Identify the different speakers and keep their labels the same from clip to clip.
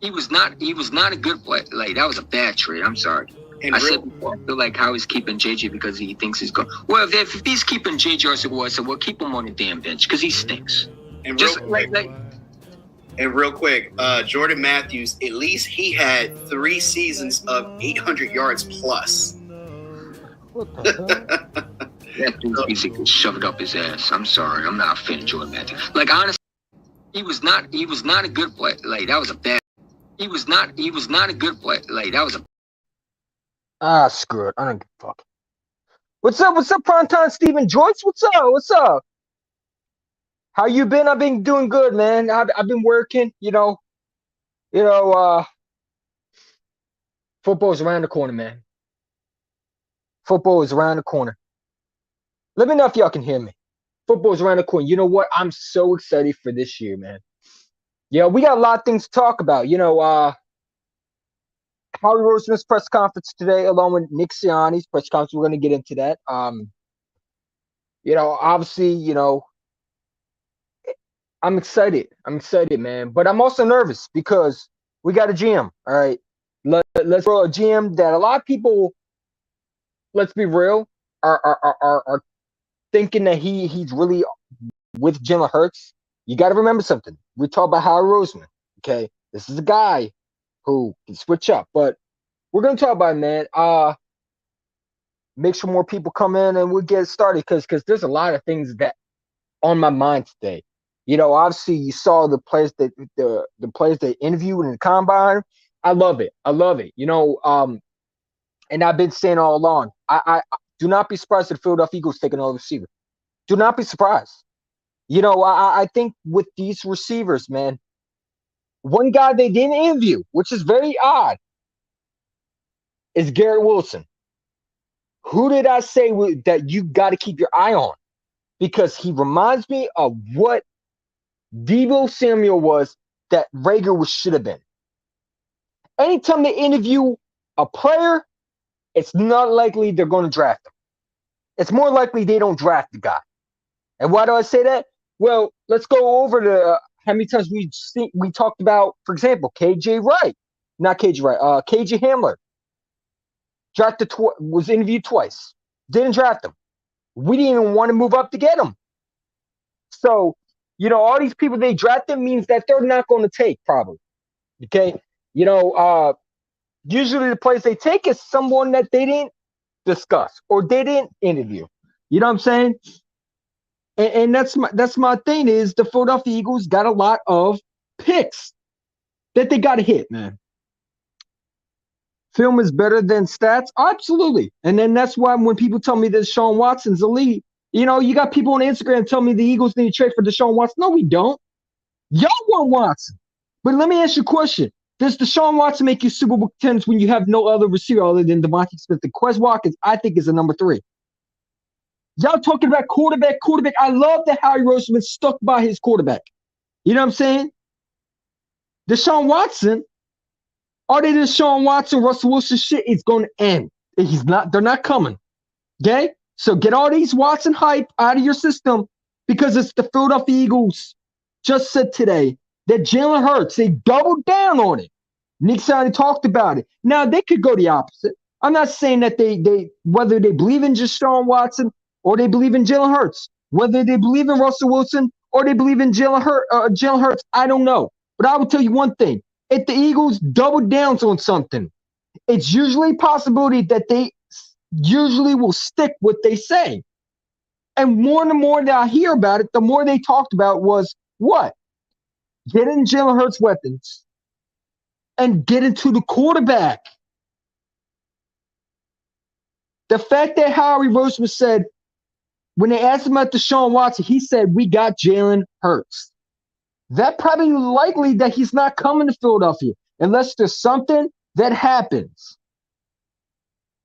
Speaker 1: He was not a good play. Like that was a bad trade. I'm sorry.
Speaker 2: And
Speaker 1: I said before, I feel like Howie's keeping JJ because he thinks he's going. Well, if he's keeping JJ, I said, well, keep him on the damn bench because he stinks.
Speaker 2: And
Speaker 1: Just
Speaker 2: real quick, Jordan Matthews, at least he had 3 seasons of 800 yards plus.
Speaker 3: What the hell?
Speaker 1: That dude basically shoved up his ass. I'm sorry. I'm not a fan of Jordan Matthews. Like honestly, he was not a good play. Like that was a bad. He was not a good play. Like that was a.
Speaker 3: Screw it. I don't give a fuck. What's up, Primetime Stephen Joyce? What's up? How you been? I've been doing good, man. I've been working, football's around the corner, man. Football is around the corner. Let me know if y'all can hear me. Football's around the corner. You know what? I'm so excited for this year, man. Yeah, we got a lot of things to talk about. Howie Roseman's press conference today, along with Nick Sirianni's press conference. We're going to get into that. Obviously, I'm excited. I'm excited, man. But I'm also nervous because we got a GM. All right, let's throw a GM that a lot of people, let's be real, are thinking that he's really with Jalen Hurts. You got to remember something. We talk about Howie Roseman. Okay, this is a guy who can switch up, but we're gonna talk about it, man. Make sure more people come in and we'll get started because there's a lot of things that on my mind today. Obviously you saw the players that the players that interviewed in the combine. I love it. And I've been saying all along, I do not be surprised if the Philadelphia Eagles take another receiver. Do not be surprised. I think with these receivers, man, one guy they didn't interview, which is very odd, is Garrett Wilson. Who did I say that you got to keep your eye on? Because he reminds me of what Deebo Samuel was that Rager should have been. Anytime they interview a player, it's not likely they're going to draft him. It's more likely they don't draft the guy. And why do I say that? Well, let's go over to how many times we talked about, for example, KJ Hamler. Was interviewed twice. Didn't draft him. We didn't even want to move up to get him. So, all these people they drafted means that they're not going to take, probably. Okay? Usually the place they take is someone that they didn't discuss or they didn't interview. You know what I'm saying? And that's my thing is the Philadelphia Eagles got a lot of picks that they got to hit, man. Film is better than stats? Absolutely. And then that's why when people tell me that Deshaun Watson's elite, you got people on Instagram tell me the Eagles need to trade for Deshaun Watson. No, we don't. Y'all want Watson. But let me ask you a question. Does Deshaun Watson make you Super Bowl contenders when you have no other receiver other than Devontae Smith? And Quez Watkins, I think, is a number 3. Y'all talking about quarterback. I love that Howie Roseman stuck by his quarterback. You know what I'm saying? Deshaun Watson, all they Deshaun Watson, Russell Wilson shit is going to end. They're not coming. Okay? So get all these Watson hype out of your system because it's the Philadelphia Eagles just said today that Jalen Hurts, they doubled down on it. Nick Sirianni talked about it. Now, they could go the opposite. I'm not saying that they whether they believe in Deshaun Watson or they believe in Jalen Hurts, whether they believe in Russell Wilson or they believe in Jalen Hurts, I don't know. But I will tell you one thing. If the Eagles double down on something, it's usually a possibility that they usually will stick what they say. And more and more that I hear about it, the more they talked about was what? Getting Jalen Hurts weapons and getting to the quarterback. The fact that Howie Roseman said, when they asked him about Deshaun Watson, he said, we got Jalen Hurts. That probably likely that he's not coming to Philadelphia unless there's something that happens.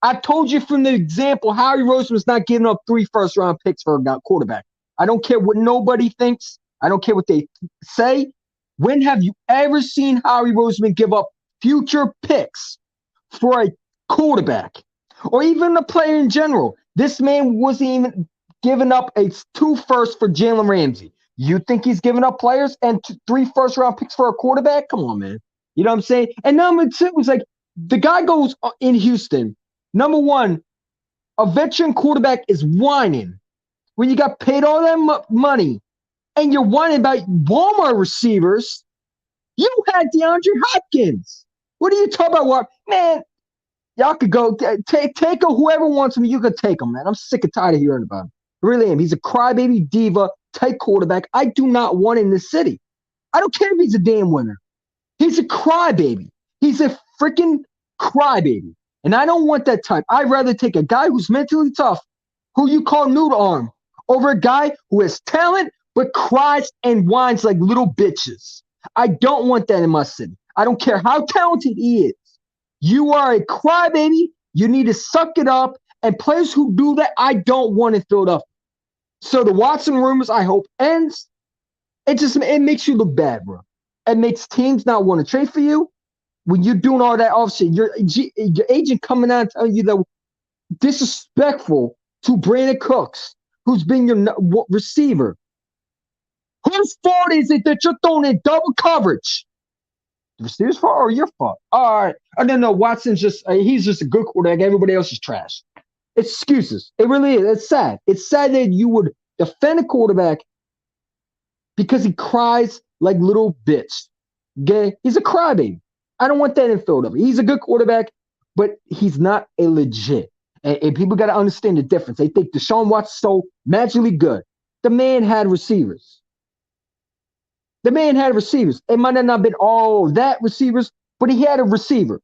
Speaker 3: I told you from the example, Howie Roseman's not giving up 3 first-round picks for a quarterback. I don't care what nobody thinks. I don't care what they say. When have you ever seen Howie Roseman give up future picks for a quarterback or even a player in general? This man wasn't even giving up 2 firsts for Jalen Ramsey. You think he's giving up players and 3 first-round picks for a quarterback? Come on, man. You know what I'm saying? And number two was like the guy goes in Houston. Number one, a veteran quarterback is whining when you got paid all that money and you're whining about Walmart receivers. You had DeAndre Hopkins. What are you talking about? Man, y'all could go take whoever wants him. You could take him, man. I'm sick and tired of hearing about him. I really am. He's a crybaby diva type quarterback. I do not want in this city. I don't care if he's a damn winner. He's a crybaby. He's a freaking crybaby. And I don't want that type. I'd rather take a guy who's mentally tough, who you call noodle arm, over a guy who has talent but cries and whines like little bitches. I don't want that in my city. I don't care how talented he is. You are a crybaby. You need to suck it up. And players who do that, I don't want in Philadelphia. So the Watson rumors, I hope, ends. It makes you look bad, bro. It makes teams not want to trade for you. When you're doing all that offshit, your agent coming out and telling you that disrespectful to Brandon Cooks, who's been your receiver. Whose fault is it that you're throwing in double coverage? The receiver's fault or your fault? All right. I don't know. Watson's he's just a good quarterback. Everybody else is trash. It's excuses. It really is. It's sad. It's sad that you would defend a quarterback because he cries like little bitch. Okay? He's a crybaby. I don't want that in Philadelphia. He's a good quarterback, but he's not a legit. And people got to understand the difference. They think Deshaun Watson's so magically good. The man had receivers. It might have not been all that receivers, but he had a receiver.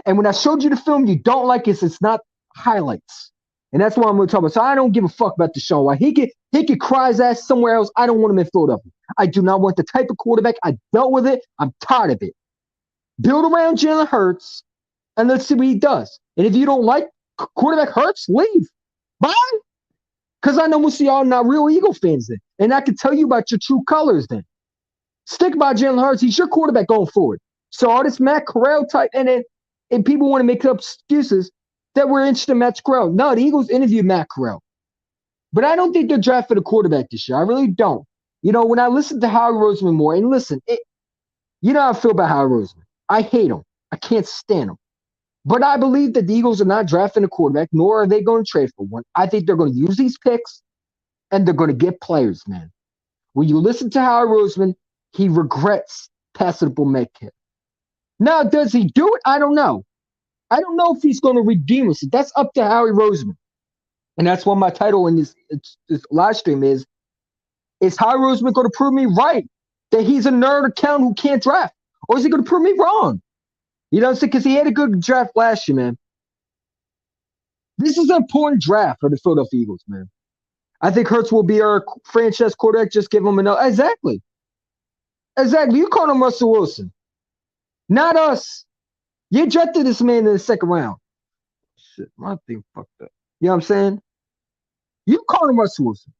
Speaker 3: And when I showed you the film, you don't like it. It's not highlights. And that's what I'm going to talk about. So I don't give a fuck about Deshaun Watson. He could cry his ass somewhere else. I don't want him in Philadelphia. I do not want the type of quarterback. I dealt with it. I'm tired of it. Build around Jalen Hurts, and let's see what he does. And if you don't like quarterback Hurts, leave. Bye. Because I know most of y'all are not real Eagle fans then. And I can tell you about your true colors then. Stick by Jalen Hurts. He's your quarterback going forward. So all this Matt Corral type, and people want to make up excuses that we're interested in Matt Corral. No, the Eagles interviewed Matt Corral. But I don't think they're drafting a quarterback this year. I really don't. You know, when I listen to Howie Roseman more, and listen, you know how I feel about Howie Roseman. I hate him. I can't stand him. But I believe that the Eagles are not drafting a quarterback, nor are they going to trade for one. I think they're going to use these picks, and they're going to get players, man. When you listen to Howie Roseman, he regrets passing up on Metcalf. Now, does he do it? I don't know. I don't know if he's going to redeem us. That's up to Howie Roseman. And that's what my title in this live stream is Howie Roseman going to prove me right that he's a nerd account who can't draft? Or is he going to prove me wrong? You know what I'm saying? Because he had a good draft last year, man. This is an important draft for the Philadelphia Eagles, man. I think Hurts will be our franchise quarterback. Just give him another. Exactly. You call him Russell Wilson. Not us. You drafted this man in the second round. Shit, my thing fucked up. You know what I'm saying? You call him Russell Wilson.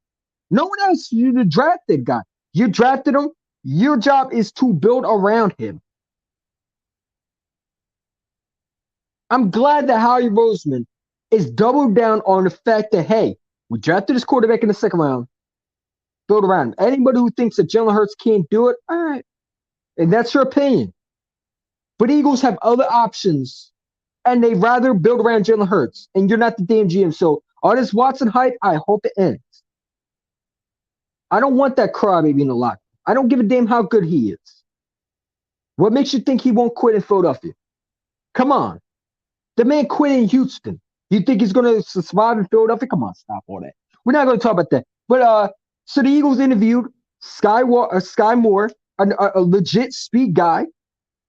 Speaker 3: No one else. You the drafted guy. You drafted him. Your job is to build around him. I'm glad that Howie Roseman is doubled down on the fact that, hey, we drafted this quarterback in the second round. Build around him. Anybody who thinks that Jalen Hurts can't do it, all right. And that's your opinion. But Eagles have other options, and they rather build around Jalen Hurts. And you're not the damn GM. So all this Watson hype, I hope it ends. I don't want that crybaby in the locker. I don't give a damn how good he is. What makes you think he won't quit in Philadelphia? Come on. The man quit in Houston. You think he's going to survive in Philadelphia? Come on, stop all that. We're not going to talk about that. But so the Eagles interviewed Sky Moore, a legit speed guy.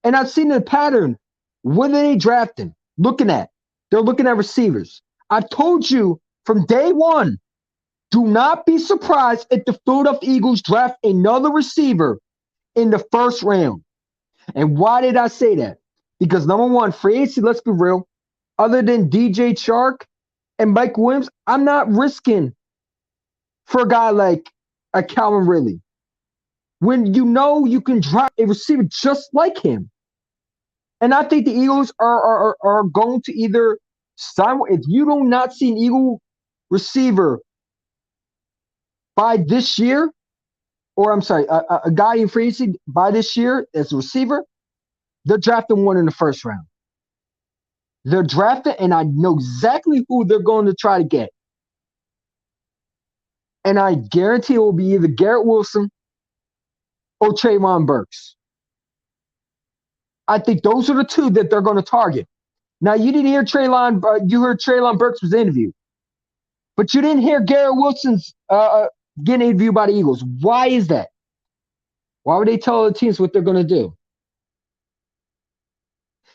Speaker 3: And I've seen the pattern. What are they drafting? They're looking at receivers. I've told you from day one, do not be surprised if the Philadelphia Eagles draft another receiver in the first round. And why did I say that? Because number one, free agency, let's be real, other than DJ Chark and Mike Williams, I'm not risking for a guy like a Calvin Ridley. When you know you can draft a receiver just like him. And I think the Eagles are going to either sign, if you do not see an Eagle receiver by this year, or I'm sorry, a guy in free agency by this year as a receiver, They're drafting one in the first round. They're drafting, and I know exactly who they're going to try to get. And I guarantee it will be either Garrett Wilson or Trayvon Burks. I think those are the two that they're going to target. Now, you didn't hear you heard Treylon Burks was interviewed, but you didn't hear Garrett Wilson's getting interviewed by the Eagles. Why is that? Why would they tell the teams what they're going to do?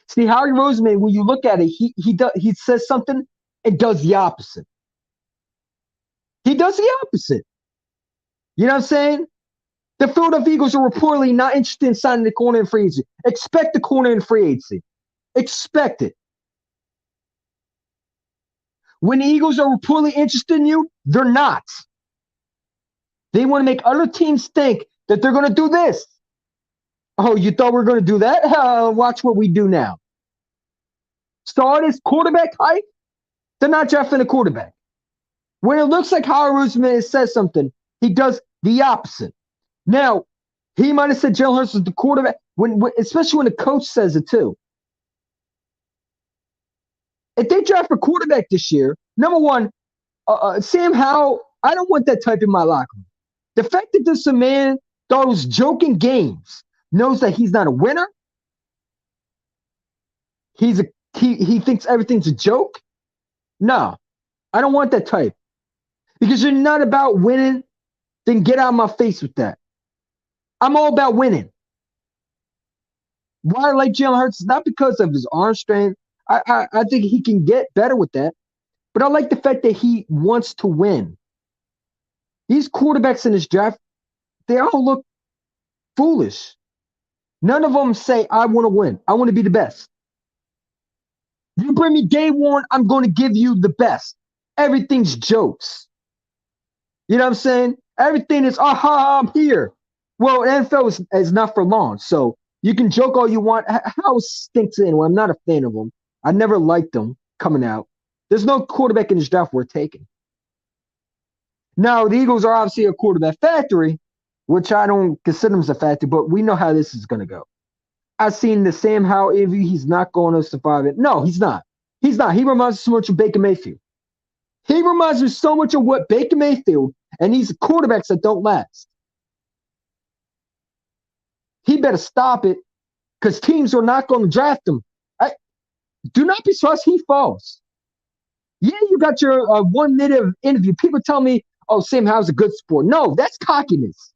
Speaker 3: See, Howie Roseman, when you look at it, he says something and does the opposite. He does the opposite. You know what I'm saying? The Philadelphia Eagles are reportedly not interested in signing the corner in free agency. Expect the corner in free agency. Expect it. When the Eagles are reportedly interested in you, they're not. They want to make other teams think that they're going to do this. Oh, you thought we were going to do that? Watch what we do now. So all this quarterback hype, they're not drafting a quarterback. When it looks like Howard Roseman says something, he does the opposite. Now, he might have said Jalen Hurts is the quarterback, especially when the coach says it too. If they draft a quarterback this year, number one, Sam Howell, I don't want that type in my locker room. The fact that this man throws joking games, knows that he's not a winner, he thinks everything's a joke. No, I don't want that type. Because you're not about winning, then get out of my face with that. I'm all about winning. Why I like Jalen Hurts is not because of his arm strength. I think he can get better with that. But I like the fact that he wants to win. These quarterbacks in this draft, they all look foolish. None of them say, I want to win. I want to be the best. You bring me day one, I'm going to give you the best. Everything's jokes. You know what I'm saying? Everything is, aha, I'm here. Well, NFL is not for long, so you can joke all you want. How stinks anyway. I'm not a fan of him. I never liked him coming out. There's no quarterback in this draft worth taking. Now, the Eagles are obviously a quarterback factory, which I don't consider them as a factory, but we know how this is going to go. I've seen the Sam Howell interview. He's not going to survive it. No, he's not. He's not. He reminds me so much of Baker Mayfield. He reminds me so much of what Baker Mayfield, and these quarterbacks that don't last. He better stop it because teams are not going to draft him. Do not be surprised he falls. Yeah, you got your 1 minute of interview. People tell me, oh, Sam Howell's a good sport. No, that's cockiness.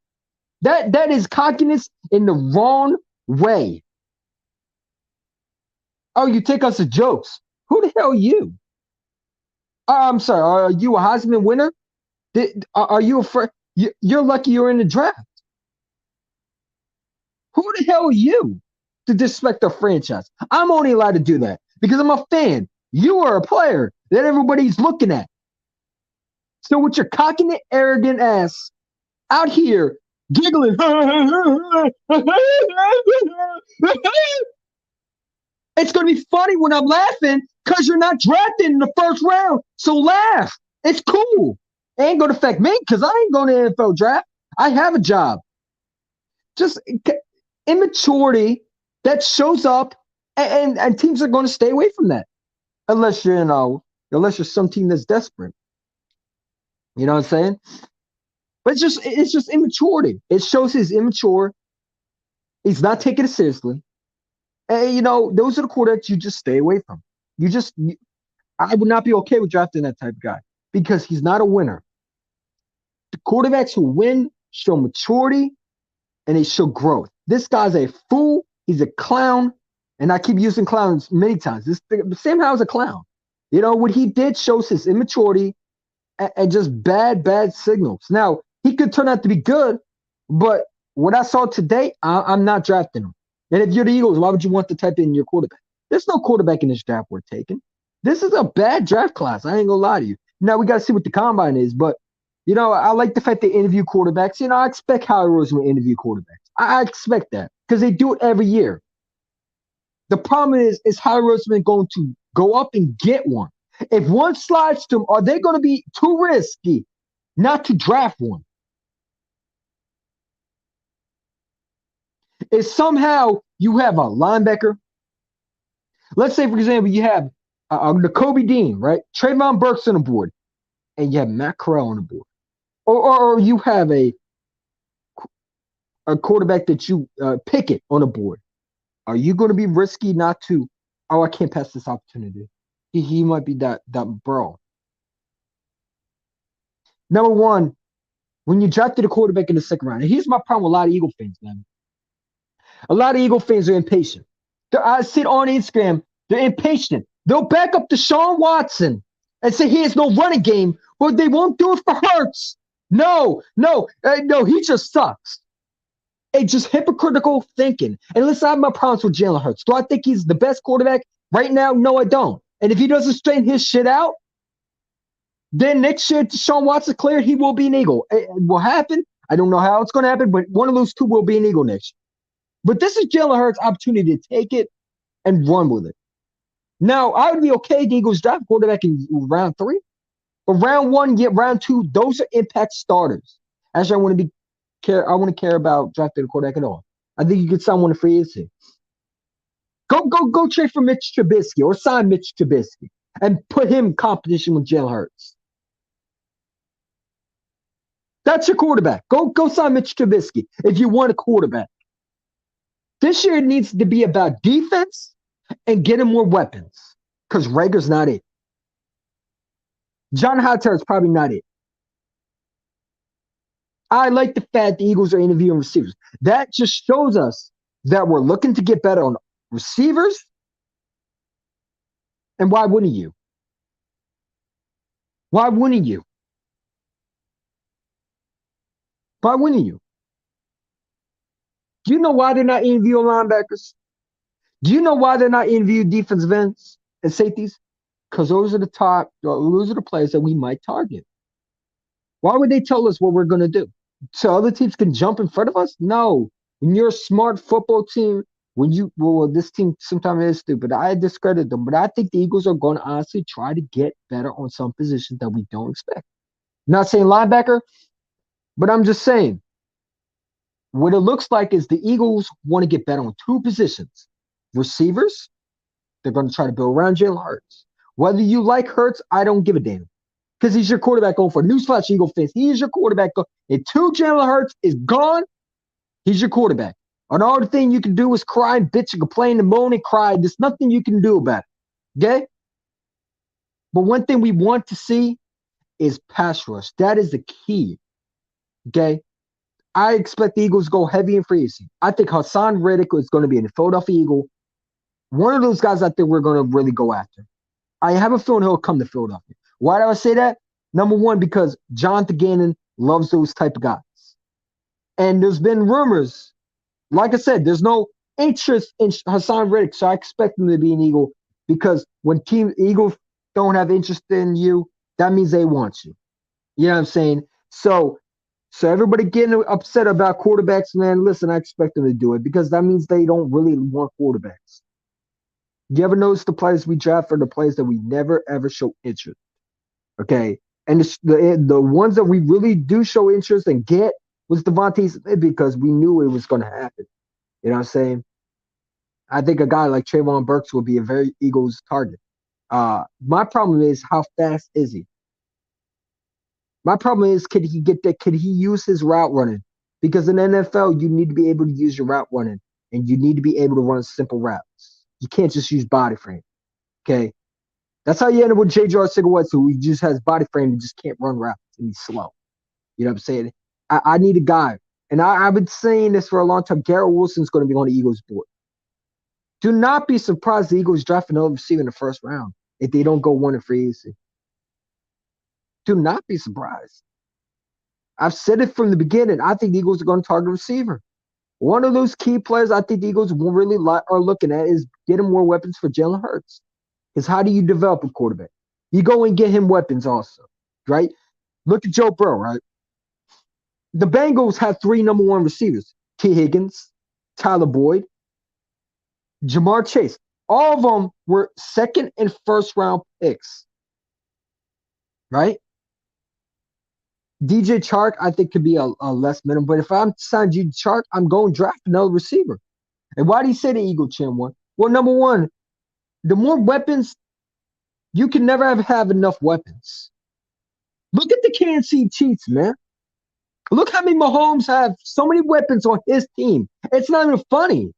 Speaker 3: That is cockiness in the wrong way. Oh, you take us as jokes. Who the hell are you? I'm sorry. Are you a Heisman winner? Are you afraid? You're lucky you're in the draft. Who the hell are you to disrespect our franchise? I'm only allowed to do that because I'm a fan. You are a player that everybody's looking at. So with your cocking and arrogant ass out here giggling, it's going to be funny when I'm laughing because you're not drafted in the first round. So laugh. It's cool. It ain't going to affect me because I ain't going to the NFL draft. I have a job. Just immaturity that shows up, and teams are going to stay away from that unless you're some team that's desperate. You know what I'm saying? But it's just immaturity. It shows he's immature. He's not taking it seriously. And those are the quarterbacks you just stay away from. I would not be okay with drafting that type of guy because he's not a winner. The quarterbacks who win show maturity and they show growth. This guy's a fool. He's a clown. And I keep using clowns many times. Sam Howell's a clown. What he did shows his immaturity and just bad signals. Now, he could turn out to be good, but what I saw today, I'm not drafting him. And if you're the Eagles, why would you want to type in your quarterback? There's no quarterback in this draft worth taking. This is a bad draft class. I ain't going to lie to you. Now, we got to see what the combine is, but, I like the fact they interview quarterbacks. I expect Howie Roseman to interview quarterbacks. I expect that because they do it every year. The problem is Howie Roseman going to go up and get one? If one slides to him, are they going to be too risky not to draft one? is somehow you have a linebacker. Let's say, for example, you have the Kobe Dean, right? Trayvon Burks on the board, and you have Matt Corral on the board. Or you have a quarterback that you pick it on the board. Are you going to be risky not to? Oh, I can't pass this opportunity. He might be that bro. Number one, when you drafted a quarterback in the second round, and here's my problem with a lot of Eagle fans, man. A lot of Eagle fans are impatient. I see it on Instagram. They're impatient. They'll back up Deshaun Watson and say he has no running game, but they won't do it for Hurts. No, he just sucks. It's just hypocritical thinking. And listen, I have my problems with Jalen Hurts. Do I think he's the best quarterback right now? No, I don't. And if he doesn't straighten his shit out, then next year Deshaun Watson cleared, he will be an Eagle. It will happen. I don't know how it's going to happen, but one of those two will be an Eagle next year. But this is Jalen Hurts' opportunity to take it and run with it. Now, I would be okay the Eagles draft quarterback in round 3. But round 1, get round 2, those are impact starters. Actually, I want to care about drafting a quarterback at all. I think you could sign one free agency. Go trade for Mitch Trubisky or sign Mitch Trubisky and put him in competition with Jalen Hurts. That's your quarterback. Go sign Mitch Trubisky if you want a quarterback. This year it needs to be about defense and getting more weapons because Rager's not it. John Hightower is probably not it. I like the fact the Eagles are interviewing receivers. That just shows us that we're looking to get better on receivers. And why wouldn't you? Why wouldn't you? Why wouldn't you? Do you know why they're not interviewing linebackers? Do you know why they're not interviewing defensive ends and safeties? Because those are the players that we might target. Why would they tell us what we're going to do? So other teams can jump in front of us? No. When you're a smart football team, this team sometimes is stupid. I discredit them, but I think the Eagles are going to honestly try to get better on some positions that we don't expect. Not saying linebacker, but I'm just saying what it looks like is the Eagles want to get better on 2 positions. Receivers, they're going to try to build around Jalen Hurts. Whether you like Hurts, I don't give a damn. Because he's your quarterback going for newsflash, Eagle fans. He is your quarterback. Until Jalen Hurts is gone, he's your quarterback. And all the thing you can do is cry and bitch and complain and moan and cry. There's nothing you can do about it. Okay? But one thing we want to see is pass rush. That is the key. Okay? I expect the Eagles to go heavy in free agency. I think Hassan Reddick is going to be in the Philadelphia Eagle. One of those guys I think we're going to really go after. I have a feeling he'll come to Philadelphia. Why do I say that? Number one, because Jonathan Gannon loves those type of guys. And there's been rumors. Like I said, there's no interest in Hassan Reddick, so I expect him to be an Eagle because when Eagles don't have interest in you, that means they want you. You know what I'm saying? So everybody getting upset about quarterbacks, man, listen, I expect them to do it because that means they don't really want quarterbacks. You ever notice the players we draft are the players that we never, ever show interest? Okay? And the ones that we really do show interest and get was Devontae Smith because we knew it was going to happen. You know what I'm saying? I think a guy like Trayvon Burks will be a very Eagles target. My problem is how fast is he? My problem is could he get that? Could he use his route running? Because in the NFL, you need to be able to use your route running, and you need to be able to run simple routes. You can't just use body frame. Okay, that's how you end up with J.J. Arcega-White, who just has body frame and just can't run routes and he's slow. You know what I'm saying? I need a guy, and I've been saying this for a long time. Garrett Wilson's going to be on the Eagles board. Do not be surprised the Eagles draft another receiver in the first round if they don't go one in free agency. Do not be surprised. I've said it from the beginning. I think the Eagles are going to target receiver. One of those key players I think the Eagles really are looking at is getting more weapons for Jalen Hurts. Because how do you develop a quarterback? You go and get him weapons also, right? Look at Joe Burrow, right? The Bengals have 3 number 1 receivers. T. Higgins, Tyler Boyd, Jamar Chase. All of them were second and first round picks, right? DJ Chark, I think, could be a less minimum. But if I'm signing DJ Chark, I'm going to draft another receiver. And why do you say the Eagle Chin one? Well, number one, the more weapons, you can never have enough weapons. Look at the Kansas City Chiefs, man. Look how many Mahomes have so many weapons on his team. It's not even funny.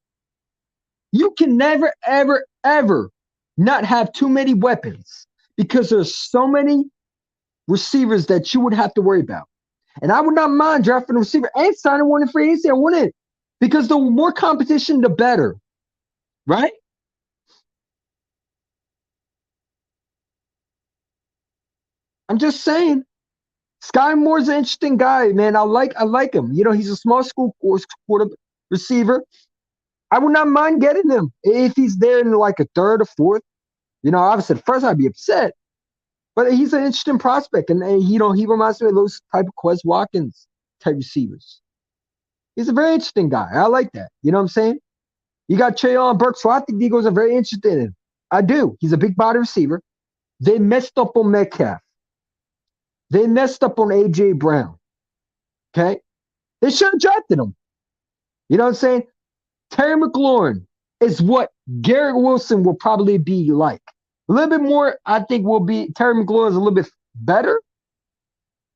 Speaker 3: You can never, ever, ever not have too many weapons because there's so many receivers that you would have to worry about. And I would not mind drafting a receiver and signing one in free agency. I wouldn't. Because the more competition, the better. Right? I'm just saying. Sky Moore's an interesting guy, man. I like him. You know, he's a small school quarter receiver. I would not mind getting him if he's there in like a third or fourth. You know, obviously at first I'd be upset, but he's an interesting prospect, and you know he reminds me of those type of Quez Watkins type receivers. He's a very interesting guy. I like that. You know what I'm saying? You got Traylon Burks, so I think the Eagles are very interested in him. I do. He's a big body receiver. They messed up on Metcalf. They messed up on A.J. Brown. Okay? They should have drafted him. You know what I'm saying? Terry McLaurin is what Garrett Wilson will probably be like. A little bit more, I think, will be Terry McLaurin is a little bit better,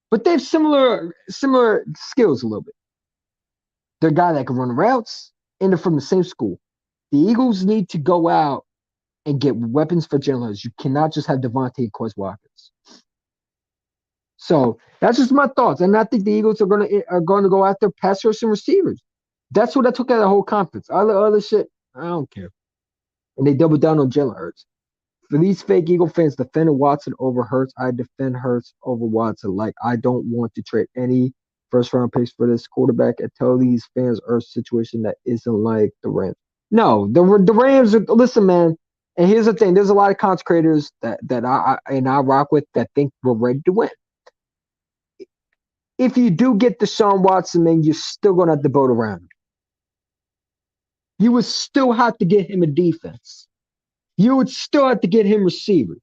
Speaker 3: but they have similar skills a little bit. They're a guy that can run routes, and they're from the same school. The Eagles need to go out and get weapons for Jalen Hurts. You cannot just have Devontae and Quez Watkins. So that's just my thoughts, and I think the Eagles are going to go after pass rush and receivers. That's what I took out of the whole conference. All the other shit, I don't care. And they doubled down on Jalen Hurts. For these fake Eagle fans defending Watson over Hurts, I defend Hurts over Watson. Like, I don't want to trade any first-round picks for this quarterback and tell these fans Earth's situation that isn't like the Rams. No, the Rams are, listen, man, and here's the thing. There's a lot of content creators that I rock with that think we're ready to win. If you do get Deshaun Watson, man, you're still going to have to vote around him. You would still have to get him a defense. You would still have to get him receivers.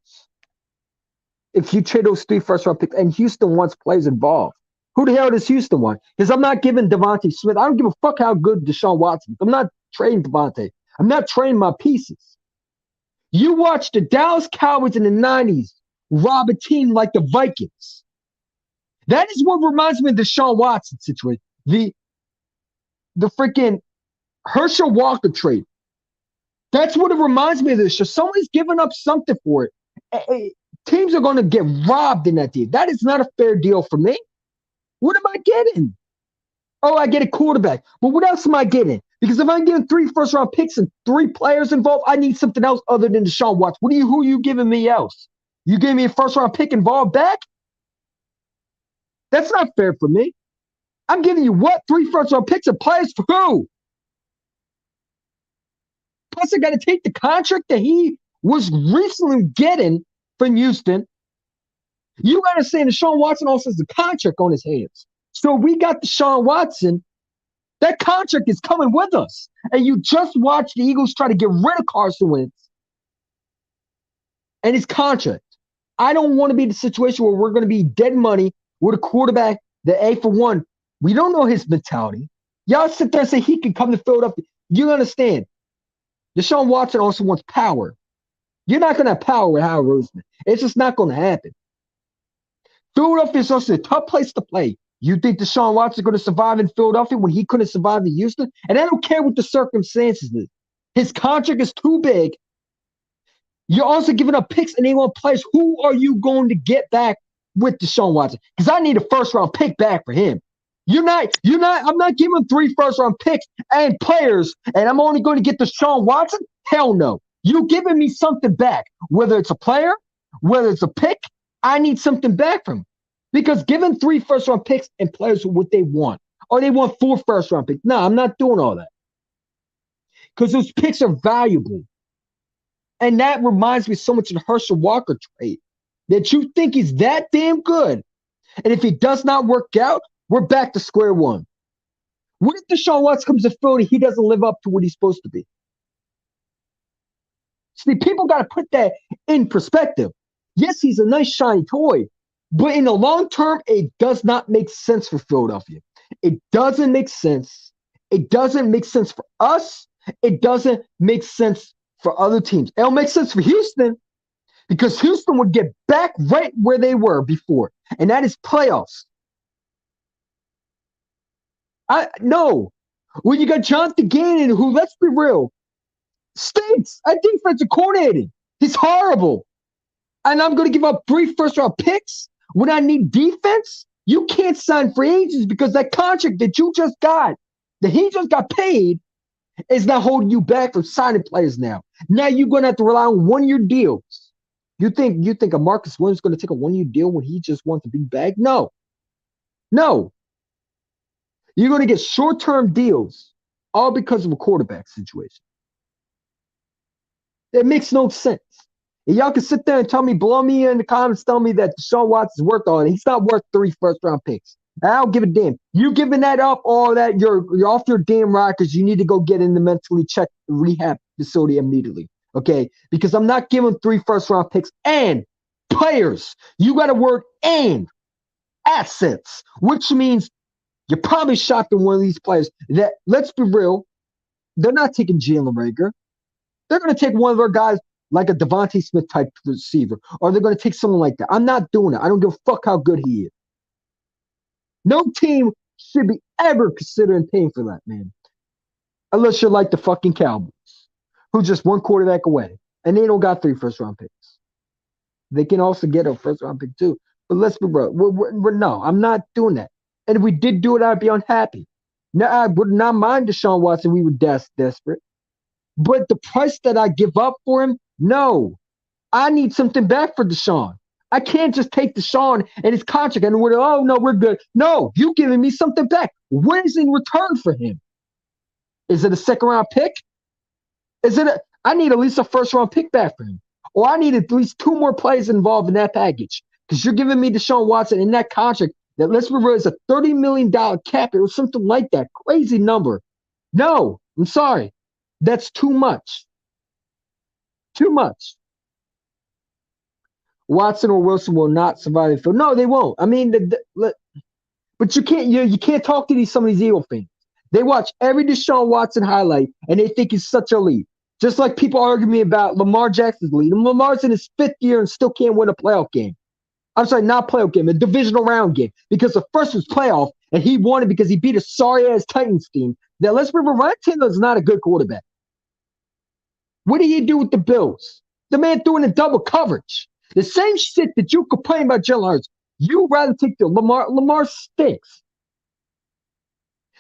Speaker 3: If you trade those 3 first-round picks, and Houston wants players involved. Who the hell does Houston want? Because I'm not giving Devontae Smith. I don't give a fuck how good Deshaun Watson is. I'm not trading Devontae. I'm not trading my pieces. You watch the Dallas Cowboys in the 90s rob a team like the Vikings. That is what reminds me of the Deshaun Watson situation. The freaking Herschel Walker trade. That's what it reminds me of this. So someone's giving up something for it. Teams are going to get robbed in that deal. That is not a fair deal for me. What am I getting? Oh, I get a quarterback. But what else am I getting? Because if I'm getting 3 first-round picks and 3 players involved, I need something else other than Deshaun Watson. Who are you giving me else? You giving me a first-round pick involved back? That's not fair for me. I'm giving you what? 3 first-round picks and players for who? Plus, I got to take the contract that he was recently getting from Houston. You got to say Deshaun Watson also has a contract on his hands. So we got Deshaun Watson. That contract is coming with us. And you just watched the Eagles try to get rid of Carson Wentz and his contract. I don't want to be in the situation where we're going to be dead money with a quarterback that, A, for one, we don't know his mentality. Y'all sit there and say he can come to Philadelphia. You understand. Deshaun Watson also wants power. You're not going to have power with Howard Roseman. It's just not going to happen. Philadelphia is also a tough place to play. You think Deshaun Watson is going to survive in Philadelphia when he couldn't survive in Houston? And I don't care what the circumstances is. His contract is too big. You're also giving up picks and they want players. Who are you going to get back with Deshaun Watson? Because I need a first-round pick back for him. I'm not giving 3 first-round picks and players, and I'm only going to get Deshaun Watson? Hell no. You giving me something back, whether it's a player, whether it's a pick, I need something back from him. Because giving 3 first-round picks and players what they want, or they want 4 first-round picks. No, I'm not doing all that. Because those picks are valuable. And that reminds me so much of the Herschel Walker trade, that you think he's that damn good. And if he does not work out, we're back to square one. What if Deshaun Watson comes to Philly, he doesn't live up to what he's supposed to be? See, people got to put that in perspective. Yes, he's a nice shiny toy, But in the long term, it does not make sense for Philadelphia. It doesn't make sense. It doesn't make sense for us. It doesn't make sense for other teams. It'll make sense for Houston because Houston would get back right where they were before, and that is playoffs. I no. When you got Jonathan Gannon, who, let's be real, stinks at defensive coordinating. He's horrible. And I'm going to give up 3 first-round picks when I need defense? You can't sign free agents because that contract that you just got, that he just got paid, is not holding you back from signing players now. Now you're going to have to rely on one-year deals. You think a Marcus Williams is going to take a one-year deal when he just wants to be back? No. No. You're going to get short-term deals all because of a quarterback situation. It makes no sense. And y'all can sit there and tell me, blow me in the comments, tell me that Deshaun Watson's worth all that. He's not worth 3 first-round picks. I don't give a damn. You giving that up, all that, you're off your damn rock because you need to go get in the mentally checked rehab facility immediately. Okay? Because I'm not giving 3 first-round picks and players. You got to work and assets, which means you're probably shopping one of these players that, let's be real, they're not taking Jalen Rager. They're going to take one of their guys like a Devontae Smith type receiver, or they're going to take someone like that. I'm not doing it. I don't give a fuck how good he is. No team should be ever considering paying for that, man. Unless you're like the fucking Cowboys, who just one quarterback away, and they don't got 3 first-round picks. They can also get a first-round pick too. But let's be real. No, I'm not doing that. And if we did do it, I'd be unhappy. Now, I would not mind Deshaun Watson. We were desperate. But the price that I give up for him, no. I need something back for Deshaun. I can't just take Deshaun and his contract and we're good. No, you giving me something back. What is in return for him? Is it a second-round pick? I need at least a first-round pick back for him. Or I need at least 2 more players involved in that package. Because you're giving me Deshaun Watson in that contract that, let's be real, is a $30 million cap. It was something like that. Crazy number. No, I'm sorry. That's too much. Too much. Watson or Wilson will not survive the field. No, they won't. I mean, but you can't talk to some of these Eagle fans. They watch every Deshaun Watson highlight and they think he's such a lead. Just like people argue me about Lamar Jackson's lead. And Lamar's in his 5th year and still can't win a playoff game. I'm sorry, not playoff game, a divisional round game. Because the first was playoff and he won it because he beat a sorry-ass Titans team. Now, let's remember, Ryan Tannehill's not a good quarterback. What did he do with the Bills? The man threw in a double coverage. The same shit that you complain about Jalen Hurts. You'd rather take the Lamar. Lamar stinks.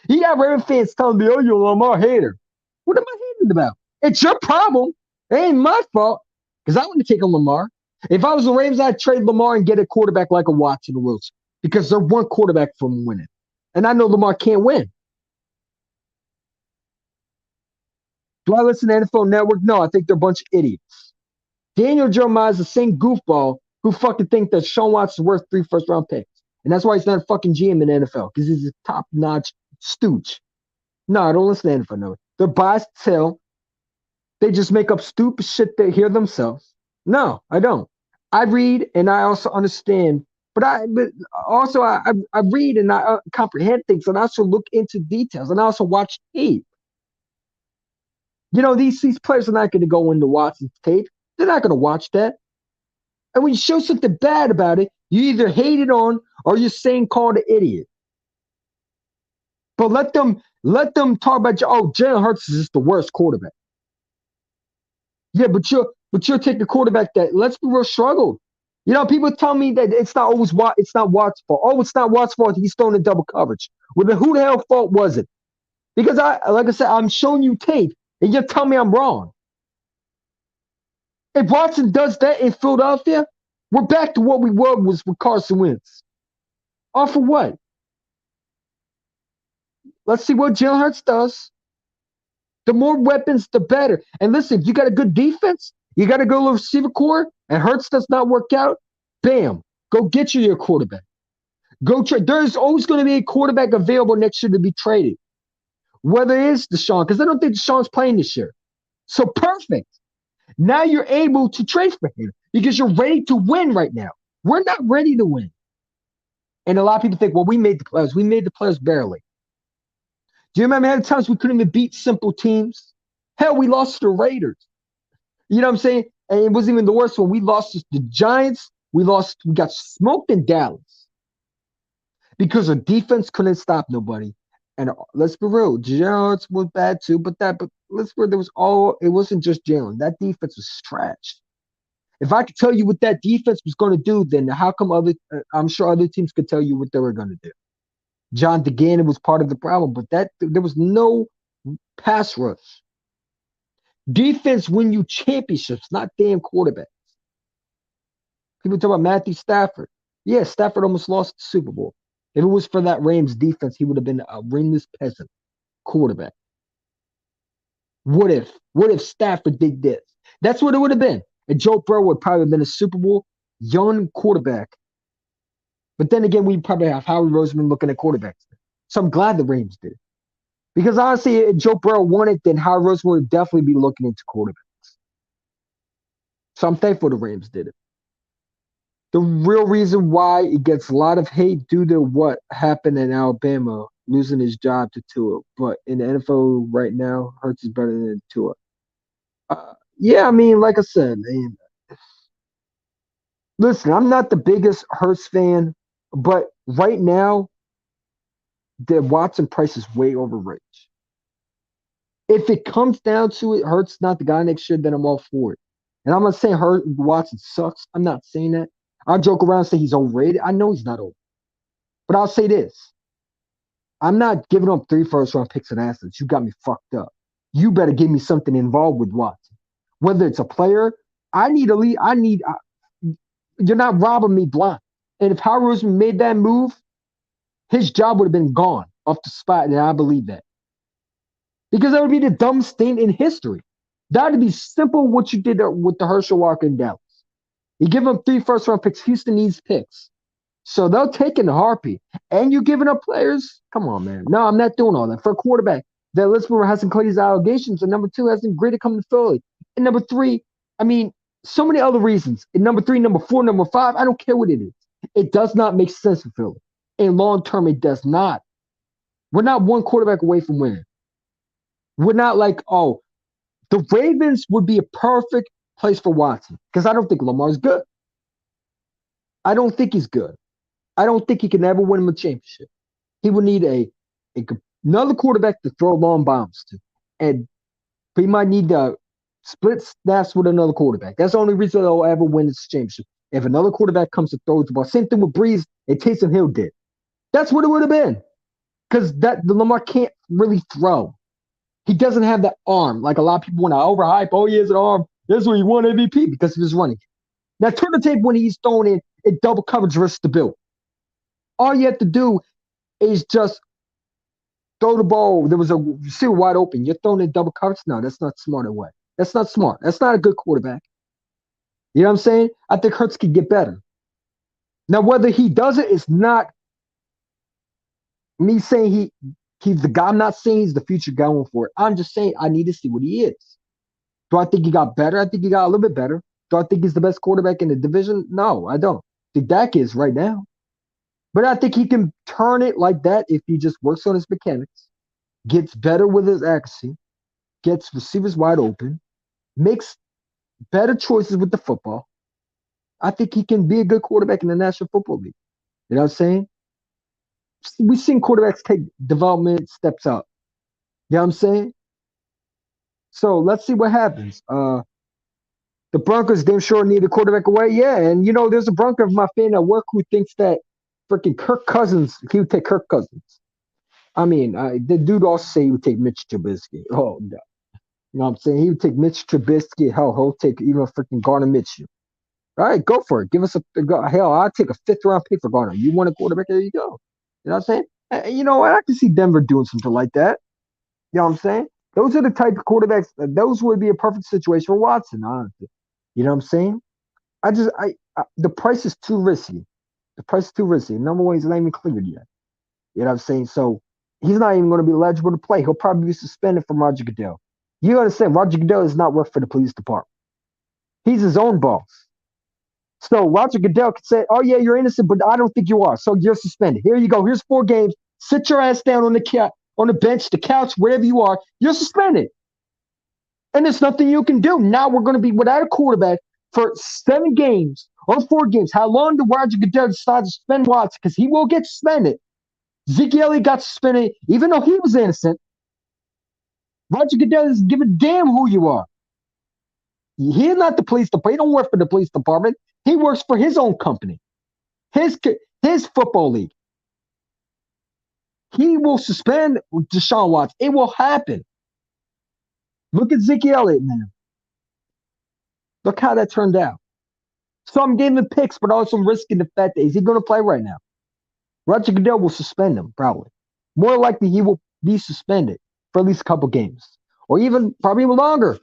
Speaker 3: You got Ravens fans telling me, oh, you're a Lamar hater. What am I hating about? It's your problem. It ain't my fault. Because I wouldn't take a Lamar. If I was the Ravens, I'd trade Lamar and get a quarterback like a Watson or Wilson. Because they're one quarterback from winning. And I know Lamar can't win. Do I listen to NFL Network? No, I think they're a bunch of idiots. Daniel Jeremiah is the same goofball who fucking think that Deshaun Watson is worth 3 first-round picks. And that's why he's not a fucking GM in the NFL, because he's a top-notch stooge. No, I don't listen to NFL Network. They're biased as hell. They just make up stupid shit they hear themselves. No, I don't. I read and I also understand. But I read and I comprehend things, and I also look into details, and I also watch tape. You know, these players are not going to go into Watson's tape. They're not going to watch that. And when you show something bad about it, you either hate it on or you're saying called an idiot. But let them talk about Jalen Hurts is just the worst quarterback. Yeah, but you're taking a quarterback that, let's be real, struggled. You know, people tell me that it's not Watt's fault. Oh, it's not Watt's fault. He's throwing in double coverage. Well, then who the hell fault was it? Because like I said, I'm showing you tape, and you tell me I'm wrong. If Watson does that in Philadelphia, we're back to what we were with Carson Wentz. Or for what? Let's see what Jalen Hurts does. The more weapons, the better. And listen, if you got a good defense, you got to go to the receiver core, and Hurts does not work out, bam, go get your quarterback. Go trade. There's always going to be a quarterback available next year to be traded. Whether it is Deshaun, because I don't think Deshaun's playing this year. So perfect. Now you're able to trade for him because you're ready to win right now. We're not ready to win. And a lot of people think, well, we made the playoffs. We made the playoffs barely. Do you remember how many times we couldn't even beat simple teams? Hell, we lost to the Raiders. You know what I'm saying? And it wasn't even the worst one. We lost to the Giants. We got smoked in Dallas because our defense couldn't stop nobody. And let's be real, Jalen was bad too, but let's be real, it wasn't just Jalen. That defense was trash. If I could tell you what that defense was going to do, then how come I'm sure other teams could tell you what they were going to do. John DeGannon was part of the problem, but there was no pass rush. Defense win you championships, not damn quarterbacks. People talk about Matthew Stafford. Yeah, Stafford almost lost the Super Bowl. If it was for that Rams defense, he would have been a ringless peasant quarterback. What if Stafford did this? That's what it would have been. And Joe Burrow would probably have been a Super Bowl young quarterback. But then again, we probably have Howie Roseman looking at quarterbacks. So I'm glad the Rams did. Because honestly, if Joe Burrow won it, then Howie Roseman would definitely be looking into quarterbacks. So I'm thankful the Rams did it. The real reason why it gets a lot of hate due to what happened in Alabama, losing his job to Tua. But in the NFL right now, Hurts is better than Tua. Yeah, I mean, like I said, man, listen, I'm not the biggest Hurts fan, but right now, the Watson price is way overrated. If it comes down to it, Hurts not the guy next year, then I'm all for it. And I'm not saying Watson sucks. I'm not saying that. I'll joke around and say he's overrated. I know he's not over. But I'll say this. I'm not giving up 3 first-round picks and assets. You got me fucked up. You better give me something involved with Watson. Whether it's a player, I need a lead. You're not robbing me blind. And if Howard Roseman made that move, his job would have been gone off the spot, and I believe that. Because that would be the dumbest thing in history. That would be simple what you did with the Herschel Walker in Dallas. You give them 3 first-round picks. Houston needs picks. So they'll take in the heartbeat. And you're giving up players? Come on, man. No, I'm not doing all that. For a quarterback that, let's remember, hasn't caught these allegations, and number 2, hasn't graded come to Philly. And number 3, I mean, so many other reasons. And number 3, number 4, number 5, I don't care what it is. It does not make sense for Philly. In long term, it does not. We're not one quarterback away from winning. We're not like, oh, the Ravens would be a perfect place for Watson because I don't think Lamar's good. I don't think he's good. I don't think he can ever win him a championship. He would need another quarterback to throw long bombs to. And he might need to split snaps with another quarterback. That's the only reason they'll ever win this championship. If another quarterback comes to throw the ball. Same thing with Breeze and Taysom Hill did. That's what it would have been. Because the Lamar can't really throw. He doesn't have that arm. Like a lot of people want to overhype. Oh, he has an arm. That's why he won MVP because he was running. Now turn the tape when he's thrown in double coverage versus the Bill. All you have to do is just throw the ball. You see it wide open. You're throwing in double coverage. No, that's not smart away. That's not smart. That's not a good quarterback. You know what I'm saying? I think Hurts could get better. Now, whether he does it is not me saying he's the guy. I'm not saying he's the future going for it. I'm just saying I need to see what he is. Do I think he got better? I think he got a little bit better. Do I think he's the best quarterback in the division? No, I don't. I think Dak is right now. But I think he can turn it like that if he just works on his mechanics, gets better with his accuracy, gets receivers wide open, makes better choices with the football. I think he can be a good quarterback in the National Football League. You know what I'm saying? We've seen quarterbacks take development steps up. You know what I'm saying? So let's see what happens. The Broncos damn sure need a quarterback away. Yeah, and there's a Bronco of my fan at work who thinks that freaking Kirk Cousins, he would take Kirk Cousins. I mean, the dude also say he would take Mitch Trubisky. Oh, no. You know what I'm saying? He would take Mitch Trubisky. Hell, he'll take even freaking Garner Mitchell. All right, go for it. Give us hell, I'll take a 5th-round pick for Garner. You want a quarterback? There you go. You know what I'm saying? You know what? I can see Denver doing something like that. You know what I'm saying? Those are the type of quarterbacks. Those would be a perfect situation for Watson, honestly. You know what I'm saying? The price is too risky. The price is too risky. Number one, he's not even cleared yet. You know what I'm saying? So he's not even going to be eligible to play. He'll probably be suspended from Roger Goodell. You understand? Roger Goodell is not work for the police department. He's his own boss. So Roger Goodell could say, "Oh yeah, you're innocent, but I don't think you are. So you're suspended. Here you go. Here's 4 games. Sit your ass down on on the bench, the couch, wherever you are. You're suspended, and there's nothing you can do. Now we're going to be without a quarterback for 7 games or 4 games. How long did Roger Goodell decide to suspend Watson? Because he will get suspended. Zeke Elliott got suspended, even though he was innocent. Roger Goodell doesn't give a damn who you are. He's not the police department. He don't work for the police department. He works for his own company, his his football league. He will suspend Deshaun Watson. It will happen. Look at Zeke Elliott, man. Look how that turned out. So I'm giving picks, but also risking the fact that is he going to play right now? Roger Goodell will suspend him, probably. More likely, he will be suspended for at least a couple games, or even probably even longer.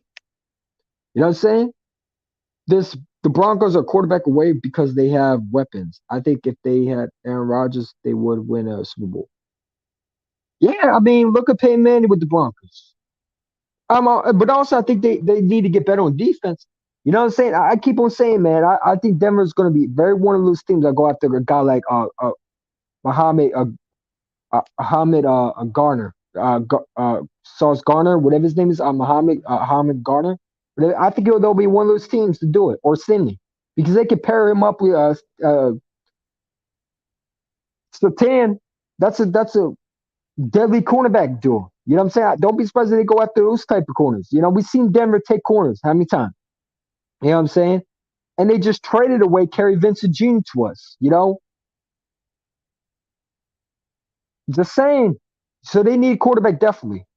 Speaker 3: You know what I'm saying? The Broncos are quarterback away because they have weapons. I think if they had Aaron Rodgers, they would win a Super Bowl. Yeah, I mean, look at Peyton Manning with the Broncos. But also I think they need to get better on defense. You know what I'm saying? I keep on saying, man. I think Denver's going to be very one of those teams that go after a guy like Muhammad Garner, Sauce Garner, whatever his name is, Muhammad Garner. I think they'll be one of those teams to do it, or Sydney, because they could pair him up with Satan. That's a deadly cornerback duo. You know what I'm saying? Don't be surprised if they go after those type of corners. You know, we've seen Denver take corners how many times? You know what I'm saying? And they just traded away Kerry Vincent Jr. to us. You know, just saying. So they need quarterback definitely,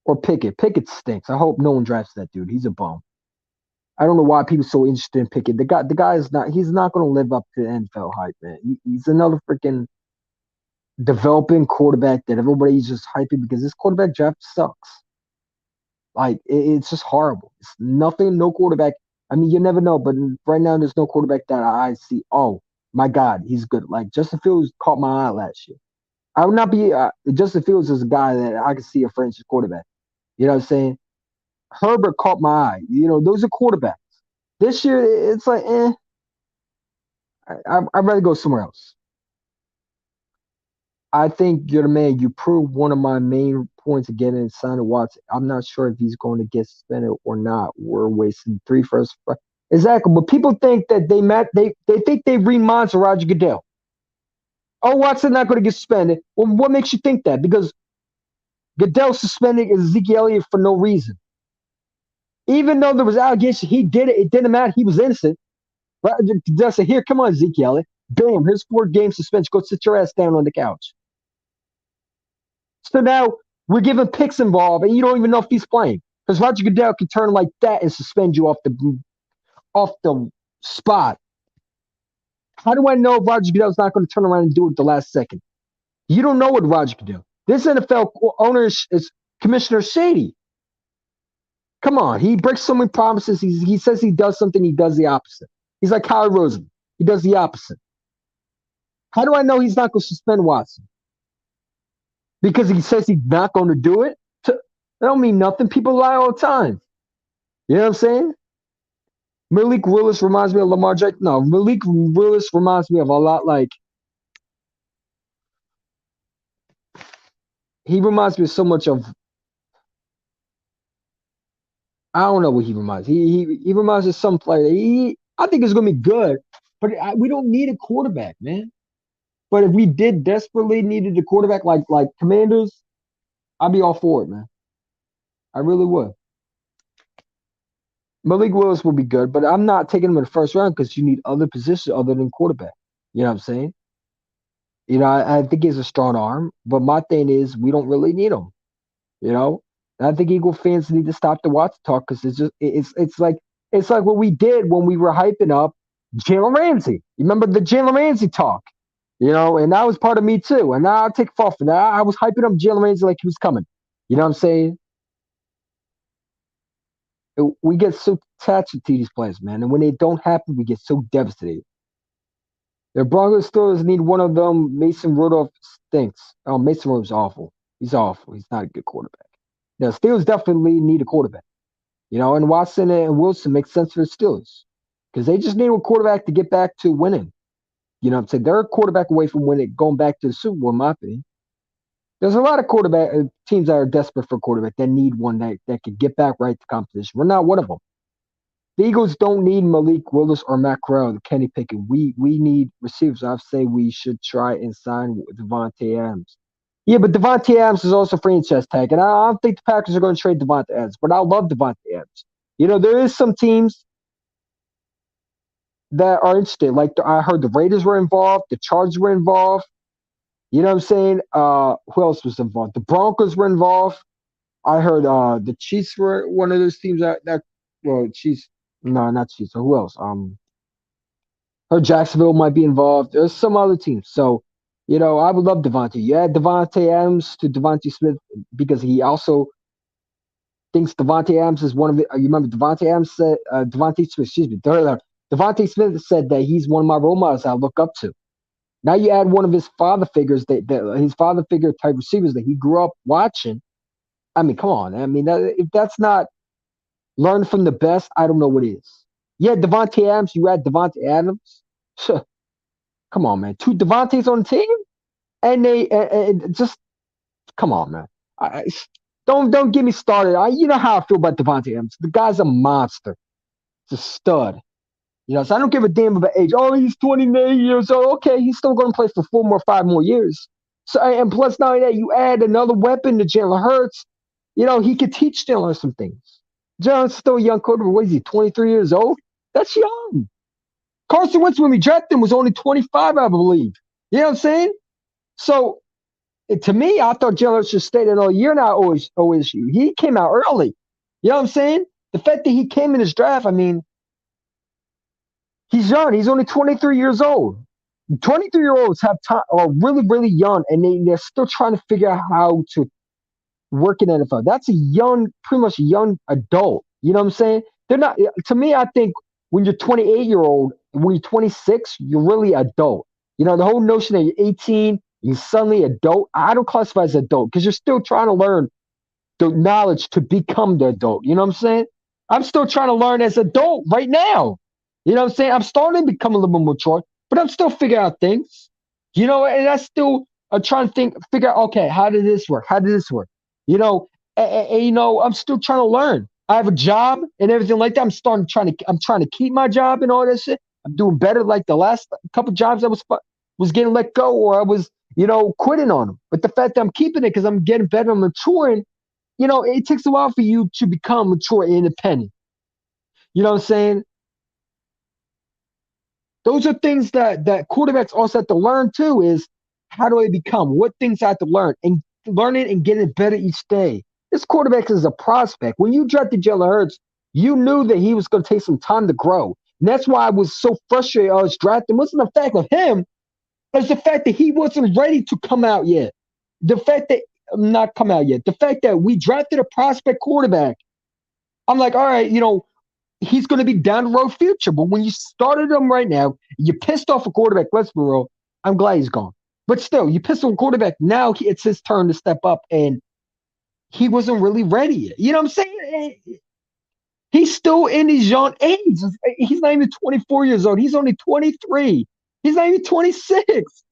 Speaker 3: or Pickett. Pickett stinks. I hope no one drafts that dude. He's a bum. I don't know why people are so interested in Pickett. The guy is not. He's not going to live up to the NFL hype, man. He's another freaking developing quarterback that everybody's just hyping because this quarterback draft sucks. Like it's just horrible. It's nothing. No quarterback. I mean, you never know. But right now, there's no quarterback that I see. Oh my God, he's good. Like Justin Fields caught my eye last year. I would not be. Justin Fields is a guy that I could see a franchise quarterback. You know what I'm saying? Herbert caught my eye. You know, those are quarterbacks. This year, it's like, I'd rather go somewhere else. I think you're the man. You proved one of my main points of getting signed to Watson. I'm not sure if he's going to get suspended or not. We're wasting 3 first. Exactly. But people think that they think they remonstor Roger Goodell. Oh, Watson not going to get suspended. Well, what makes you think that? Because Goodell suspended Ezekiel Elliott for no reason. Even though there was allegations he did it, it didn't matter. He was innocent. Goodell said, "Here, come on, Ezekiel Elliott. Bam, here's 4 game suspension. Go sit your ass down on the couch." So now we're giving picks involved, and you don't even know if he's playing because Roger Goodell can turn like that and suspend you off the spot. How do I know Roger Goodell's not going to turn around and do it the last second? You don't know what Roger can do. This NFL owner is Commissioner Shady. Come on, he breaks so many promises. He says he does something, he does the opposite. He's like Howie Roseman. He does the opposite. How do I know he's not going to suspend Watson? Because he says he's not going to do it? That don't mean nothing. People lie all the time. You know what I'm saying? Malik Willis reminds me of Lamar Jackson. No, Malik Willis reminds me of a lot like he reminds me so much of I don't know what he reminds. He reminds me of some player. I think it's gonna be good, but we don't need a quarterback, man. But if we did desperately needed a quarterback like Commanders, I'd be all for it, man. I really would. Malik Willis will be good, but I'm not taking him in the first round because you need other positions other than quarterback. You know what I'm saying? You know, I think he has a strong arm, but my thing is we don't really need him. You know, and I think Eagle fans need to stop the Watson talk because it's like what we did when we were hyping up Jalen Ramsey. You remember the Jalen Ramsey talk? You know, and that was part of me too. And now I take fault for that. I was hyping up Jalen Ramsey like he was coming. You know what I'm saying? We get so attached to these players, man, and when they don't happen, we get so devastated. The Broncos Steelers need one of them. Mason Rudolph stinks. Oh, Mason Rudolph's awful. He's awful. He's not a good quarterback. The Steelers definitely need a quarterback. You know, and Watson and Wilson make sense for the Steelers because they just need a quarterback to get back to winning. You know what I'm saying? They're a quarterback away from winning, going back to the Super Bowl, in my opinion. There's a lot of quarterback teams that are desperate for a quarterback that need one that can get back right to competition. We're not one of them. The Eagles don't need Malik Willis or Matt Corral, the Kenny Pickett. We need receivers. I say we should try and sign Devontae Adams. Yeah, but Devontae Adams is also franchise tag, and I don't think the Packers are going to trade Devontae Adams. But I love Devontae Adams. You know, there is some teams that are interested. Like I heard the Raiders were involved, the Chargers were involved. You know what I'm saying? Who else was involved? The Broncos were involved. I heard the Chiefs were one of those teams that well, Chiefs. No, not Chiefs. So who else? Heard Jacksonville might be involved. There's some other teams. So, you know, I would love Devontae. You add Devontae Adams to Devontae Smith because he also thinks Devontae Adams is one of the. You remember Devontae Adams said Devontae Smith. Excuse me. Devontae Smith said that he's one of my role models I look up to. Now you add one of his father figures that his father figure type receivers that he grew up watching. I mean, come on. I mean, if that's not learn from the best, I don't know what is. Yeah, Devontae Adams. You add Devontae Adams. Come on, man. Two Devontaes on the team, and they just come on, man. Don't get me started. You know how I feel about Devontae Adams. The guy's a monster. It's a stud. You know, so I don't give a damn about age. Oh, he's 29 years old. Okay, he's still going to play for 5 more years. So, and plus, not only that, you add another weapon to Jalen Hurts. You know, he could teach Jalen some things. Jalen's still a young quarterback. What is he, 23 years old? That's young. Carson Wentz, when we drafted him, was only 25, I believe. You know what I'm saying? So, to me, I thought Jalen Hurts should stay there all year now OSU. He came out early. You know what I'm saying? The fact that he came in his draft, I mean, he's young. He's only 23 years old. 23-year-olds are really, really young, and they're still trying to figure out how to work in NFL. That's a young, pretty much a young adult. You know what I'm saying? They're not. To me, I think when you're 28-year-old, when you're 26, you're really adult. You know, the whole notion that you're 18, you're suddenly adult. I don't classify as adult because you're still trying to learn the knowledge to become the adult. You know what I'm saying? I'm still trying to learn as adult right now. You know what I'm saying? I'm starting to become a little bit mature, but I'm still figuring out things. You know, and I still trying to figure out, okay, how did this work? How did this work? You know, and you know, I'm still trying to learn. I have a job and everything like that. I'm trying to keep my job and all that shit. I'm doing better like the last couple jobs I was getting let go or I was, you know, quitting on them. But the fact that I'm keeping it because I'm getting better, I'm maturing, you know, it takes a while for you to become mature and independent. You know what I'm saying? Those are things that quarterbacks also have to learn too is how do I become? What things I have to learn and learn it and getting better each day. This quarterback is a prospect. When you drafted Jalen Hurts, you knew that he was going to take some time to grow. And that's why I was so frustrated I was drafting. It wasn't the fact of him, it was the fact that he wasn't ready to come out yet. The fact that not come out yet. The fact that we drafted a prospect quarterback. I'm like, all right, you know, he's going to be down the road future. But when you started him right now, you pissed off a quarterback. Let's be real. I'm glad he's gone. But still, you pissed off a quarterback. Now it's his turn to step up, and he wasn't really ready yet. You know what I'm saying? He's still in his young age. He's not even 24 years old. He's only 23. He's not even 26.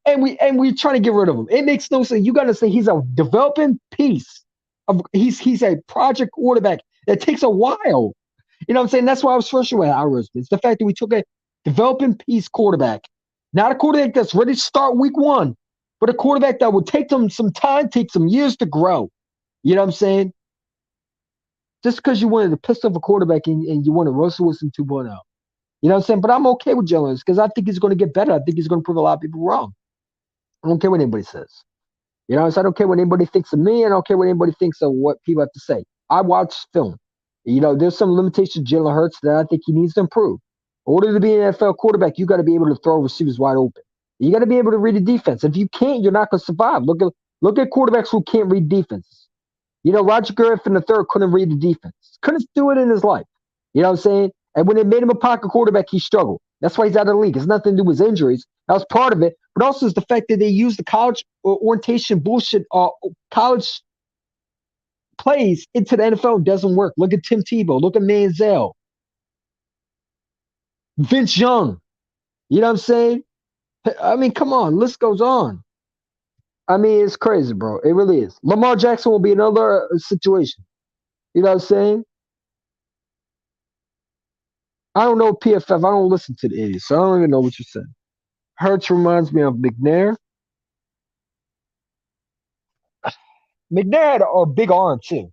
Speaker 3: And we're trying to get rid of him. It makes no sense. You got to say he's a developing piece. He's a project quarterback. It takes a while. You know what I'm saying? That's why I was frustrated with ours. It's the fact that we took a developing piece quarterback, not a quarterback that's ready to start week one, but a quarterback that will take them some time, take some years to grow. You know what I'm saying? Just because you wanted to piss off a quarterback and you wanted Russell Wilson 2.0. You know what I'm saying? But I'm okay with Jalen because I think he's going to get better. I think he's going to prove a lot of people wrong. I don't care what anybody says. You know, so I don't care what anybody thinks of me. I don't care what anybody thinks of what people have to say. I watch film. You know, there's some limitations to Jalen Hurts that I think he needs to improve. In order to be an NFL quarterback, you got to be able to throw receivers wide open. You got to be able to read the defense. If you can't, you're not going to survive. Look at quarterbacks who can't read defenses. You know, Roger Griffin III couldn't read the defense. Couldn't do it in his life. You know what I'm saying? And when they made him a pocket quarterback, he struggled. That's why he's out of the league. It's nothing to do with his injuries. That was part of it. But also is the fact that they used the college orientation bullshit, college plays into the NFL. Doesn't work. Look at Tim Tebow. Look at Manziel. Vince Young. You know what I'm saying? I mean, come on, list goes on. I mean, it's crazy, bro. It really is. Lamar Jackson will be another situation. You know what I'm saying? I don't know PFF. I don't listen to the idiots, so I don't even know what you're saying. Hurts reminds me of McNair. McNair had a big arm too.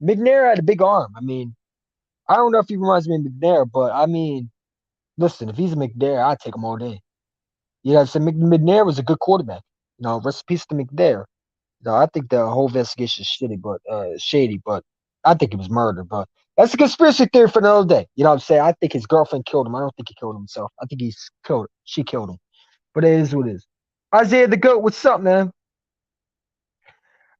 Speaker 3: McNair had a big arm. I mean, I don't know if he reminds me of McNair, but I mean, listen, if he's a McNair, I'd take him all day. You know, so McNair was a good quarterback. You know, rest in peace to McNair. No, I think the whole investigation is shady, but I think it was murder. But that's a conspiracy theory for another day. You know what I'm saying? I think his girlfriend killed him. I don't think he killed himself. I think he's killed. She killed him. But it is what it is. Isaiah the Goat, what's up, man?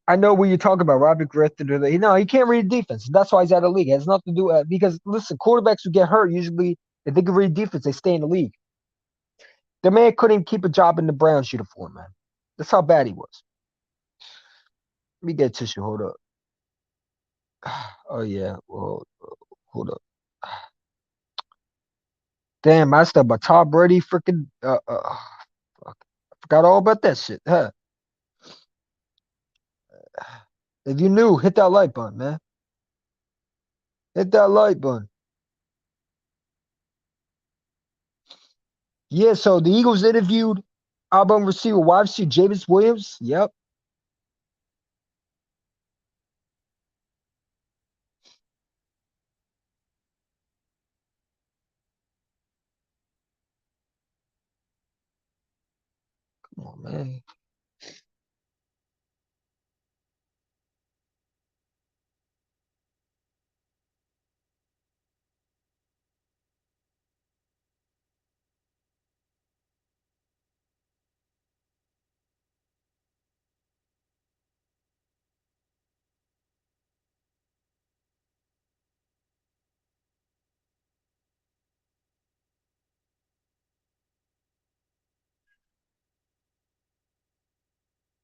Speaker 3: I know what you're talking about. Robert Griffin. No, he can't read defense. That's why he's out of the league. It has nothing to do because listen, quarterbacks who get hurt usually if they can read defense, they stay in the league. The man couldn't even keep a job in the Browns uniform, man. That's how bad he was. Let me get tissue. Hold up. Oh yeah. Well, hold up. Damn, I still but Tom Brady freaking fuck. I forgot all about that shit. Huh. If you knew, hit that like button, man. Hit that like button. Yeah, so the Eagles interviewed Auburn receiver wide receiver James Williams. Yep. Come on, man.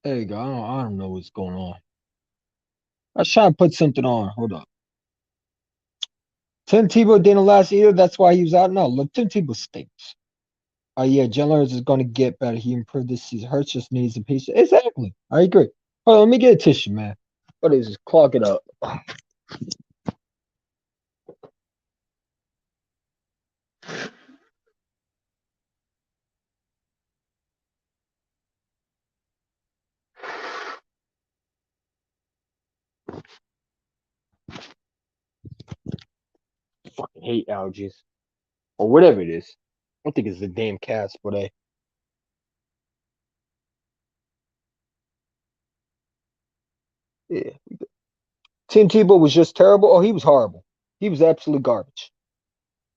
Speaker 3: There you go. I don't know what's going on. I was trying to put something on. Hold up. Tim Tebow didn't last either. That's why he was out. No, look, Tim Tebow stinks. Oh yeah, Jalen Hurts is going to get better. He improved this season. Hurts just needs a piece. Exactly. I agree. Hold on, let me get a tissue, man. What is this? Clog it up. Fucking hate allergies or whatever it is. I don't think it's the damn cats, but yeah. Tim Tebow was just terrible. Oh, he was horrible. He was absolute garbage.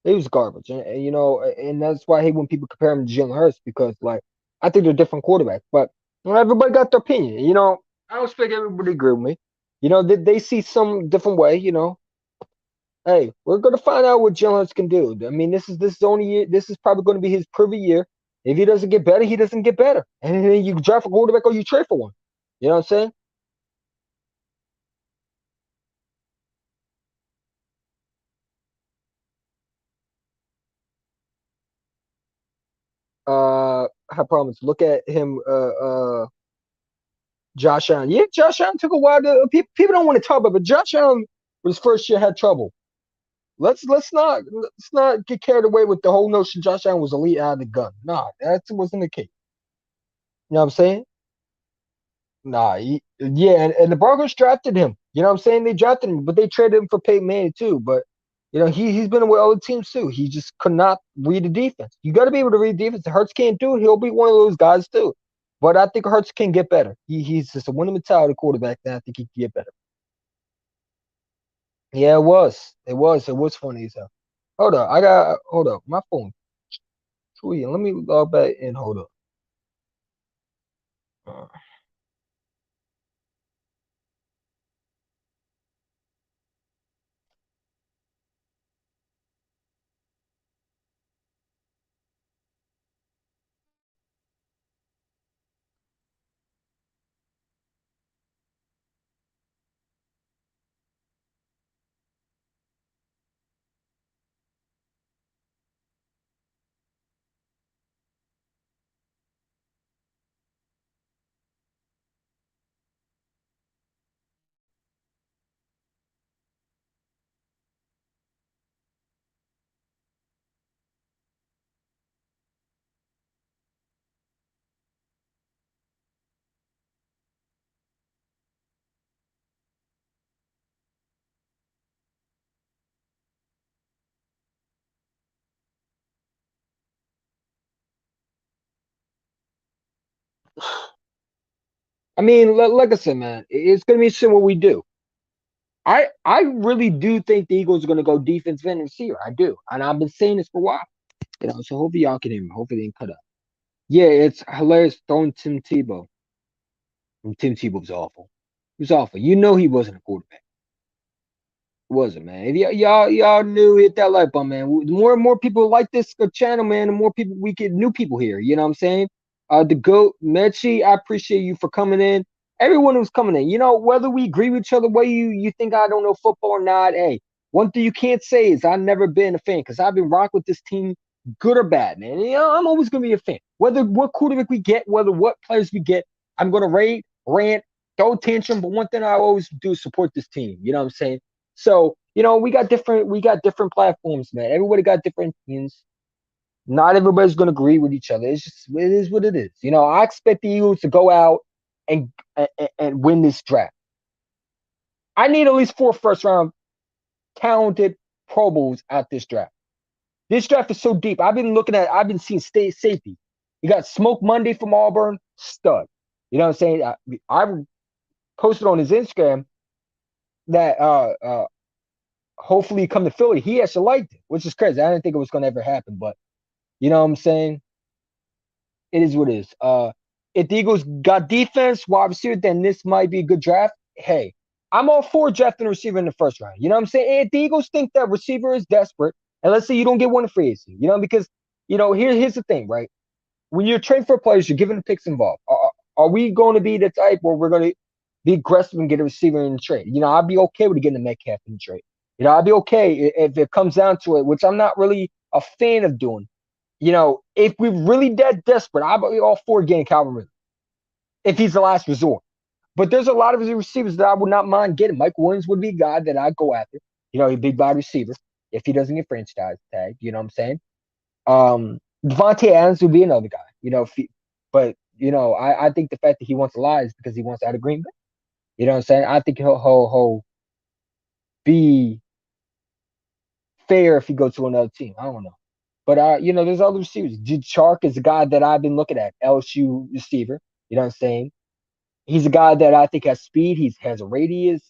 Speaker 3: He was garbage, and you know, and that's why I hate when people compare him to Jalen Hurts because, like, I think they're different quarterbacks. But you know, everybody got their opinion. You know, I don't expect everybody to agree with me. You know, they see some different way. You know, hey, we're gonna find out what Jalen Hurts can do. I mean, this is only year, this is probably going to be his privy year. If he doesn't get better, he doesn't get better, and then you draft a quarterback or you trade for one. You know what I'm saying? I promise. Look at him. Josh Allen. Yeah, Josh Allen took a while to. People don't want to talk about, it, but Josh Allen was first year had trouble. Let's not get carried away with the whole notion Josh Allen was elite out of the gun. Nah, that wasn't the case. You know what I'm saying? Nah, yeah, and the Broncos drafted him. You know what I'm saying? They drafted him, but they traded him for Peyton Manning too. But you know, he's been with other teams too. He just could not read the defense. You got to be able to read defense. If Hurts can't do it, he'll be one of those guys too. But I think Hurts can get better. He's just a winning mentality quarterback, and I think he can get better. Yeah, it was. It was. It was funny as hell. Hold up. Hold up. My phone. Tweet. Let me log back in. Hold up. Uh, I mean, like I said, man, it's gonna be interesting what we do. I really do think the Eagles are gonna go defense and receiver. I do, and I've been saying this for a while. So hopefully y'all can hear me. Hopefully they can cut up. Yeah, it's hilarious throwing Tim Tebow. And Tim Tebow was awful. He was awful. You know he wasn't a quarterback. Wasn't, man. If y'all knew, hit that like button, man. The more and more people like this channel, man, the more people we get new people here. You know what I'm saying? The goat Mechie, I appreciate you for coming in. Everyone who's coming in, whether we agree with each other, whether you think I don't know football or not. Hey, one thing you can't say is I've never been a fan because I've been rocking with this team, good or bad, man. I'm always gonna be a fan. Whether what quarterback we get, whether what players we get, I'm gonna rant, throw tantrum. But one thing I always do is support this team. You know what I'm saying? So, we got different platforms, man. Everybody got different opinions. Not everybody's gonna agree with each other. It is what it is. I expect the Eagles to go out and and win this draft. I need at least 4 first round talented Pro Bowls at this draft. This draft is so deep. I've been seeing state safety. You got Smoke Monday from Auburn, stud. You know what I'm saying? I posted on his Instagram that hopefully come to Philly. He actually liked it, which is crazy. I didn't think it was gonna ever happen, but you know what I'm saying? It is what it is. If the Eagles got defense, wide receiver, then this might be a good draft. Hey, I'm all for drafting a receiver in the first round. You know what I'm saying? If the Eagles think that receiver is desperate, and let's say you don't get one in free agency, because here's the thing, right? When you're trading for players, you're giving the picks involved. Are we going to be the type where we're going to be aggressive and get a receiver in the trade? I'd be okay with getting a Metcalf in the trade. I'd be okay if it comes down to it, which I'm not really a fan of doing. If we're really that desperate, I'd be all for getting Calvin Ridley if he's the last resort. But there's a lot of receivers that I would not mind getting. Mike Williams would be a guy that I'd go after. A big body receiver if he doesn't get franchise tag. You know what I'm saying? Devontae Adams would be another guy. I think the fact that he wants to lie is because he wants out of Green Bay. You know what I'm saying? I think he'll be fair if he goes to another team. I don't know. But there's other receivers. Chark is a guy that I've been looking at, LSU receiver. You know what I'm saying? He's a guy that I think has speed. He has a radius.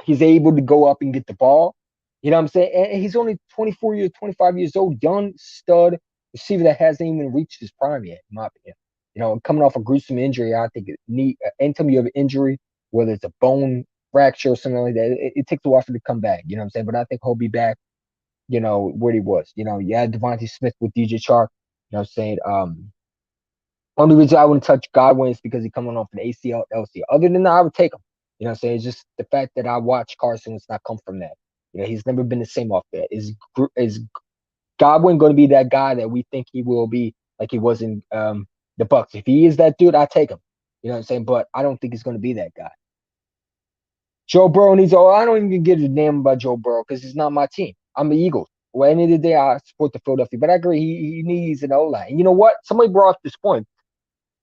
Speaker 3: He's able to go up and get the ball. You know what I'm saying? And he's only 24 years, 25 years old, young stud receiver that hasn't even reached his prime yet, in my opinion. Coming off a gruesome injury, I think anytime you have an injury, whether it's a bone fracture or something like that, it takes a while for it to come back. You know what I'm saying? But I think he'll be back, where he was. You had Devontae Smith with DJ Chark. You know what I'm saying? Only reason I wouldn't touch Godwin is because he's coming off an ACL, LCL. Other than that, I would take him. You know what I'm saying? It's just the fact that I watch Carson does not come from that. He's never been the same off that. Is Godwin going to be that guy that we think he will be, like he was in the Bucks? If he is that dude, I take him. You know what I'm saying? But I don't think he's going to be that guy. Joe Burrow needs. I don't even give a damn about Joe Burrow because he's not my team. I'm the Eagles. Well, at the end of the day, I support the Philadelphia. But I agree, he needs an O-line. And you know what? Somebody brought up this point.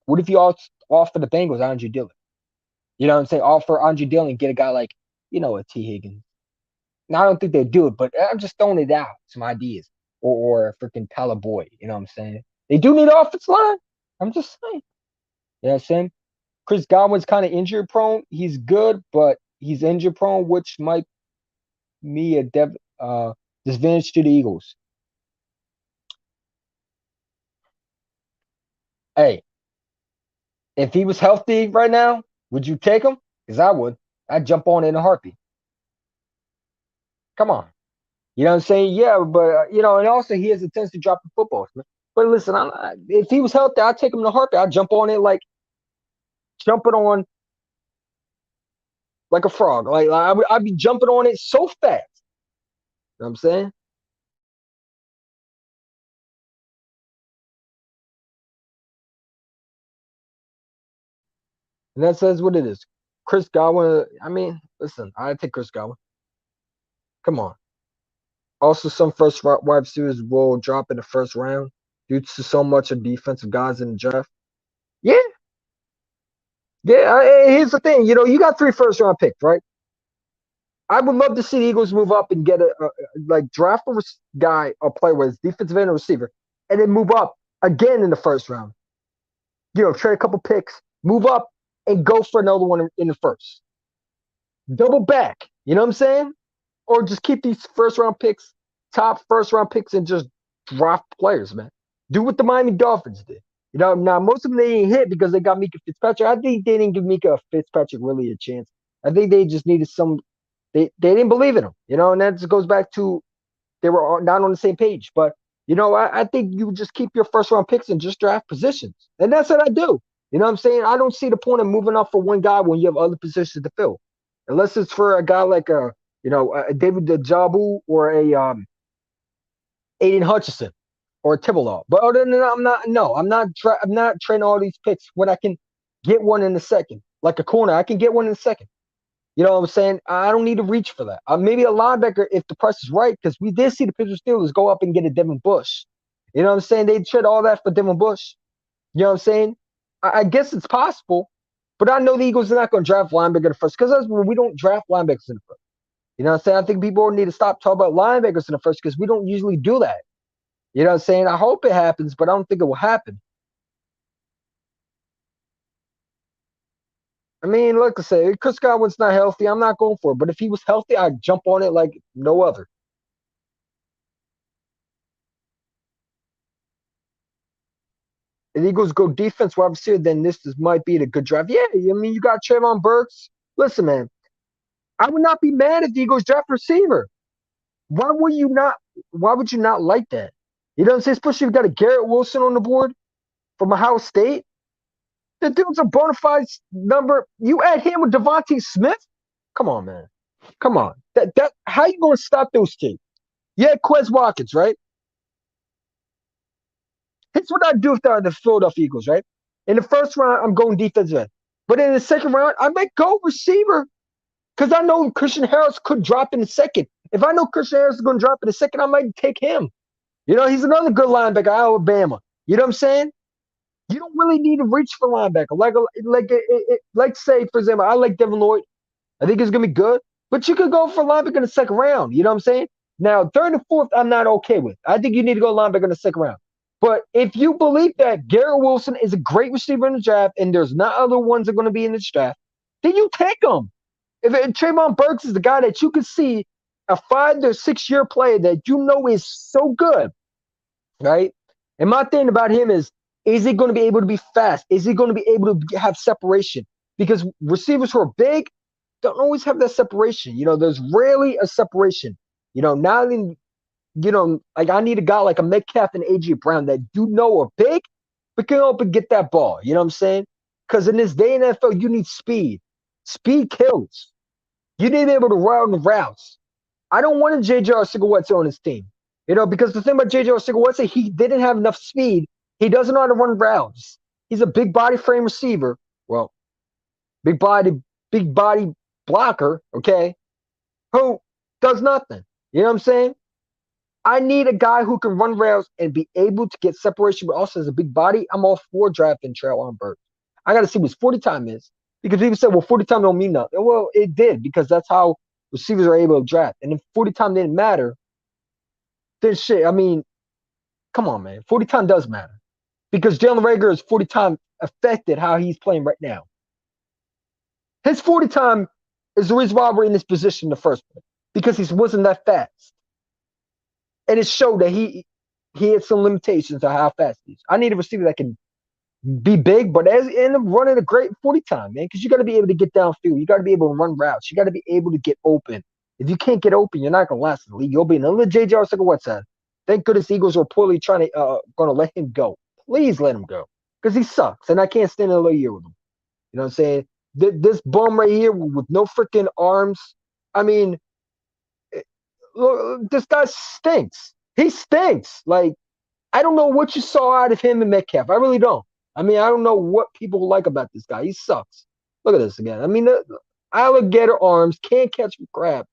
Speaker 3: What if you offer the Bengals Andrew Dillon? You know what I'm saying? Offer Andrew Dillon and get a guy like, a T. Higgins. Now, I don't think they'd do it, but I'm just throwing it out, some ideas. Or a freaking Tyler Boyd. You know what I'm saying? They do need an offensive line. I'm just saying. You know what I'm saying? Chris Godwin's kind of injury prone. He's good, but he's injury prone, which might be a disadvantage to the Eagles. Hey, if he was healthy right now, would you take him? Because I would. I'd jump on in a heartbeat. Come on. You know what I'm saying? Yeah, but, and also he has a tendency to drop the footballs. But listen, if he was healthy, I'd take him in a heartbeat. I'd jump on it like jumping on like a frog. I'd be jumping on it so fast. You know what I'm saying? And that says what it is. Chris Godwin, listen, I'd take Chris Godwin. Come on. Also, some first wide receivers will drop in the first round due to so much of defensive guys in the draft. Yeah. Yeah, here's the thing. You got 3 first round picks, right? I would love to see the Eagles move up and get draft a guy or player with defensive end or receiver, and then move up again in the first round. Trade a couple picks move up and go for another one in the first. Double back. You know what I'm saying? Or just keep these first round picks, top first round picks, and just draft players, man. Do what the Miami Dolphins did. You know, now most of them they didn't hit because they got Mika Fitzpatrick. I think they didn't give Mika Fitzpatrick really a chance. I think they just needed some. They didn't believe in him, you know, and that just goes back to they were not on the same page. But you know, I think you just keep your first round picks and just draft positions, and that's what I do. You know what I'm saying? I don't see the point of moving up for one guy when you have other positions to fill, unless it's for a guy like a David Njoku or a Aiden Hutchinson or a Thibodeau. But other than that, I'm not trading all these picks when I can get one in a second, like a corner. I can get one in a second. You know what I'm saying? I don't need to reach for that. Maybe a linebacker if the price is right, because we did see the Pittsburgh Steelers go up and get a Devin Bush. You know what I'm saying? They trade all that for Devin Bush. You know what I'm saying? I guess it's possible, but I know the Eagles are not going to draft linebacker in the first because we don't draft linebackers in the first. You know what I'm saying? I think people need to stop talking about linebackers in the first because we don't usually do that. You know what I'm saying? I hope it happens, but I don't think it will happen. I mean, like I say, Chris Godwin's not healthy. I'm not going for it. But if he was healthy, I'd jump on it like no other. If the Eagles go defense wide receiver, then might be a good draft. Yeah, I mean, you got Trayvon Burks. Listen, man, I would not be mad if the Eagles draft receiver. Why would you not? Why would you not like that? You know what I'm saying? Especially if you got a Garrett Wilson on the board from Ohio State. The dude's a bona fide number. You add him with Devontae Smith? Come on, man. Come on. That how you gonna stop those two? You had Quez Watkins, right? Here's what I do with the Philadelphia Eagles, right? In the first round, I'm going defensive end. But in the second round, I might go receiver. Because I know Christian Harris could drop in the second. If I know Christian Harris is going to drop in the second, I might take him. You know, he's another good linebacker, Alabama. You know what I'm saying? You don't really need to reach for linebacker. Like say, for example, I like Devin Lloyd. I think he's going to be good. But you could go for linebacker in the second round. You know what I'm saying? Now, third and fourth, I'm not okay with. I think you need to go linebacker in the second round. But if you believe that Garrett Wilson is a great receiver in the draft and there's not other ones that are going to be in this draft, then you take him. If Trayvon Burks is the guy that you can see a 5 to 6 year player that you know is so good, right? And my thing about him is he going to be able to be fast? Is he going to be able to have separation? Because receivers who are big don't always have that separation. You know, there's rarely a separation. You know, now then, you know, like I need a guy like a Metcalf and A.J. Brown that you know are big, but can help and get that ball. You know what I'm saying? Because in this day in NFL, you need speed. Speed kills. You need to be able to run the routes. I don't want a J.J. Arcega-Whiteside on his team. You know, because the thing about J.J. Arcega-Whiteside, he didn't have enough speed. He doesn't know how to run routes. He's a big body frame receiver. Well, big body blocker, okay, who does nothing. You know what I'm saying? I need a guy who can run routes and be able to get separation, but also has a big body. I'm all for drafting Trayvon Burks. I got to see what his 40 time is because people say, well, 40 time don't mean nothing. Well, it did because that's how receivers are able to draft. And if 40 time didn't matter, then shit, I mean, come on, man. 40 time does matter because Jalen Rager's 40 time affected how he's playing right now. His 40 time is the reason why we're in this position in the first place because he wasn't that fast. And it showed that he had some limitations on how fast he is. I need a receiver that can be big, but end up running a great 40 time, man, because you got to be able to get downfield. You got to be able to run routes. You got to be able to get open. If you can't get open, you're not going to last in the league. You'll be another J.J. Arcega-Whiteside. Thank goodness Eagles are poorly going to let him go. Please let him go because he sucks, and I can't stand another year with him. You know what I'm saying? This bum right here with no freaking arms. I mean, look, this guy stinks. He stinks. Like, I don't know what you saw out of him and Metcalf. I really don't. I mean, I don't know what people like about this guy. He sucks. Look at this again. I mean, the alligator arms, can't catch crap.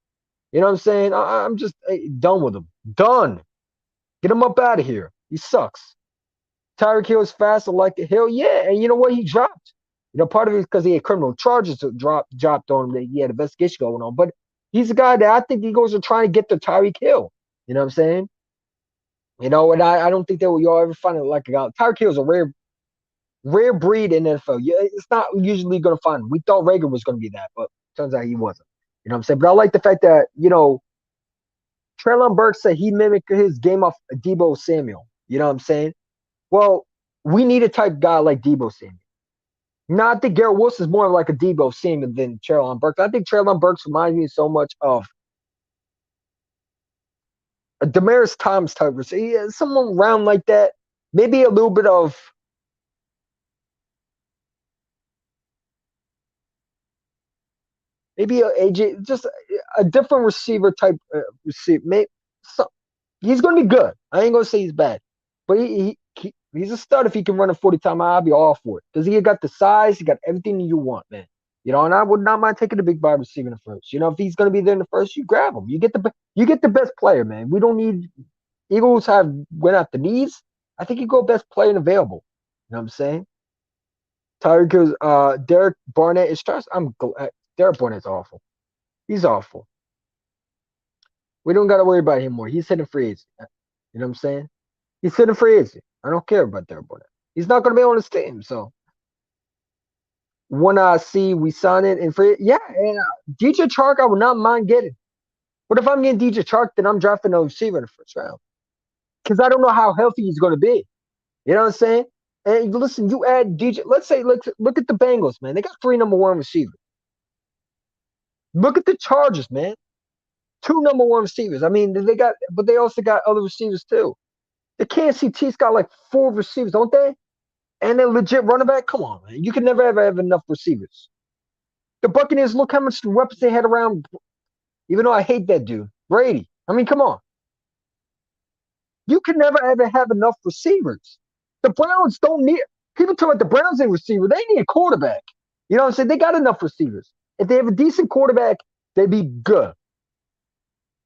Speaker 3: You know what I'm saying? I'm just done with him. Done. Get him up out of here. He sucks. Tyreek Hill is fast. I like the Hill. Yeah, and you know what? He dropped. You know, part of it is because he had criminal charges dropped on him. That he had investigation going on. But he's a guy that I think the Eagles are trying to get to Tyreek Hill. You know what I'm saying? You know, and I don't think that y'all ever find it like a guy. Tyreek Hill is a rare Rare breed in NFL. Yeah, it's not usually going to find him. We thought Rager was going to be that, but turns out he wasn't. You know what I'm saying? But I like the fact that, Treylon Burks said he mimicked his game off Debo Samuel. You know what I'm saying? Well, we need a type guy like Debo Samuel. Now, I think Garrett Wilson's more like a Debo Samuel than Treylon Burks. I think Treylon Burks reminds me so much of a Damaris Thomas type receiver. Yeah, someone around like that. Maybe a little bit of maybe a AJ, just a different receiver type receiver. Maybe so, he's going to be good. I ain't going to say he's bad, but he's a stud if he can run a 40 time. I'll be all for it because he got the size, he got everything you want, man. And I would not mind taking a big wide receiver in the first. If he's going to be there in the first, you grab him. You get the best player, man. We don't need Eagles have went out the needs. I think you go best player available. You know what I'm saying? Tigers, Derek Barnett is trust. Derek Barnett's awful. He's awful. We don't got to worry about him more. He's hitting free agent. You know what I'm saying? He's hitting free agent. I don't care about Derek Barnett. He's not going to be on this team. So when I see we sign it in free, yeah, and DJ Chark, I would not mind getting. But if I'm getting DJ Chark, then I'm drafting a receiver in the first round because I don't know how healthy he's going to be. You know what I'm saying? And listen, you add DJ. Let's say, look at the Bengals, man. They got 3 number 1 receivers. Look at the Chargers, man. 2 number 1 receivers. I mean, but they also got other receivers too. The Kansas City Chiefs got like 4 receivers, don't they? And they're legit running back. Come on, man. You can never ever have enough receivers. The Buccaneers, look how much weapons they had around. Even though I hate that dude, Brady. I mean, come on. You can never ever have enough receivers. The Browns don't need. People talk about the Browns need receiver. They need a quarterback. You know what I'm saying? They got enough receivers. If they have a decent quarterback, they'd be good.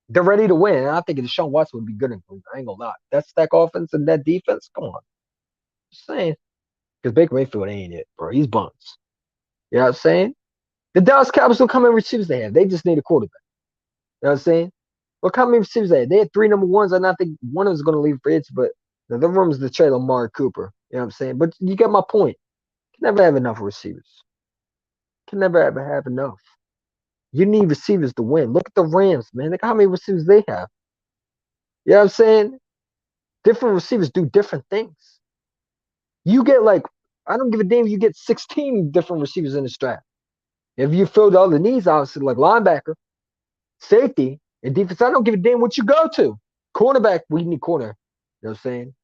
Speaker 3: They're ready to win. And I think Deshaun Watson would be good in Cleveland. I ain't gonna lie. That stack offense and that defense, come on. Just saying. Because Baker Mayfield ain't it, bro. He's buns. You know what I'm saying? The Dallas Cowboys, look how many receivers they have. They just need a quarterback. You know what I'm saying? Look how many receivers they had. They had 3 number 1s, and I think one of them is going to leave for it, but the other room is the trade Amari Cooper. You know what I'm saying? But you get my point. Can never have enough receivers. Can never ever have enough. You need receivers to win. Look at the Rams, man. Look how many receivers they have. You know what I'm saying? Different receivers do different things. You get I don't give a damn if you get 16 different receivers in the draft. If you fill all the needs, obviously, like linebacker, safety, and defense, I don't give a damn what you go to. Cornerback, we need corner. You know what I'm saying?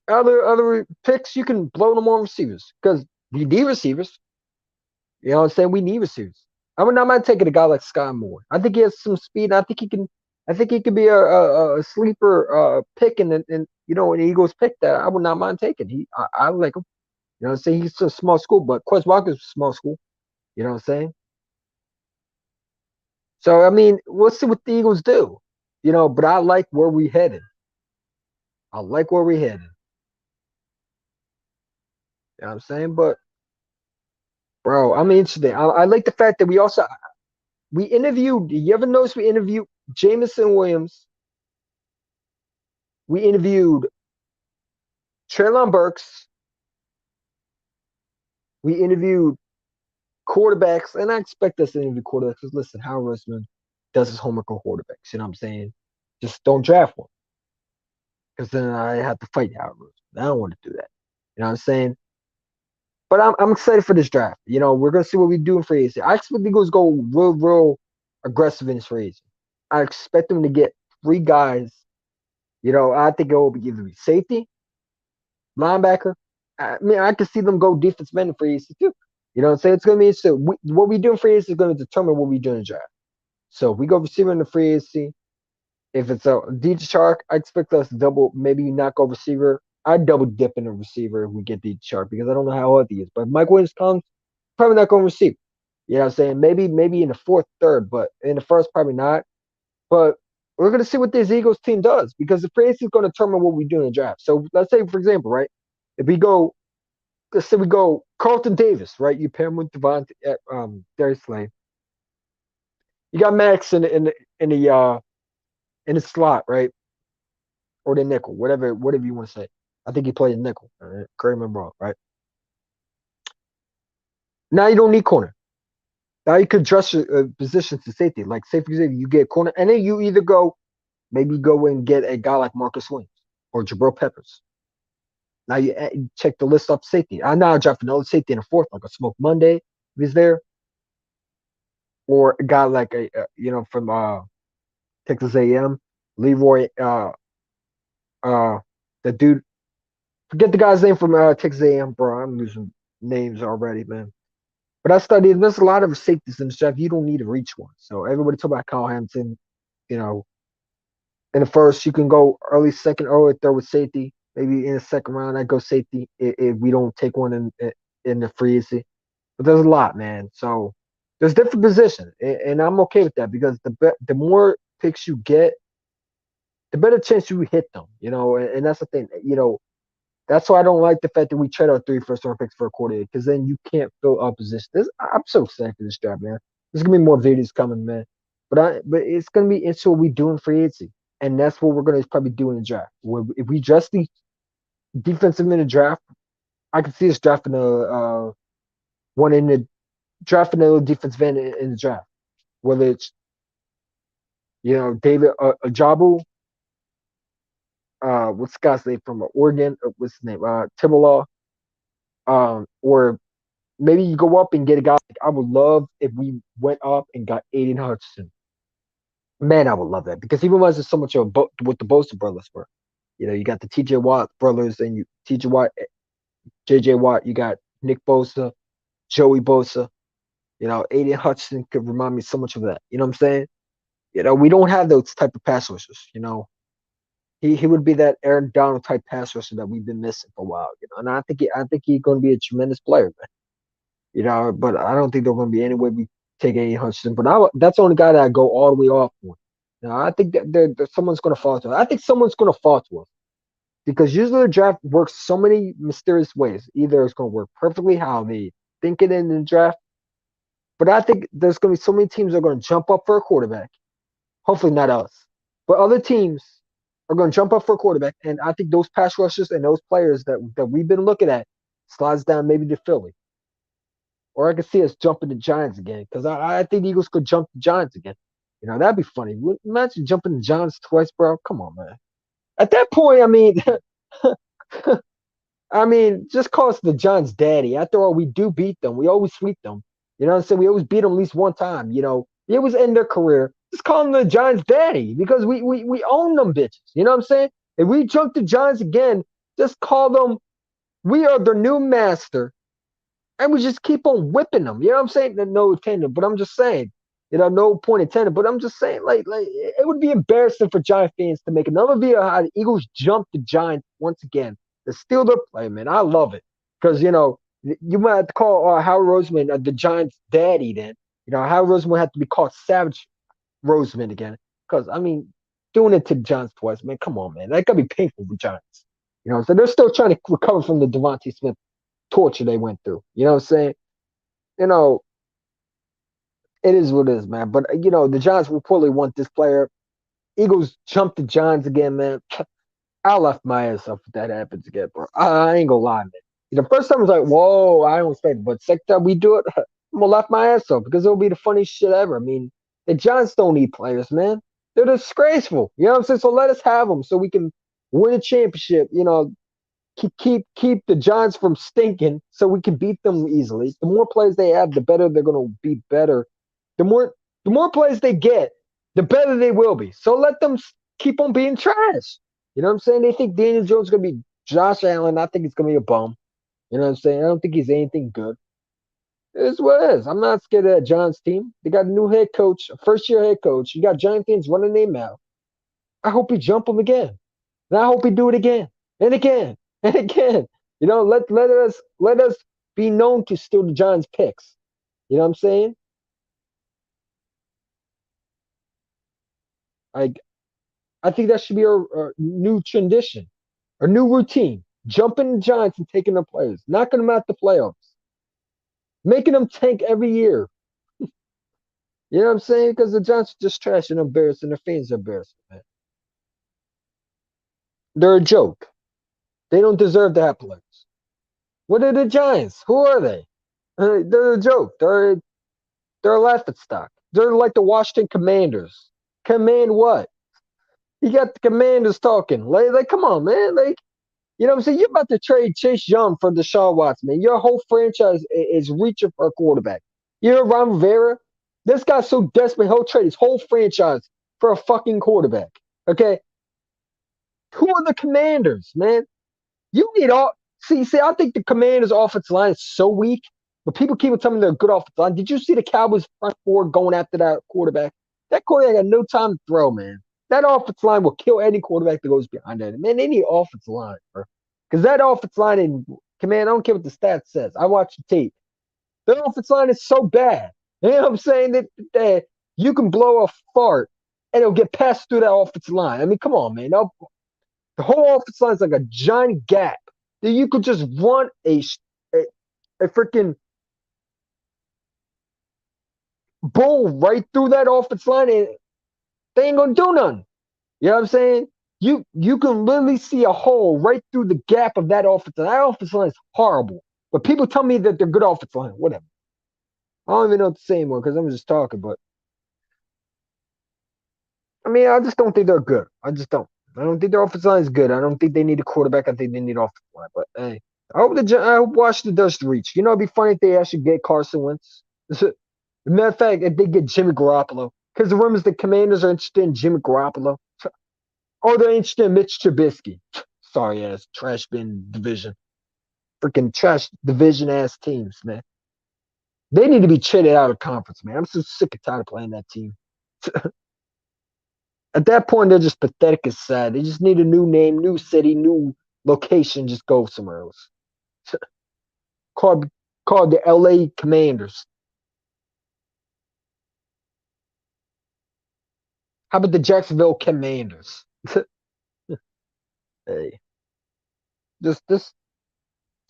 Speaker 3: Other picks, you can blow them on receivers because we need receivers. You know what I'm saying? We need receivers. I would not mind taking a guy like Sky Moore. I think he has some speed. I think he can. I think he could be a sleeper pick in an Eagles pick that I would not mind taking. I like him. You know what I'm saying? He's a small school, but Quest Walker's a small school. You know what I'm saying? So I mean, we'll see what the Eagles do. But I like where we headed. I like where we headed. You know what I'm saying? But bro, I'm interested. I like the fact that we interviewed. You ever notice we interviewed Jameson Williams? We interviewed Treylon Burks. We interviewed quarterbacks, and I expect us to interview quarterbacks. Because listen, Howard Rossman does his homework on quarterbacks. You know what I'm saying? Just don't draft one, because then I have to fight Howard Rossman. I don't want to do that. You know what I'm saying? But I'm excited for this draft. We're gonna see what we do in free agency. I expect the Eagles go real aggressive in this free agency. I expect them to get 3 guys. I think it will be either safety, linebacker. I mean, I can see them go defense men in free agency too. You know what I'm saying? It's gonna be so. What we do in free agency is gonna determine what we do in the draft. So if we go receiver in the free agency, if it's a DJ Chark, I expect us to double, maybe not go receiver. I'd double dip in a receiver if we get DJ Chark because I don't know how healthy he is. But if Mike Williams comes, probably not going to receive. You know what I'm saying? Maybe in the 4th, 3rd, but in the first, probably not. But we're going to see what this Eagles team does because the free agency is going to determine what we do in the draft. So let's say, for example, right, if we go, let's say we go Carlton Davis, right? You pair him with Devontae, Darius Slay. You got Max in the slot, right? Or the nickel, whatever you want to say. I think he played nickel. Correct me if I'm wrong, right? Now you don't need corner. Now you could adjust your position to safety. Like, say for example, you get corner, and then you either maybe go and get a guy like Marcus Williams or Jabril Peppers. Now you check the list up safety. I now draft another safety in the fourth, like a Smoke Monday if he's there, or a guy like from Texas A&M, Leroy the dude. Forget the guy's name from Texas A&M, bro. I'm losing names already, man. But I studied. There's a lot of safeties in the draft. You don't need to reach one. So everybody talk about Kyle Hamilton. You know, in the first, you can go early second, early third with safety. Maybe in the second round, I go safety if we don't take one in the free agency. But there's a lot, man. So there's different positions, and I'm okay with that because the more picks you get, the better chance you hit them. And that's the thing. That's why I don't like the fact that we trade our 3 first-round picks for a coordinator because then you can't fill up position. I'm so excited for this draft, man. There's gonna be more videos coming, man. But it's gonna be into what we do in free agency, and that's what we're gonna probably do in the draft. If we dress the defensive in the draft, I can see us drafting one in the drafting a defensive end in the draft, whether it's David Ajabu, what's the guy's name from Oregon? What's his name? Timberlaw, or maybe you go up and get a guy. I would love if we went up and got Aiden Hutchinson. Man, I would love that because he reminds us so much of what the Bosa brothers were. You got the T.J. Watt brothers, and T.J. Watt, J.J. Watt. You got Nick Bosa, Joey Bosa. Aiden Hutchinson could remind me so much of that. You know what I'm saying? We don't have those type of pass rushers. He would be that Aaron Donald type pass rusher that we've been missing for a while. And I think he's going to be a tremendous player, man. But I don't think there's going to be any way we take A. Hutchinson. But that's the only guy that I go all the way off for. I think that someone's going to fall to us. I think someone's going to fall to us because usually the draft works so many mysterious ways. Either it's going to work perfectly how they think it in the draft, but I think there's going to be so many teams that are going to jump up for a quarterback. Hopefully not us, but other teams are going to jump up for a quarterback, and I think those pass rushers and those players that we've been looking at slides down maybe to Philly. Or I could see us jumping the Giants again because I think the Eagles could jump the Giants again. That'd be funny. Imagine jumping the Giants twice, bro. Come on, man. At that point, I mean, just call us the Giants' daddy. After all, we do beat them. We always sweep them. You know what I'm saying? We always beat them at least one time. They always end their career. Just call them the Giants' daddy because we own them bitches. You know what I'm saying? If we jump the Giants again, just call them. We are their new master. And we just keep on whipping them. You know what I'm saying? No intended, but I'm just saying. No point intended. But I'm just saying, like it would be embarrassing for Giant fans to make another video how the Eagles jump the Giants once again to steal their play, man. I love it because you might have to call Howie Roseman the Giants' daddy. Then Howie Roseman would have to be called Savage Roseman again because doing it to the Giants twice, man. Come on, man. That gotta be painful for Giants. So they're still trying to recover from the Devontae Smith torture they went through. You know what I'm saying? It is what it is, man. But the Giants reportedly want this player. Eagles jump the Giants again, man. I left my ass up if that happens again, bro. I ain't gonna lie, man. The first time I was like, whoa, I don't expect it. But second time we do it, I'm gonna laugh my ass up because it'll be the funniest shit ever. The Giants don't need players, man. They're disgraceful. You know what I'm saying? So let us have them so we can win a championship. Keep the Giants from stinking so we can beat them easily. The more players they have, the better they're going to be better. The more players they get, the better they will be. So let them keep on being trash. You know what I'm saying? They think Daniel Jones is going to be Josh Allen. I think it's going to be a bum. You know what I'm saying? I don't think he's anything good. It is what it is. I'm not scared of that Giants team. They got a new head coach, a first-year head coach. You got Giant fans running their mouth. I hope he jump him again. And I hope he do it again and again. And again, let us be known to steal the Giants picks. You know what I'm saying? I think that should be our new tradition, our new routine. Jumping the Giants and taking their players, knocking them out the playoffs, making them tank every year. You know what I'm saying? Because the Giants are just trash and embarrassing. Their fans are embarrassing, man. They're a joke. They don't deserve to have players. What are the Giants? Who are they? They're a joke. They're a laughing stock. They're like the Washington Commanders. Command what? You got the Commanders talking. Like come on, man. Like, you know what I'm saying? You're about to trade Chase Young for Deshaun Watson, man. Your whole franchise is reaching for a quarterback. You know Ron Rivera? This guy's so desperate, he'll trade his whole franchise for a fucking quarterback. Okay? Who are the Commanders, man? You need all. See, I think the Commanders' offensive line is so weak, but people keep on telling me they're a good offensive line. Did you see the Cowboys front four going after that quarterback? That quarterback had no time to throw, man. That offensive line will kill any quarterback that goes behind that. Man, they need offensive line, bro. Because that offensive line in command, I don't care what the stats says. I watch the tape. The offensive line is so bad. You know what I'm saying? That you can blow a fart and it'll get passed through that offensive line. I mean, come on, man. The whole offensive line is like a giant gap that you could just run a, a freaking bull right through that offensive line and they ain't gonna do nothing. You know what I'm saying? You can literally see a hole right through the gap of that offensive line. That offensive line is horrible. But people tell me that they're good offensive line. Whatever. I don't even know what to say anymore because I'm just talking. But I mean, I just don't think they're good. I just don't. I don't think their offensive line is good. I don't think they need a quarterback. I think they need offensive line. But hey, I hope Washington does reach. You know, it'd be funny if they actually get Carson Wentz. Matter of fact, if they get Jimmy Garoppolo, because the rumors the Commanders are interested in Jimmy Garoppolo, or they're interested in Mitch Trubisky. Sorry ass trash bin division, freaking trash division ass teams, man. They need to be traded out of conference, man. I'm so sick and tired of playing that team. At that point, they're just pathetic and sad. They just need a new name, new city, new location. Just go somewhere else. called called the L.A. Commanders. How about the Jacksonville Commanders? Hey, just just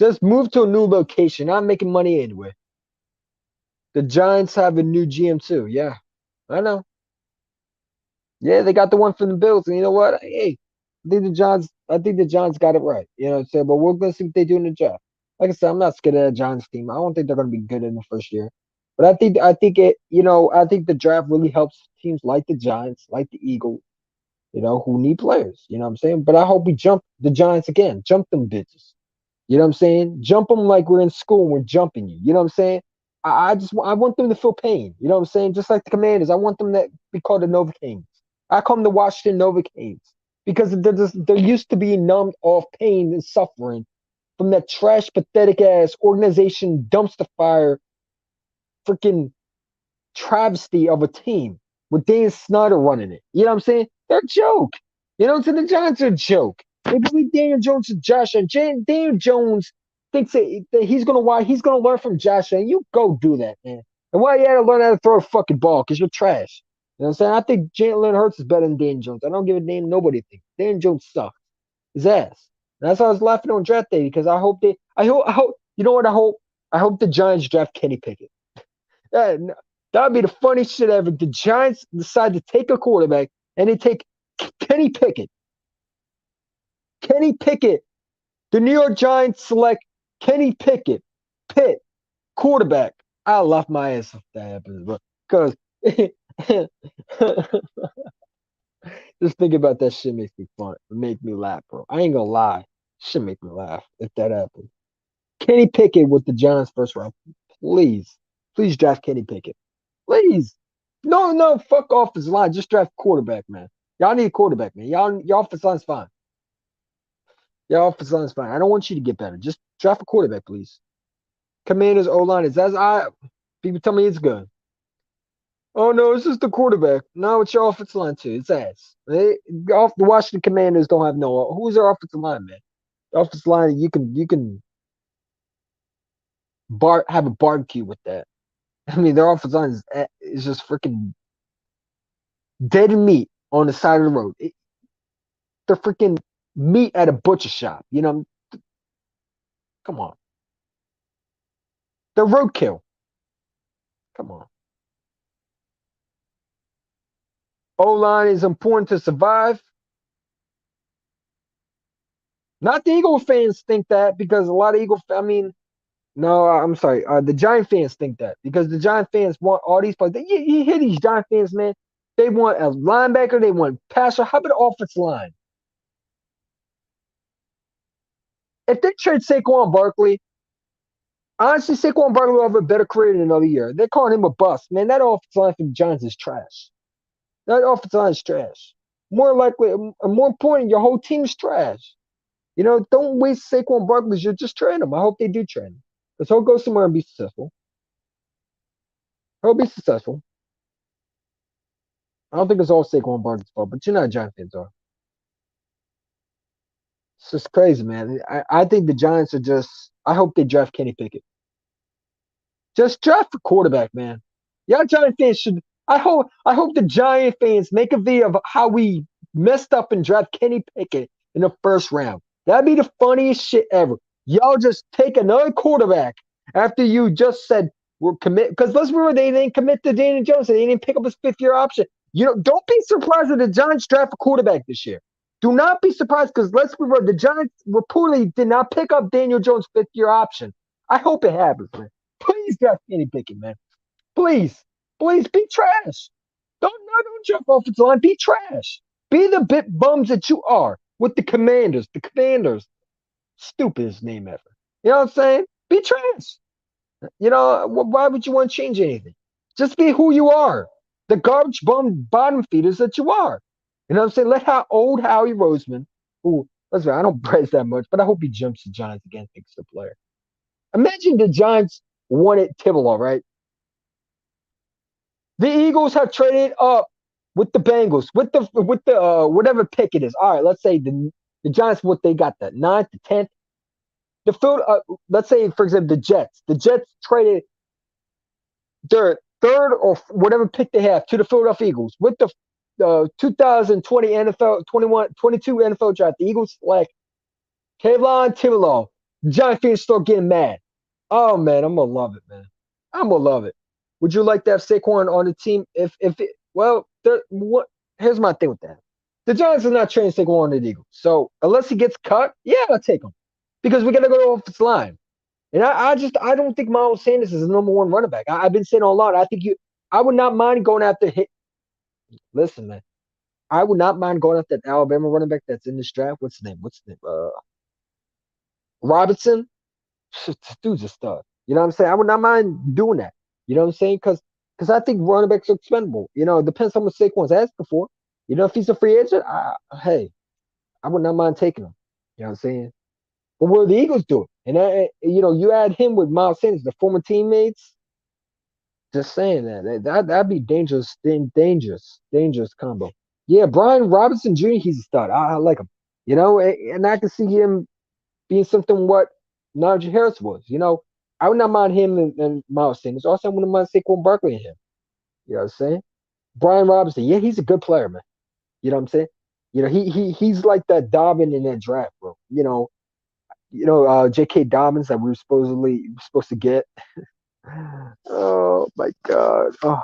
Speaker 3: just move to a new location. Not making money anyway. The Giants have a new GM too. Yeah, I know. Yeah, they got the one from the Bills, and you know what? Hey, I think the Giants got it right. You know what I'm saying? But we're gonna see what they do in the draft. Like I said, I'm not scared of that Giants team. I don't think they're gonna be good in the first year. But I think it, I think the draft really helps teams like the Giants, like the Eagles, who need players. You know what I'm saying? But I hope we jump the Giants again. Jump them bitches. You know what I'm saying? Jump them like we're in school and we're jumping you. You know what I'm saying? I want them to feel pain. You know what I'm saying? Just like the Commanders, I want them to be called the Novocaines. I call them the Washington Novocaines because they're used to being numbed off pain and suffering from that trash, pathetic ass organization dumpster fire, freaking travesty of a team with Dan Snyder running it. You know what I'm saying? They're a joke. You know what I'm saying? The Giants are a joke. They believe Daniel Jones is Josh and Daniel Jones thinks that he's gonna learn from Josh and you go do that, man. And why you had to learn how to throw a fucking ball? Because you're trash. You know what I'm saying? I think Jalen Hurts is better than Dan Jones. I don't give a damn nobody thinks. Dan Jones sucks. His ass. And that's why I was laughing on draft day because I hope you know what I hope the Giants draft Kenny Pickett. That would be the funniest shit ever. The Giants decide to take a quarterback and they take Kenny Pickett. Kenny Pickett. The New York Giants select Kenny Pickett. Pitt, quarterback. I laugh my ass off if that happens, bro. Because just think about that shit makes me fun. It make me laugh, bro. I ain't gonna lie. Shit make me laugh if that happens. Kenny Pickett with the Giants first round. Please. Please draft Kenny Pickett. Please. No, no, fuck offensive line. Just draft quarterback, man. Y'all need a quarterback, man. Y'all offensive line's fine. Y'all offensive line's fine. I don't want you to get better. Just draft a quarterback, please. Commanders O line is as I people tell me it's good. Oh no, it's just the quarterback. No, it's your offensive line too. It's ass. The Washington Commanders don't have no. Who's their offensive line, man? The offensive line, you can have a barbecue with that. I mean, their offensive line is just freaking dead meat on the side of the road. They're freaking meat at a butcher shop. Come on. They're roadkill. Come on. O line is important to survive. Not the Eagle fans think that because a lot of I mean, no, I'm sorry. The Giant fans think that because the Giant fans want all these players. You hear these Giant fans, man. They want a linebacker. They want passer. How about the offensive line? If they trade Saquon Barkley, honestly, Saquon Barkley will have a better career in another year. They're calling him a bust, man. That offensive line for the Giants is trash. That offensive line is trash. More likely, more important, your whole team is trash. Don't waste Saquon Barkley. You just trade him. I hope they do trade him because he'll go somewhere and be successful. He'll be successful. I don't think it's all Saquon Barkley's fault, but you know how Giant fans are. It's just crazy, man. I think the Giants are just. I hope they draft Kenny Pickett. Just draft a quarterback, man. Y'all Giant fans should. I hope the Giant fans make a video of how we messed up and draft Kenny Pickett in the first round. That'd be the funniest shit ever. Y'all just take another quarterback after you just said we're commit. Because let's remember they didn't commit to Daniel Jones. They didn't pick up his 5th-year option. Don't be surprised if the Giants draft a quarterback this year. Do not be surprised because let's remember the Giants reportedly did not pick up Daniel Jones' 5th-year option. I hope it happens, man. Please draft Kenny Pickett, man. Please, please be trash. Don't jump offensive line. Be trash. Be the bit bums that you are with the Commanders. The Commanders, stupidest name ever. You know what I'm saying? Be trash. Why would you want to change anything? Just be who you are. The garbage bum bottom feeders that you are. You know what I'm saying? Let how old Howie Roseman, who let's say I don't praise that much, but I hope he jumps the Giants again, thinks the player. Imagine the Giants wanted Tibble, right? The Eagles have traded up with the Bengals, with the whatever pick it is. All right, let's say the Giants, what they got, the 9th, the 10th. The field, let's say for example the Jets. The Jets traded their third or whatever pick they have to the Philadelphia Eagles with the 2020 NFL 22 NFL draft. The Eagles select Kayvon Thibodeau. Giant fans start getting mad. Oh man, I'm gonna love it, man. I'm gonna love it. Would you like to have Saquon on the team? If it, well, what? Here's my thing with that. The Giants are not trading Saquon on the Eagles, so unless he gets cut, yeah, I'll take him because we gotta go to offensive line. And I don't think Miles Sanders is the number one running back. I've been saying all along. I would not mind going after hit. Listen, man, I would not mind going after that Alabama running back that's in this draft. What's his name? Robinson. This dude's a stud. You know what I'm saying? I would not mind doing that. You know what I'm saying? Because I think running backs are expendable. It depends how much Saquon's asking for. If he's a free agent, hey, I would not mind taking him. You know what I'm saying? But what are the Eagles doing? And you add him with Miles Sanders, the former teammates. Just saying that'd be dangerous, dangerous combo. Yeah, Brian Robinson Jr. He's a stud. I like him. And I can see him being something what Najee Harris was. I would not mind him and Miles Sanders. Also, I wouldn't mind Saquon Barkley and him. You know what I'm saying? Brian Robinson, yeah, he's a good player, man. You know what I'm saying? He's like that Dobbin in that draft, bro. J.K. Dobbins that we were supposed to get. Oh my God. Oh,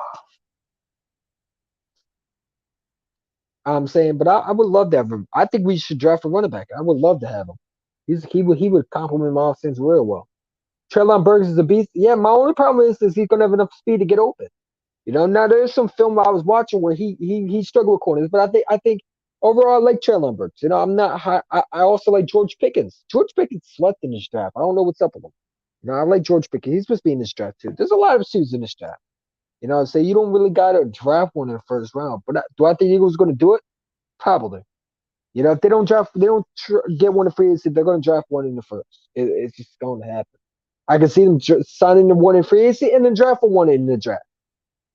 Speaker 3: I'm saying, but I would love to have him. I think we should draft a running back. I would love to have him. He would complement Miles Sanders real well. Treylon Burks is a beast. Yeah, my only problem is he's gonna have enough speed to get open. Now there's some film I was watching where he struggled with corners, but I think overall I like Treylon Burks. I'm not high. I also like George Pickens. George Pickens slept in this draft. I don't know what's up with him. I like George Pickens. He's supposed to be in this draft too. There's a lot of receivers in this draft. So you don't really got to draft one in the first round. But do I think the Eagles are going to do it? Probably. If they don't draft, they don't get one in free agency, they're going to draft one in the first. It's just going to happen. I can see them signing the one in free agency and then draft for one in the draft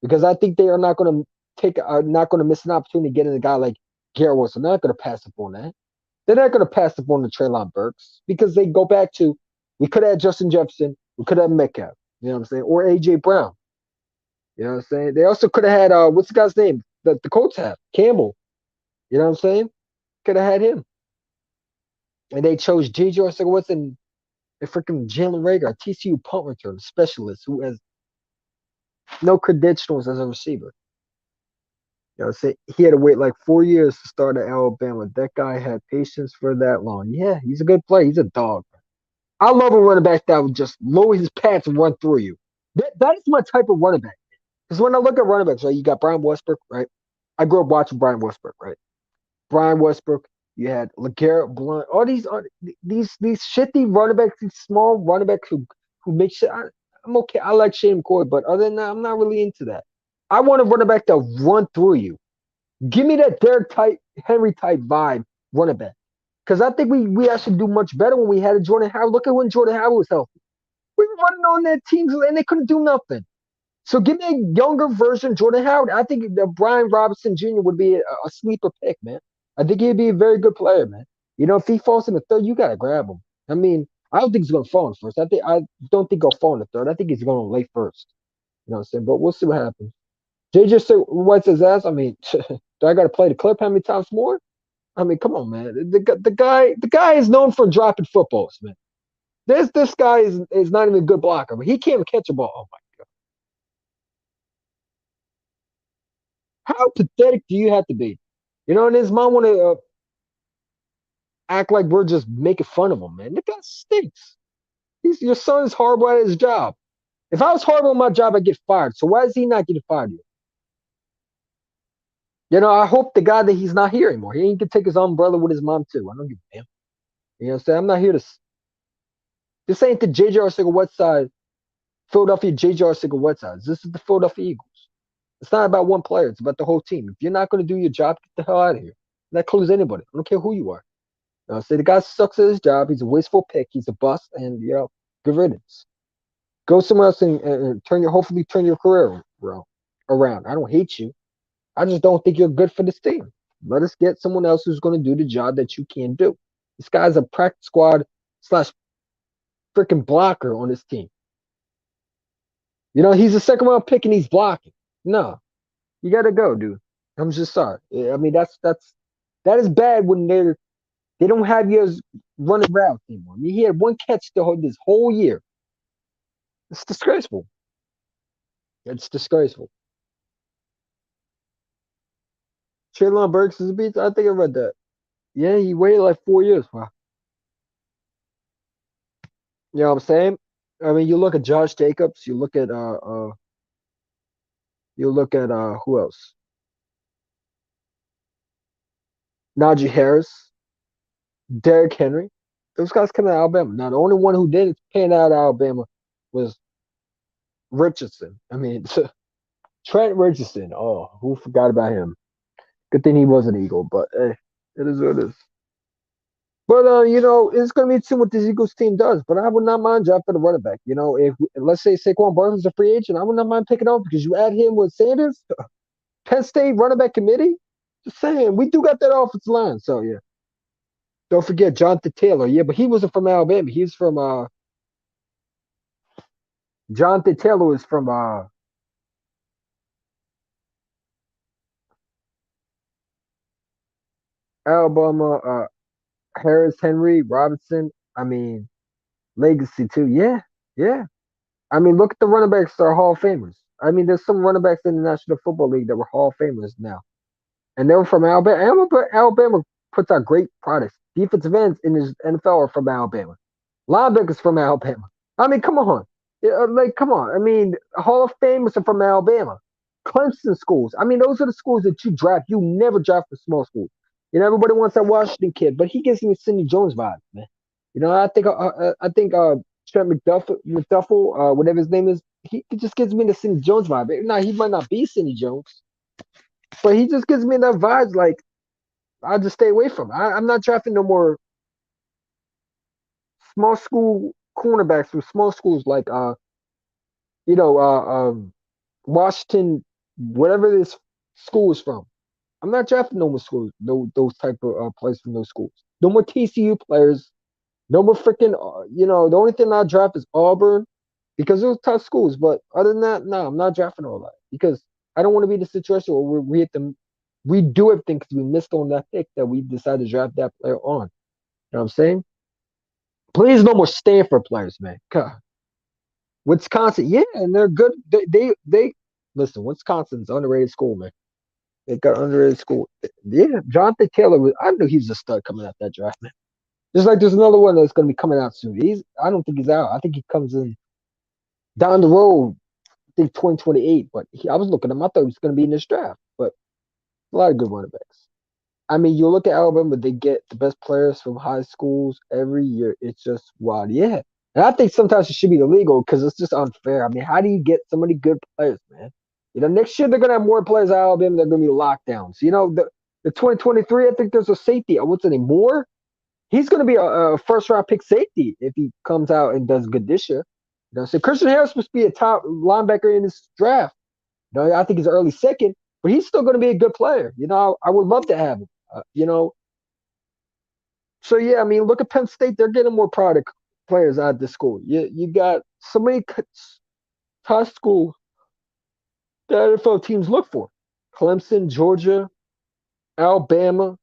Speaker 3: because I think they are not going to miss an opportunity getting a guy like Garrett Wilson. They're not going to pass up on that. They're not going to pass up on the Treylon Burks because they go back to we could have Justin Jefferson, we could have Metcalf, you know what I'm saying, or AJ Brown. You know what I'm saying? They also could have had what's the guy's name that the Colts have? Campbell. You know what I'm saying? Could have had him. And they chose J.J. Arcega and freaking Jalen Rager, a TCU punt return specialist who has no credentials as a receiver. You know, say he had to wait like 4 years to start at Alabama. That guy had patience for that long. Yeah, he's a good player. He's a dog. I love a running back that would just lower his pads and run through you. That is my type of running back. Because when I look at running backs, right, you got Brian Westbrook, right? I grew up watching Brian Westbrook, right? Brian Westbrook, you had LeGarrette Blunt, all these shitty running backs, these small running backs who make shit. I'm okay. I like Shane McCoy, but other than that, I'm not really into that. I want a running back that run through you. Give me that Derek type, Henry type vibe running back. Because I think we actually do much better when we had a Jordan Howard. Look at when Jordan Howard was healthy. We were running on their teams and they couldn't do nothing. So give me a younger version Jordan Howard. I think Brian Robinson Jr. would be a sleeper pick, man. I think he'd be a very good player, man. You know, if he falls in the third, you gotta grab him. I mean, I don't think he's gonna fall in first. I don't think he'll fall in the third. I think he's going late first. You know what I'm saying? But we'll see what happens. JJ said, what's his ass? I mean, do I gotta play the clip how many times more? I mean, come on, man. The guy is known for dropping footballs, man. This guy is not even a good blocker, but he can't even catch a ball. Oh my god. How pathetic do you have to be? You know, and his mom want to act like we're just making fun of him, man. The guy stinks. Your son is horrible at his job. If I was horrible at my job, I'd get fired. So why is he not getting fired yet? You know, I hope the guy that he's not here anymore. He can take his umbrella with his mom too. I don't give a damn. You know what I'm saying? I'm not here to. This ain't the JJ Arcega West Side, Philadelphia JJ Arcega West Side. This is the Philadelphia Eagles. It's not about one player. It's about the whole team. If you're not going to do your job, get the hell out of here. That includes anybody. I don't care who you are. Say the guy sucks at his job. He's a wasteful pick. He's a bust, and good riddance. Go somewhere else and hopefully turn your career around. I don't hate you. I just don't think you're good for this team. Let us get someone else who's going to do the job that you can't do. This guy's a practice squad slash freaking blocker on this team. You know, he's a second round pick and he's blocking. No, you got to go, dude. I'm just sorry. I mean, that is bad when they don't have you as running routes anymore. I mean, he had one catch this whole year. It's disgraceful. It's disgraceful. Traylon Burks is a beast. I think I read that. Yeah, he waited like 4 years. Wow. You know what I'm saying? I mean, you look at Josh Jacobs. You look at who else? Najee Harris, Derrick Henry. Those guys come out of Alabama. Now, the only one who didn't pan out of Alabama was Richardson. I mean, Trent Richardson. Oh, who forgot about him? Good thing he was an Eagle, but hey, it is what it is. But it's gonna be interesting what this Eagles team does. But I would not mind drafting a running back. You know, if let's say Saquon Barkley's a free agent, I would not mind picking up because you add him with Sanders, Penn State running back committee. Just saying, we do got that offensive line. So yeah, don't forget Jonathan Taylor. Yeah, but he wasn't from Alabama. He's from Jonathan Taylor was from Alabama. Harris, Henry, Robinson. I mean, legacy too. Yeah, yeah. I mean, look at the running backs that are Hall of Famers. I mean, there's some running backs in the National Football League that were Hall of Famers now, and they were from Alabama. Alabama puts out great products. Defensive ends in the NFL are from Alabama. Linebackers from Alabama. I mean, come on. Yeah, like, come on. I mean, Hall of Famers are from Alabama. Clemson schools. I mean, those are the schools that you draft. You never draft the small schools. You know, everybody wants that Washington kid, but he gives me a Sidney Jones vibe, man. You know, I think Trent McDuffel, whatever his name is, he just gives me the Sidney Jones vibe. Now he might not be Sidney Jones, but he just gives me that vibes. Like I'll just stay away from him. I'm not drafting no more small school cornerbacks from small schools like you know Washington, whatever this school is from. I'm not drafting no more schools, those type of players from those schools. No more TCU players. No more freaking. The only thing I draft is Auburn because those tough schools. But other than that, no, I'm not drafting all that because I don't want to be in the situation where we hit them. We do everything because we missed on that pick that we decided to draft that player on. You know what I'm saying? Please, no more Stanford players, man. God. Wisconsin, yeah, and they're good. They listen. Wisconsin's underrated school, man. It got under his school. Yeah, Jonathan Taylor was. I knew he was a stud coming out that draft, man. Just like there's another one that's going to be coming out soon. I don't think he's out. I think he comes in down the road. I think 2028. But I was looking at him. I thought he was going to be in this draft. But a lot of good running backs. I mean, you look at Alabama, they get the best players from high schools every year. It's just wild. Yeah. And I think sometimes it should be illegal because it's just unfair. I mean, how do you get so many good players, man? Next year they're going to have more players at Alabama. They're going to be lockdowns. The 2023, I think there's a safety. What's the name? Moore? He's going to be a first round pick safety if he comes out and does good this year. So Christian Harris must be a top linebacker in this draft. I think he's early second, but he's still going to be a good player. I would love to have him. You know, so yeah, I mean, look at Penn State; they're getting more product players out of this school. You got so many top school that NFL teams look for: Clemson, Georgia, Alabama,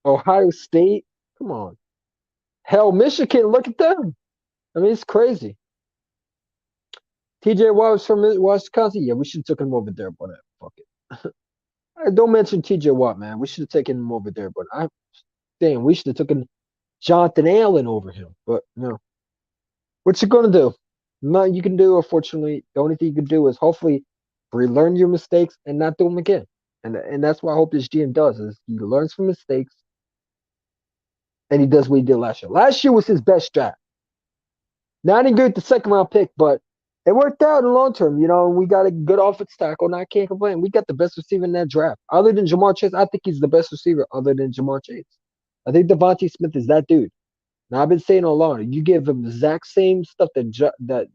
Speaker 3: Ohio State. Come on, hell, Michigan. Look at them. I mean, it's crazy. TJ Watt was from Wisconsin. Yeah, we should have taken him over there, but fuck it. Don't mention TJ Watt, man. We should have taken him over there, but I'm saying we should have taken Jonathan Allen over him. But no. What you gonna do? Nothing you can do, unfortunately. The only thing you can do is hopefully relearn your mistakes and not do them again. And that's what I hope this GM does is he learns from mistakes and he does what he did last year. Last year was his best draft. Now I didn't get the second round pick, but it worked out in the long term. We got a good offensive tackle, and I can't complain. We got the best receiver in that draft. Other than Jamar Chase, I think he's the best receiver other than Jamar Chase. I think Devontae Smith is that dude. Now I've been saying all along, you give him the exact same stuff that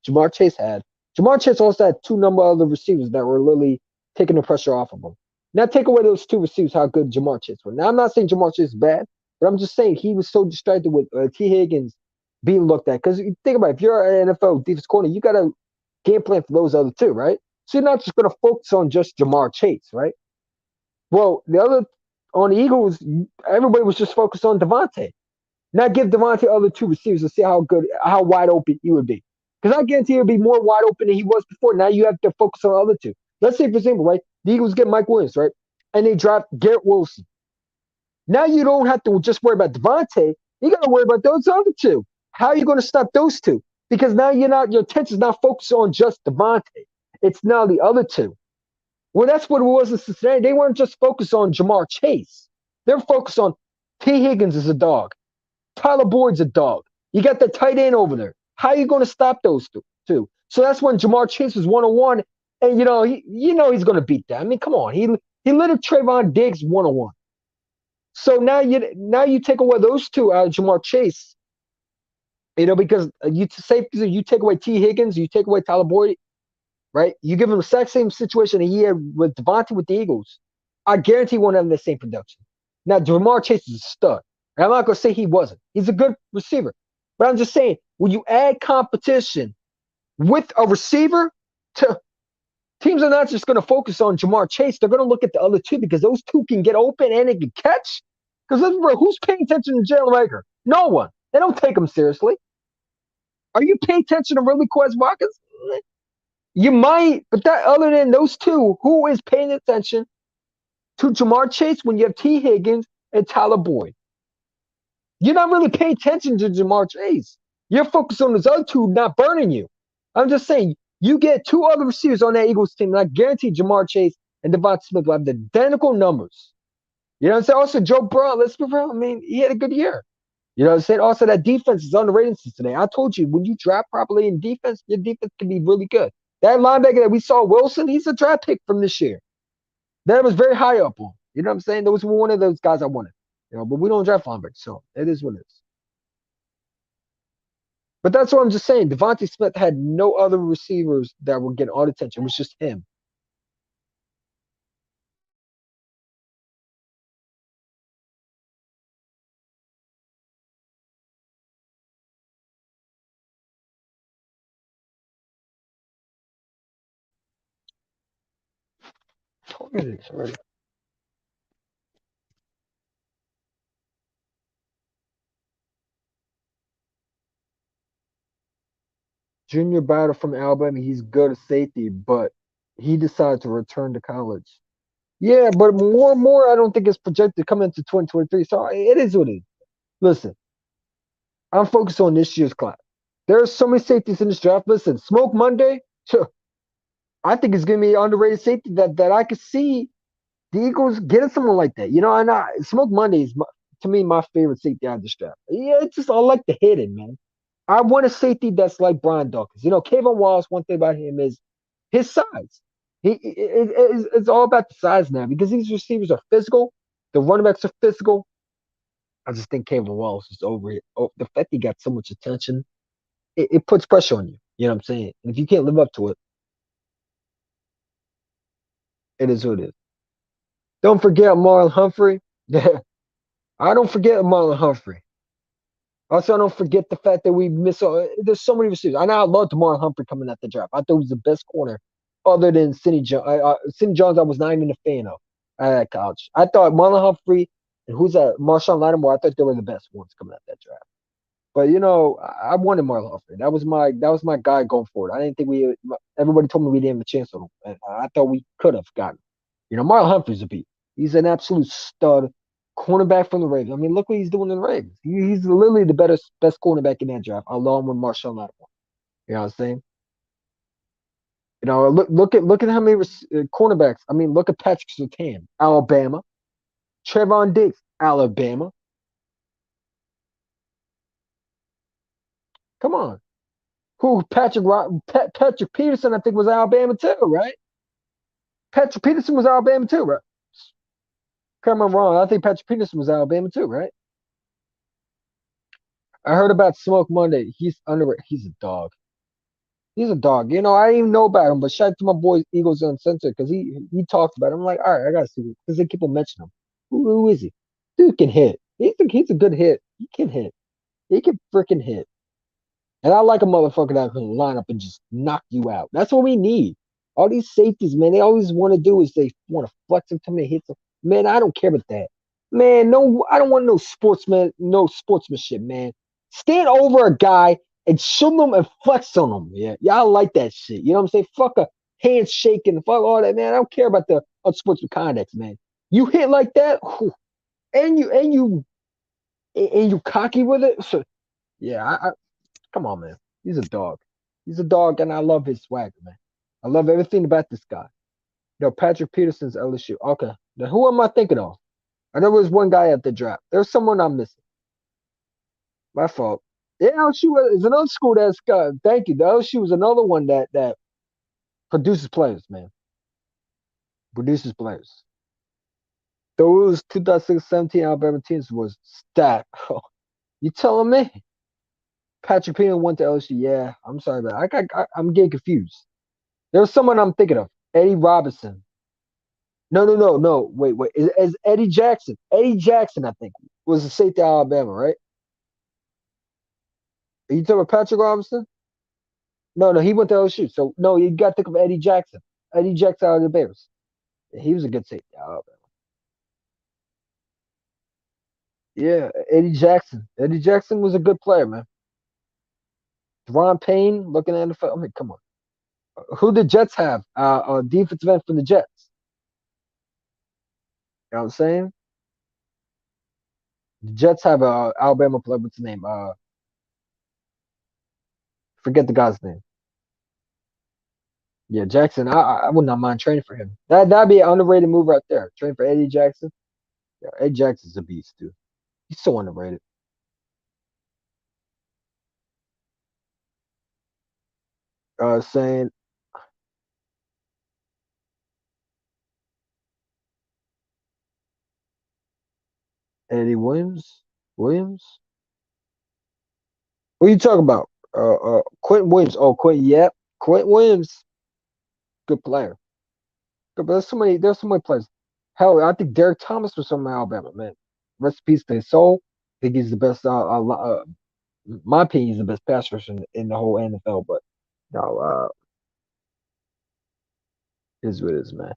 Speaker 3: Jamar Chase had. Jamar Chase also had two number other receivers that were literally taking the pressure off of him. Now take away those two receivers, how good Jamar Chase was. Now I'm not saying Jamar Chase is bad, but I'm just saying he was so distracted with T. Higgins being looked at. Because think about it, if you're an NFL defense corner, you got a game plan for those other two, right? So you're not just going to focus on just Jamar Chase, right? Well, the other on the Eagles, everybody was just focused on Devontae. Now give Devontae other two receivers to see how wide open he would be. Because I guarantee he'll be more wide open than he was before. Now you have to focus on the other two. Let's say, for example, right, the Eagles get Mike Williams, right, and they draft Garrett Wilson. Now you don't have to just worry about Devontae. You got to worry about those other two. How are you going to stop those two? Because now your attention's not focused on just Devontae. It's now the other two. Well, that's what it was in Cincinnati. They weren't just focused on Jamar Chase. They're focused on T. Higgins is a dog. Tyler Boyd's a dog. You got the tight end over there. How are you going to stop those two? So that's when Jamar Chase was 1-on-1, and he's going to beat that. I mean, come on, he littered Trayvon Diggs 1-on-1. So now you take away those two out of Jamar Chase, because you take away T Higgins, you take away Tyler Boyd, right? You give him the exact same situation that he had with Devontae with the Eagles. I guarantee he won't have the same production. Now Jamar Chase is a stud. And I'm not going to say he wasn't. He's a good receiver. But I'm just saying, when you add competition with a receiver, teams are not just going to focus on Jamar Chase. They're going to look at the other two because those two can get open and they can catch. Because remember, who's paying attention to Jalen Rager? No one. They don't take him seriously. Are you paying attention to really Quez Watkins? You might, but other than those two, who is paying attention to Jamar Chase when you have T. Higgins and Tyler Boyd? You're not really paying attention to Jamar Chase. You're focused on those other two not burning you. I'm just saying, you get two other receivers on that Eagles team, and I guarantee Jamar Chase and Devontae Smith will have the identical numbers. You know what I'm saying? Also, Joe Burrow, I mean, he had a good year. You know what I'm saying? Also, that defense is underrated since today. I told you, when you draft properly in defense, your defense can be really good. That linebacker that we saw, Wilson, he's a draft pick from this year. That was very high up on. You know what I'm saying? That was one of those guys I wanted. But we don't draft linebackers, so it is what it is. But that's what I'm just saying. Devontae Smith had no other receivers that were getting all the attention. It was just him. Junior Battle from Alabama, he's good at safety, but he decided to return to college. Yeah, but more and more, I don't think it's projected to come into 2023. So it is what it is. Listen, I'm focused on this year's class. There are so many safeties in this draft. Listen, Smoke Monday, I think it's going to be an underrated safety that I could see the Eagles getting someone like that. And Smoke Monday is, to me, my favorite safety out of this draft. Yeah, it's just, I like the hitting, man. I want a safety that's like Brian Dawkins. Kayvon Wallace, one thing about him is his size. It's all about the size now because these receivers are physical. The running backs are physical. I just think Kayvon Wallace is over it. Oh, the fact he got so much attention, it puts pressure on you. You know what I'm saying? And if you can't live up to it, it is what it is. Don't forget Marlon Humphrey. I don't forget Marlon Humphrey. Also, I don't forget the fact that we miss. There's so many receivers. I know I loved Marlon Humphrey coming at the draft. I thought he was the best corner, other than Cindy Jones. Cindy Jones, I was not even a fan of at college. I thought Marlon Humphrey and who's that? Marshawn Lattimore. I thought they were the best ones coming at that draft. But I wanted Marlon Humphrey. That was my guy going forward. I didn't think we. Everybody told me we didn't have a chance on him, and I thought we could have gotten. Marlon Humphrey's a beat. He's an absolute stud cornerback from the Ravens. I mean, look what he's doing in the Ravens. He's literally the best cornerback in that draft, along with Marshawn Lattimore. You know what I'm saying? Look at how many cornerbacks. I mean, look at Patrick Surtain, Alabama. Trevon Diggs, Alabama. Come on. Patrick Peterson, I think, was Alabama too, right? Patrick Peterson was Alabama too, right? Come on, wrong. I think Patrick Peterson was Alabama too, right? I heard about Smoke Monday. He's underrated. He's a dog. He's a dog. I didn't even know about him, but shout out to my boy Eagles Uncensored because he talked about him. I'm like, all right, I gotta see this because they keep on mentioning him. Who is he? Dude can hit. He's a good hit. He can hit. He can freaking hit. And I like a motherfucker that can line up and just knock you out. That's what we need. All these safeties, man, they always want to do is they want to flex them to me, hit them. Man, I don't care about that. Man, no, I don't want no sportsmanship, man. Stand over a guy and show them and flex on them. Yeah, I like that shit. You know what I'm saying? Fuck a handshake and fuck all that, man. I don't care about the unsportsmanlike conduct, man. You hit like that, and you cocky with it. So, yeah, come on, man. He's a dog. He's a dog, and I love his swagger, man. I love everything about this guy. Patrick Peterson's LSU. Okay. Now, who am I thinking of? I know there was one guy at the draft. There's someone I'm missing. My fault. Yeah, LSU is another school that's got. Thank you. The LSU is another one that produces players, man. Produces players. Those 2016-17 Alabama teams was stacked. You telling me? Patrick Peterson went to LSU. Yeah, I'm sorry, but I'm getting confused. There's someone I'm thinking of. Eddie Robinson. No. Wait. Is Eddie Jackson? Eddie Jackson, I think, was a safety at Alabama, right? Are you talking about Patrick Robinson? No, he went to LSU. So no, you got to think of Eddie Jackson. Eddie Jackson out of the Bears. He was a good safety at Alabama. Yeah, Eddie Jackson. Eddie Jackson was a good player, man. Ron Payne looking at the. I mean, come on. Who the Jets have? A defensive end from the Jets. You know what I'm saying? The Jets have a Alabama player. What's his name? Forget the guy's name. Yeah, Jackson. I would not mind training for him. That'd be an underrated move right there. Train for Eddie Jackson. Yeah, Eddie Jackson's a beast, dude. He's so underrated. Saying Eddie Williams. Williams. What are you talking about? Quentin Williams. Oh, Quentin. Yep. Quentin Williams. Good player. Good, but there's so many players. Hell, I think Derek Thomas was from Alabama, man. Rest in peace to his soul. I think he's the best. My opinion, he's the best pass rusher in the whole NFL. But no, is what it is, man.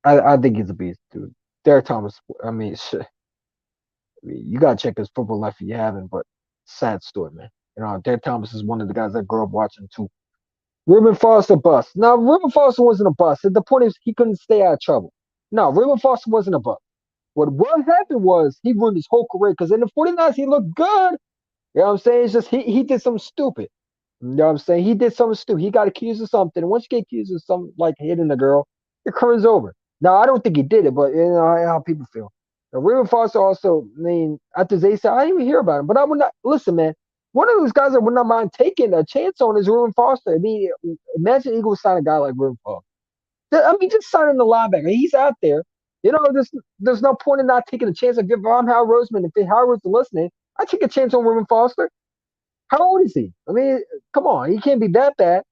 Speaker 3: I think he's a beast, dude. Derek Thomas. I mean, shit, you gotta check his football life if you haven't. But sad story, man. Derek Thomas is one of the guys I grew up watching too. Reuben Foster bust. Now, Reuben Foster wasn't a bust. The point is he couldn't stay out of trouble. No, Reuben Foster wasn't a bust. What happened was he ruined his whole career because in the 49ers he looked good. You know what I'm saying? It's just he did something stupid. You know what I'm saying? He did something stupid. He got accused of something. And once you get accused of something like hitting a girl, your career's over. Now I don't think he did it, but you know how people feel. Now, Reuben Foster also, I mean, after they said, I didn't even hear about him. But I would not listen, man. One of those guys I would not mind taking a chance on is Reuben Foster. I mean, imagine Eagles sign a guy like Reuben Foster. I mean, just signing the linebacker. He's out there. You know, there's no point in not taking a chance. If I'm Hal Roseman, if Howard's listening, I take a chance on Reuben Foster. How old is he? I mean, come on, he can't be that bad.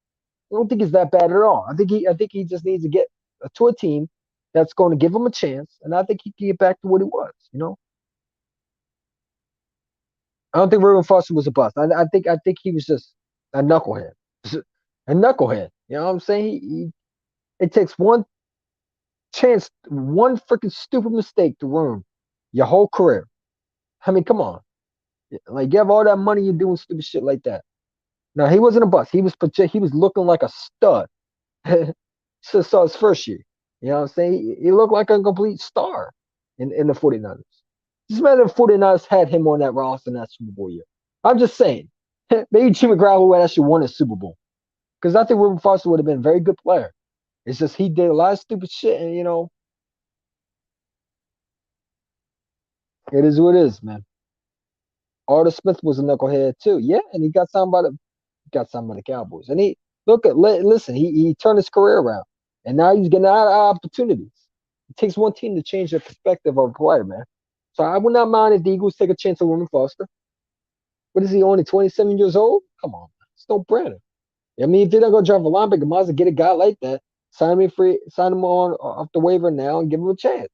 Speaker 3: I don't think he's that bad at all. I think he just needs to get to a team that's going to give him a chance, and I think he can get back to what he was. You know, I don't think Reuben Foster was a bust. I think he was just a knucklehead, a knucklehead. You know what I'm saying? It takes one chance, one freaking stupid mistake to ruin your whole career. I mean, come on, like you have all that money, you're doing stupid shit like that. No, he wasn't a bust. He was looking like a stud. Since his first year. You know what I'm saying? He looked like a complete star in the 49ers. Just imagine the 49ers had him on that roster in that Super Bowl year. I'm just saying. Maybe Jimmy Garoppolo would actually won a Super Bowl. Because I think Reuben Foster would have been a very good player. It's just he did a lot of stupid shit, and you know, it is what it is, man. Arthur Smith was a knucklehead too. Yeah, and he got signed by the Cowboys. And he listen, he turned his career around, and now he's getting out of opportunities. It takes one team to change the perspective of a player, man. So I would not mind if the Eagles take a chance on Reuben Foster. What is he, only 27 years old? Come on, man. It's no brainer. I mean, if they're not going to drive a linebacker, might as well get a guy like that, sign him on off the waiver now, and give him a chance.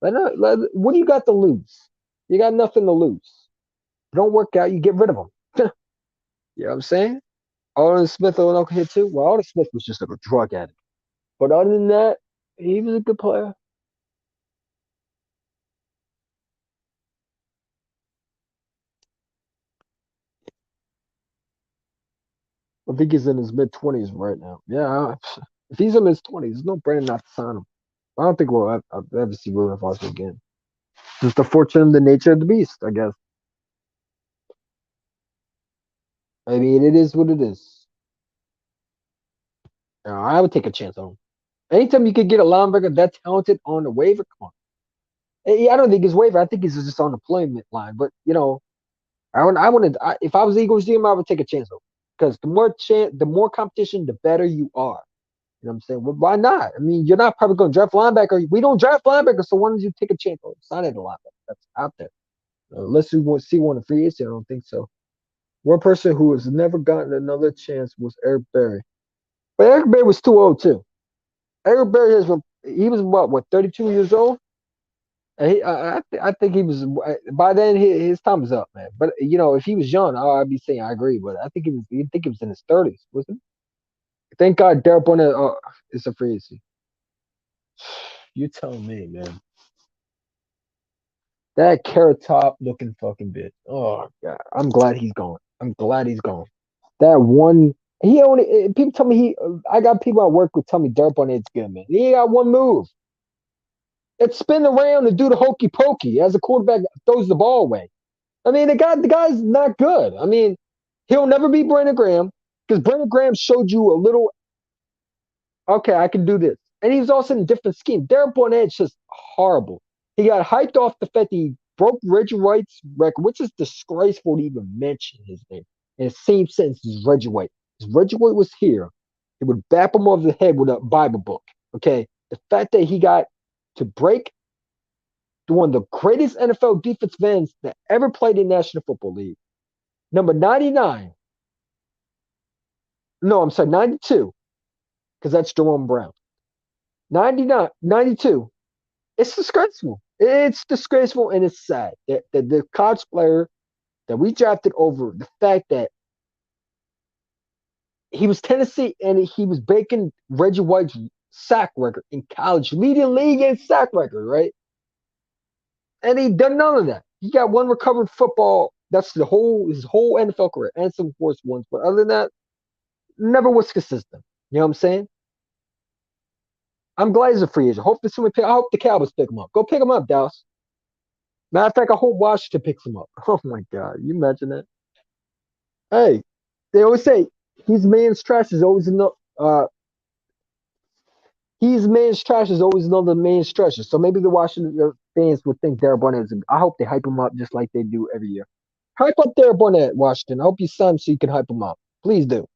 Speaker 3: What do you got to lose? You got nothing to lose. Don't work out, you get rid of him. You know what I'm saying? Arden Smith on okay too. Well, Arden Smith was just like a drug addict. But other than that, he was a good player. I think he's in his mid 20s right now. Yeah, if he's in his 20s, there's no brainer not to sign him. I don't think I'll ever see William Foster again. Just the fortune of the nature of the beast, I guess. I mean, it is what it is. I would take a chance on him. Anytime you could get a linebacker that talented on the waiver, come on. I don't think he's waiver. I think he's just on the deployment line. But you know, if I was Eagles GM, I would take a chance on him because the more competition, the better you are. You know what I'm saying? Well, why not? I mean, you're not probably going to draft linebacker. We don't draft linebacker, so why don't you take a chance on signing a linebacker that's out there? Unless you want to see one of free agency, I don't think so. One person who has never gotten another chance was Eric Berry, but Eric Berry was too old too. Eric Berry he was what 32 years old. And I think he was by then his time was up, man. But you know, if he was young, I'd be saying I agree. But I think he was in his 30s, wasn't he? Thank God, Derek Barnett is a free agency. You tell me, man. That carrot top looking fucking bitch. Oh god, I'm glad he's gone. I'm glad he's gone. That one, he only people tell me he. I got people at work who tell me Derek Barnett's good, man. He got one move. It's spin around and do the hokey pokey as a quarterback throws the ball away. I mean, the guy's not good. I mean, he'll never be Brandon Graham because Brandon Graham showed you a little. Okay, I can do this, and he was also in a different scheme. Derek Barnett's just horrible. He got hyped off the fact that he broke Reggie White's record, which is disgraceful to even mention his name. In the same sentence as Reggie White. If Reggie White was here, he would bap him over the head with a Bible book. Okay, the fact that he got to break one of the greatest NFL defensive ends that ever played in National Football League. Number 99. No, I'm sorry, 92, because that's Jerome Brown. 99, 92. It's disgraceful. It's disgraceful and it's sad that the college player that we drafted over the fact that he was Tennessee and he was breaking Reggie White's sack record in college, leading league in sack record, right? And he done none of that. He got one recovered football. That's his whole NFL career, and some forced ones. But, other than that, never was consistent. You know what I'm saying? I'm glad he's a free agent. I hope the Cowboys pick him up. Go pick him up, Dallas. Matter of fact, I hope Washington picks him up. Oh my God, you imagine that? Hey, they always say he's man's trash is always enough. He's man's trash is always another man's treasure. So maybe the Washington fans would think Derek Barnett is. I hope they hype him up just like they do every year. Hype up Derek Barnett, Washington. I hope you sign him so you can hype him up. Please do.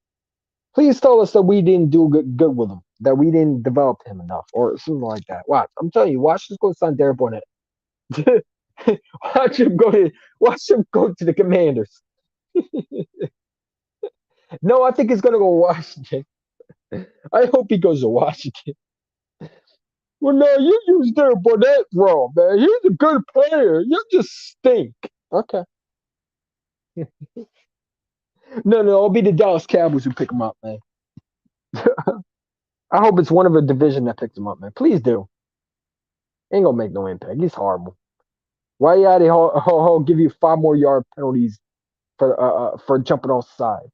Speaker 3: Please tell us that we didn't do good with him, that we didn't develop him enough, or something like that. Watch, I'm telling you, Washington's going to sign Derek Barnett. Watch him go to the Commanders. No, I think he's going to go to Washington. I hope he goes to Washington. Well, no, you use Derek Barnett wrong, man. He's a good player. You just stink. Okay. No, it'll be the Dallas Cowboys who pick him up, man. I hope it's one of a division that picks him up, man. Please do. Ain't gonna make no impact. He's horrible. Why you out he'll give you 5 more yard penalties for jumping off side.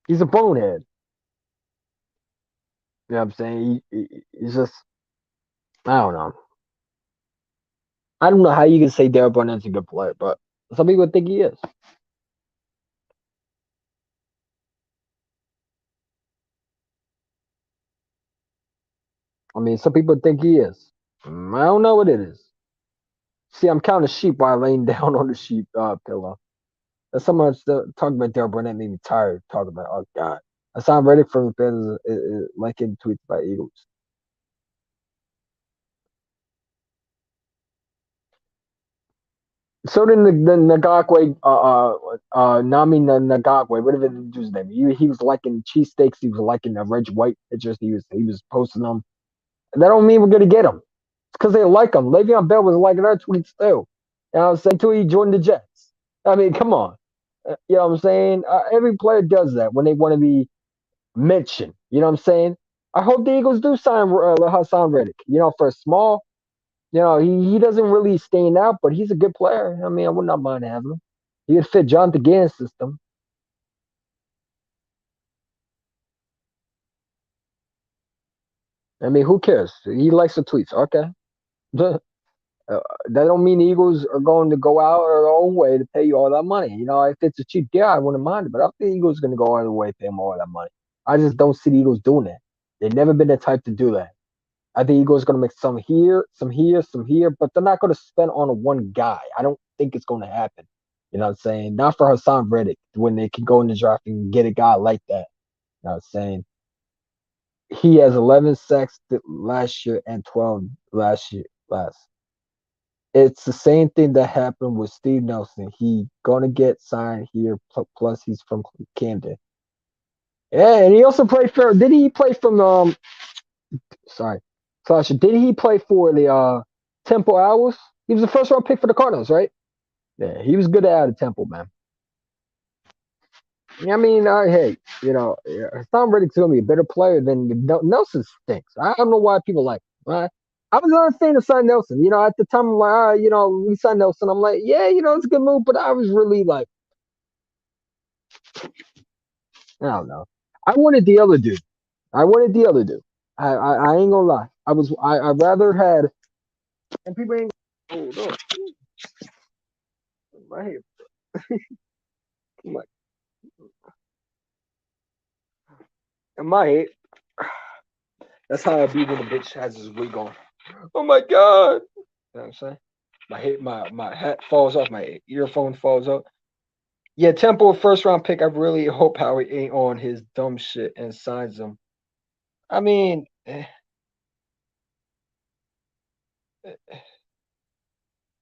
Speaker 3: He's a bonehead. You know what I'm saying? He's just I don't know. I don't know how you can say Derek Barnett's a good player, but some people think he is. I mean, some people think he is. I don't know what it is. See, I'm counting sheep while laying down on the sheep pillow. That's so much talking about Derek Barnett made me tired talking about. Oh God, I sound ready for the fans liking tweets by Eagles. So then the Ngakwe, Nami Ngakwe, whatever the dude's name, he was liking cheesesteaks. He was liking the Reg White pictures. He was posting them. That don't mean we're gonna get him. It's because they like him. Le'Veon Bell was liking our tweets too. You know what I'm saying? Until he joined the Jets. I mean, come on. You know what I'm saying? Every player does that when they want to be mentioned. You know what I'm saying? I hope the Eagles do sign Hassan Reddick. You know, for a small, he doesn't really stand out, but he's a good player. I mean, I would not mind having him. He would fit Jonathan Gannon's system. I mean, who cares? He likes the tweets. Okay. That don't mean the Eagles are going to go out of their own way to pay you all that money. You know, if it's a cheap deal, I wouldn't mind it. But I think the Eagles are going to go out of their way to pay them all that money. I just don't see the Eagles doing that. They've never been the type to do that. I think Eagles are going to make some here, some here, some here, but they're not going to spend on one guy. I don't think it's going to happen. You know what I'm saying? Not for Hassan Reddick when they can go in the draft and get a guy like that. You know what I'm saying? He has 11 sacks last year and 12 last. It's the same thing that happened with Steve Nelson. He gonna get signed here. Plus, he's from Camden. Yeah, and he also played for. Did he play from? Sorry, Sasha. Did he play for the Temple Owls? He was the first round pick for the Cardinals, right? Yeah, he was good out of Temple, man. I mean, hey, Tom Reddick's gonna be a better player than Nelson stinks. I don't know why people like him. I was not a fan of sign Nelson. You know, at the time, I'm like, we signed Nelson. I'm like, yeah, it's a good move, but I was really like, I don't know. I wanted the other dude. I ain't gonna lie. I rather had, and people ain't. Hold on, my head, my, my head. That's how I be when the bitch has his wig on. Oh my god! You know what I'm saying? My hat falls off, my earphone falls off. Yeah, Temple first round pick. I really hope Howie ain't on his dumb shit and signs him. I mean,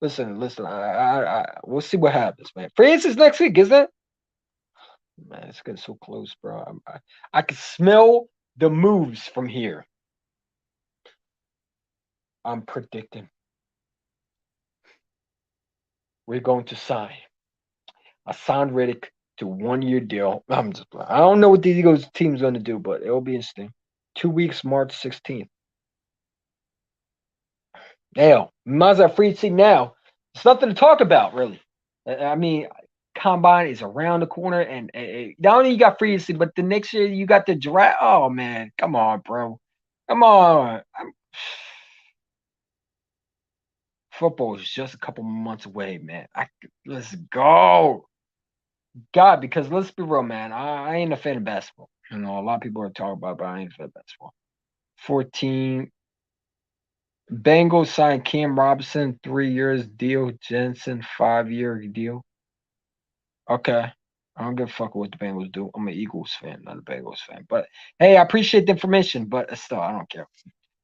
Speaker 3: listen. We'll see what happens, man. Free agency's next week, isn't it? Man, it's getting so close, bro. I can smell the moves from here. I'm predicting we're going to sign Hassan Reddick to 1 year deal. I don't know what the Eagles team's going to do, but it'll be interesting. 2 weeks, March 16th. Now, mine's a free agency now. It's nothing to talk about, really. I mean, combine is around the corner, and not only you got free agency, but the next year you got the draft. Oh man, come on, bro. Come on. Football is just a couple months away, man. Let's go. God, because let's be real, man. I ain't a fan of basketball. You know, a lot of people are talking about, but I ain't a fan of basketball. 14. Bengals signed Cam Robinson, 3 years deal. Jensen, 5-year deal. Okay. I don't give a fuck what the Bengals do. I'm an Eagles fan, not a Bengals fan. But hey, I appreciate the information, but still, I don't care.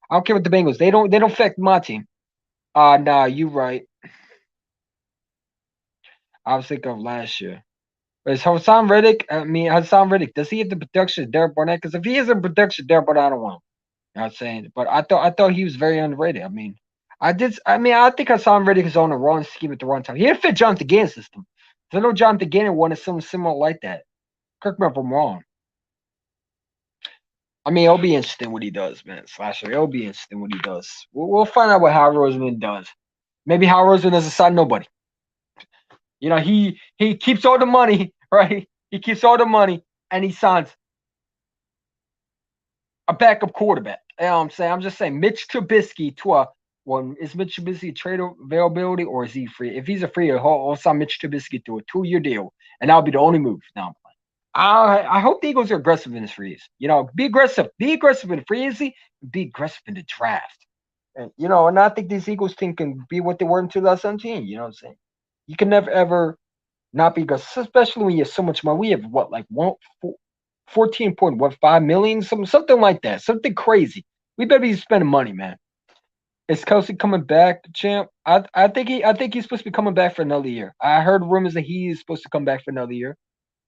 Speaker 3: I don't care what the Bengals. They don't affect my team. Nah, you right. I was thinking of last year. Is Hassan Reddick? Hassan Reddick, does he have the production of Derek Barnett? Because if he isn't production, Derek Barnett, I don't want him. You know what I'm saying? But I thought he was very underrated. I think Hassan Reddick is on the wrong scheme at the wrong time. He didn't fit Jonathan Gannon's system. I know Jonathan Gannon wanted something similar like that. Correct me if I'm wrong. It'll be interesting what he does, man. Slasher, it'll be interesting what he does. We'll find out what Howard Roseman does. Maybe Howard Roseman doesn't sign nobody. You know, he keeps all the money, right? He keeps all the money and he signs a backup quarterback. You know what I'm saying? I'm just saying Mitch Trubisky to a is Mitch Trubisky trade availability or is he free? If he's a free, I'll sign Mitch Trubisky to a 2-year deal, and that'll be the only move. Now I hope the Eagles are aggressive in this free agency. You know, be aggressive. Be aggressive in the free agency. Be aggressive in the draft. And I think this Eagles team can be what they were in 2017. You know what I'm saying? You can never ever not be aggressive, especially when you have so much money. We have what, like 14.5 million, something like that, something crazy. We better be spending money, man. Is Kelsey coming back, champ? I think he's supposed to be coming back for another year. I heard rumors that he is supposed to come back for another year.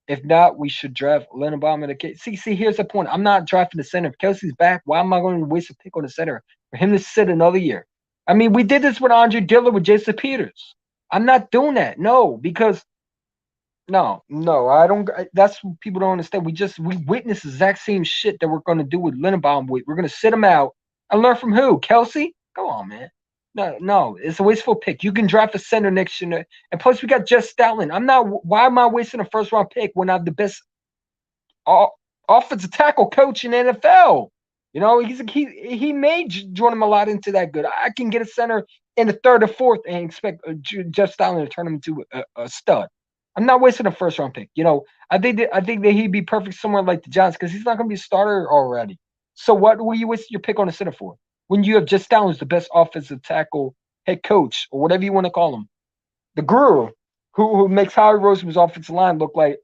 Speaker 3: If not, we should draft Lindenbaum in the case. See, here's the point. I'm not drafting the center. If Kelsey's back, why am I going to waste a pick on the center for him to sit another year? We did this with Andre Dillard with Jason Peters. I'm not doing that. No, because no, I don't. That's what people don't understand. We witnessed the exact same shit that we're going to do with Lindenbaum. We're going to sit him out and learn from who? Kelsey? Come on, man. No, it's a wasteful pick. You can draft a center next year, and plus we got Jeff Stoutland. Why am I wasting a first round pick when I have the best offensive tackle coach in the NFL? You know, he made Jordan Mailata into that good. I can get a center in the third or fourth and expect Jeff Stoutland to turn him into a stud. I'm not wasting a first round pick. You know, I think that he'd be perfect somewhere like the Giants because he's not going to be a starter already. So what were you wasting your pick on a center for? When you have Jeff Stoutland as the best offensive tackle head coach or whatever you want to call him, the guru who makes Howie Roseman's offensive line look like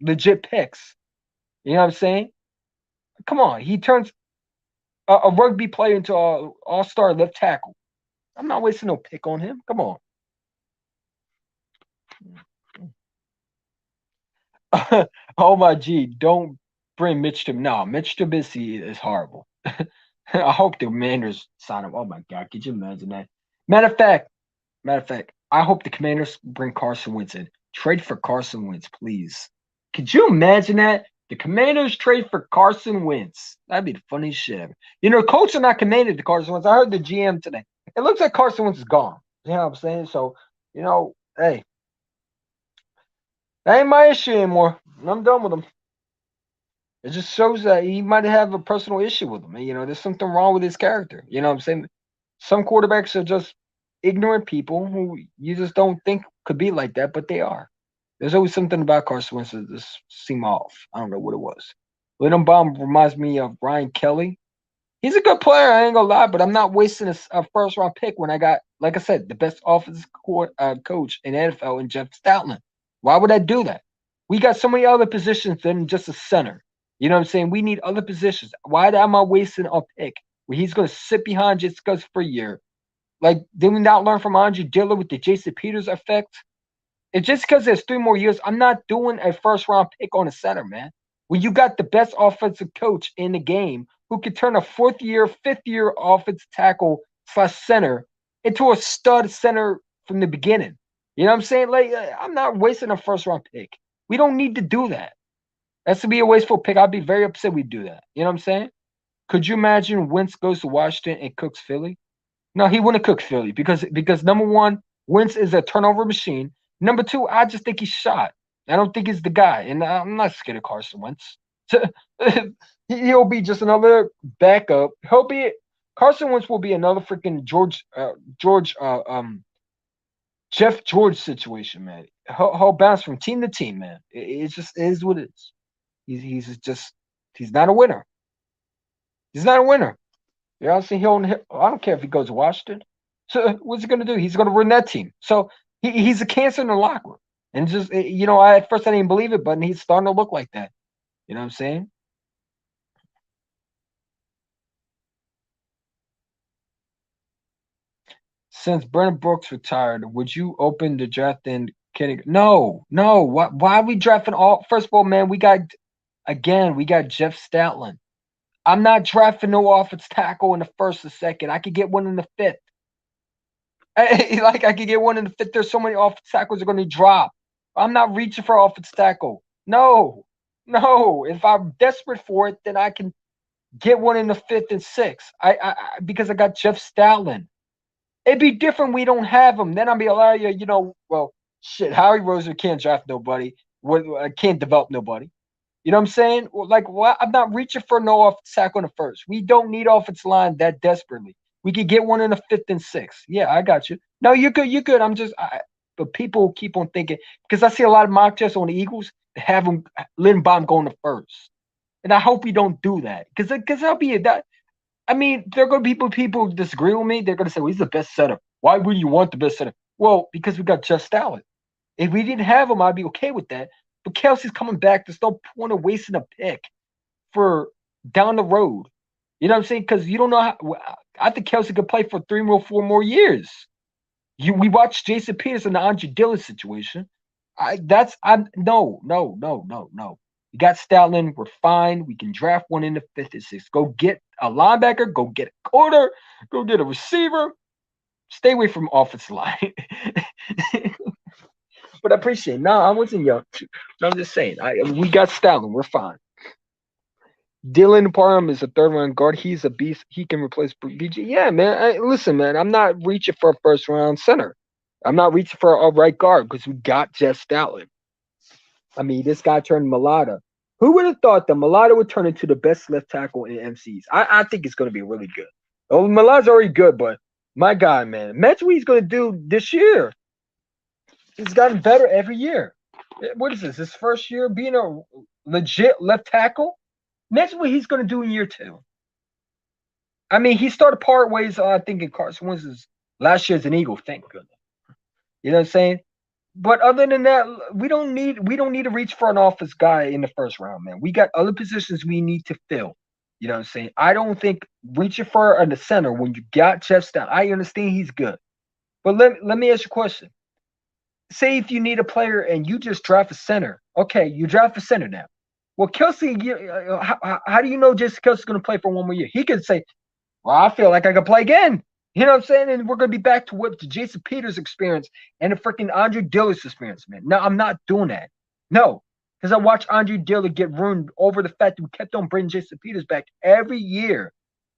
Speaker 3: legit picks. You know what I'm saying? Come on, he turns a rugby player into an all-star left tackle. I'm not wasting no pick on him. Come on. Oh my G, don't bring Mitch to no. Mitch Trubisky is horrible. I hope the Commanders sign him. Oh my God, could you imagine that? Matter of fact, I hope the Commanders bring Carson Wentz in. Trade for Carson Wentz, please. Could you imagine that? The Commanders trade for Carson Wentz. That'd be the funniest shit ever. You know, Colts are not committed to Carson Wentz. I heard the GM today. It looks like Carson Wentz is gone. You know what I'm saying? So, you know, hey, that ain't my issue anymore. I'm done with him. It just shows that he might have a personal issue with him. You know, there's something wrong with his character. You know what I'm saying? Some quarterbacks are just ignorant people who you just don't think could be like that, but they are. There's always something about Carson Wentz that just seemed off. I don't know what it was. Lindenbaum reminds me of Brian Kelly. He's a good player, I ain't gonna lie, but I'm not wasting a first round pick when I got, like I said, the best offensive coach in the NFL in Jeff Stoutland. Why would I do that? We got so many other positions than just a center. You know what I'm saying? We need other positions. Why am I wasting a pick where he's going to sit behind just because for a year? Like, did we not learn from Andre Dillard with the Jason Peters effect? It's just because there's 3 more years. I'm not doing a first round pick on a center, man. When you got the best offensive coach in the game who could turn a 4th year, 5th year offensive tackle / center into a stud center from the beginning. You know what I'm saying? Like, I'm not wasting a first round pick. We don't need to do that. That's to be a wasteful pick. I'd be very upset we do that. You know what I'm saying? Could you imagine Wentz goes to Washington and cooks Philly? No, he wouldn't cook Philly because number one, Wentz is a turnover machine. Number 2, I just think he's shot. I don't think he's the guy, and I'm not scared of Carson Wentz. He'll be just another backup. Carson Wentz will be another freaking Jeff George situation, man. He'll bounce from team to team, man. It's just it is what it is. He's not a winner. He's not a winner. You know, I don't care if he goes to Washington. So what's he gonna do? He's gonna run that team. So he's a cancer in the locker room. And just at first I didn't believe it, but he's starting to look like that. You know what I'm saying? Since Brandon Brooks retired, would you open the draft and Kenny? No. Why are we drafting all? First of all, man, we got Jeff Stoutland. I'm not drafting no offensive tackle in the first or second. I could get one in the fifth. I could get one in the fifth. There's so many offensive tackles are going to drop. I'm not reaching for offensive tackle. No. If I'm desperate for it, then I can get one in the fifth and sixth. Because I got Jeff Stoutland. It'd be different. We don't have him. Then I'll be like, well, shit. Howie Roseman can't draft nobody. Can't develop nobody. You know what I'm saying? I'm not reaching for no offensive tackle in the first. We don't need offensive line that desperately. We could get one in the fifth and sixth. Yeah, I got you. No, you're good. You're good. But people keep on thinking because I see a lot of mock tests on the Eagles that have them Lindenbaum going to first, and I hope we don't do that because that'll be that. I mean, there are going to be people disagree with me. They're going to say, well, he's the best center. Why would you want the best center? Well, because we got Jeff Stoutland. If we didn't have him, I'd be okay with that. But Kelsey's coming back. There's no point of wasting a pick for down the road. You know what I'm saying? Because you don't know how. I think Kelsey could play for 4 more years. We watched Jason Peters in the Andre Dillon situation. No. You got Stoutland. We're fine. We can draft one in the fifth and sixth. Go get a linebacker. Go get a corner. Go get a receiver. Stay away from offensive line. But I appreciate it. No, I wasn't young. No, I'm just saying. We got Stoutland. We're fine. Dylan Parham is a third-round guard. He's a beast. He can replace BG. Yeah, man. Listen, man. I'm not reaching for a first-round center. I'm not reaching for a right guard because we got Jeff Stoutland. I mean, this guy turned Mulata. Who would have thought that Mulata would turn into the best left tackle in MCs? I think it's going to be really good. Oh, Mulata's already good, but my God, man. Imagine what he's going to do this year. He's gotten better every year. What is this? His first year being a legit left tackle? Imagine what he's going to do in year 2. I mean, he started part ways, I think, in Carson Wentz's last year as an Eagle. Thank goodness. You know what I'm saying? But other than that, we don't need to reach for an office guy in the first round, man. We got other positions we need to fill. You know what I'm saying? I don't think reaching for the center when you got Jeff Stoutland. I understand he's good. But let me ask you a question. Say if you need a player and you just draft a center. Okay, you draft a center now. Well, Kelsey, how do you know Jason Kelsey's going to play for one more year? He could say, well, I feel like I could play again. You know what I'm saying? And we're going to be back to what the Jason Peters experience and the freaking Andre Diller's experience, man. No, I'm not doing that. No, because I watched Andre Diller get ruined over the fact that we kept on bringing Jason Peters back every year.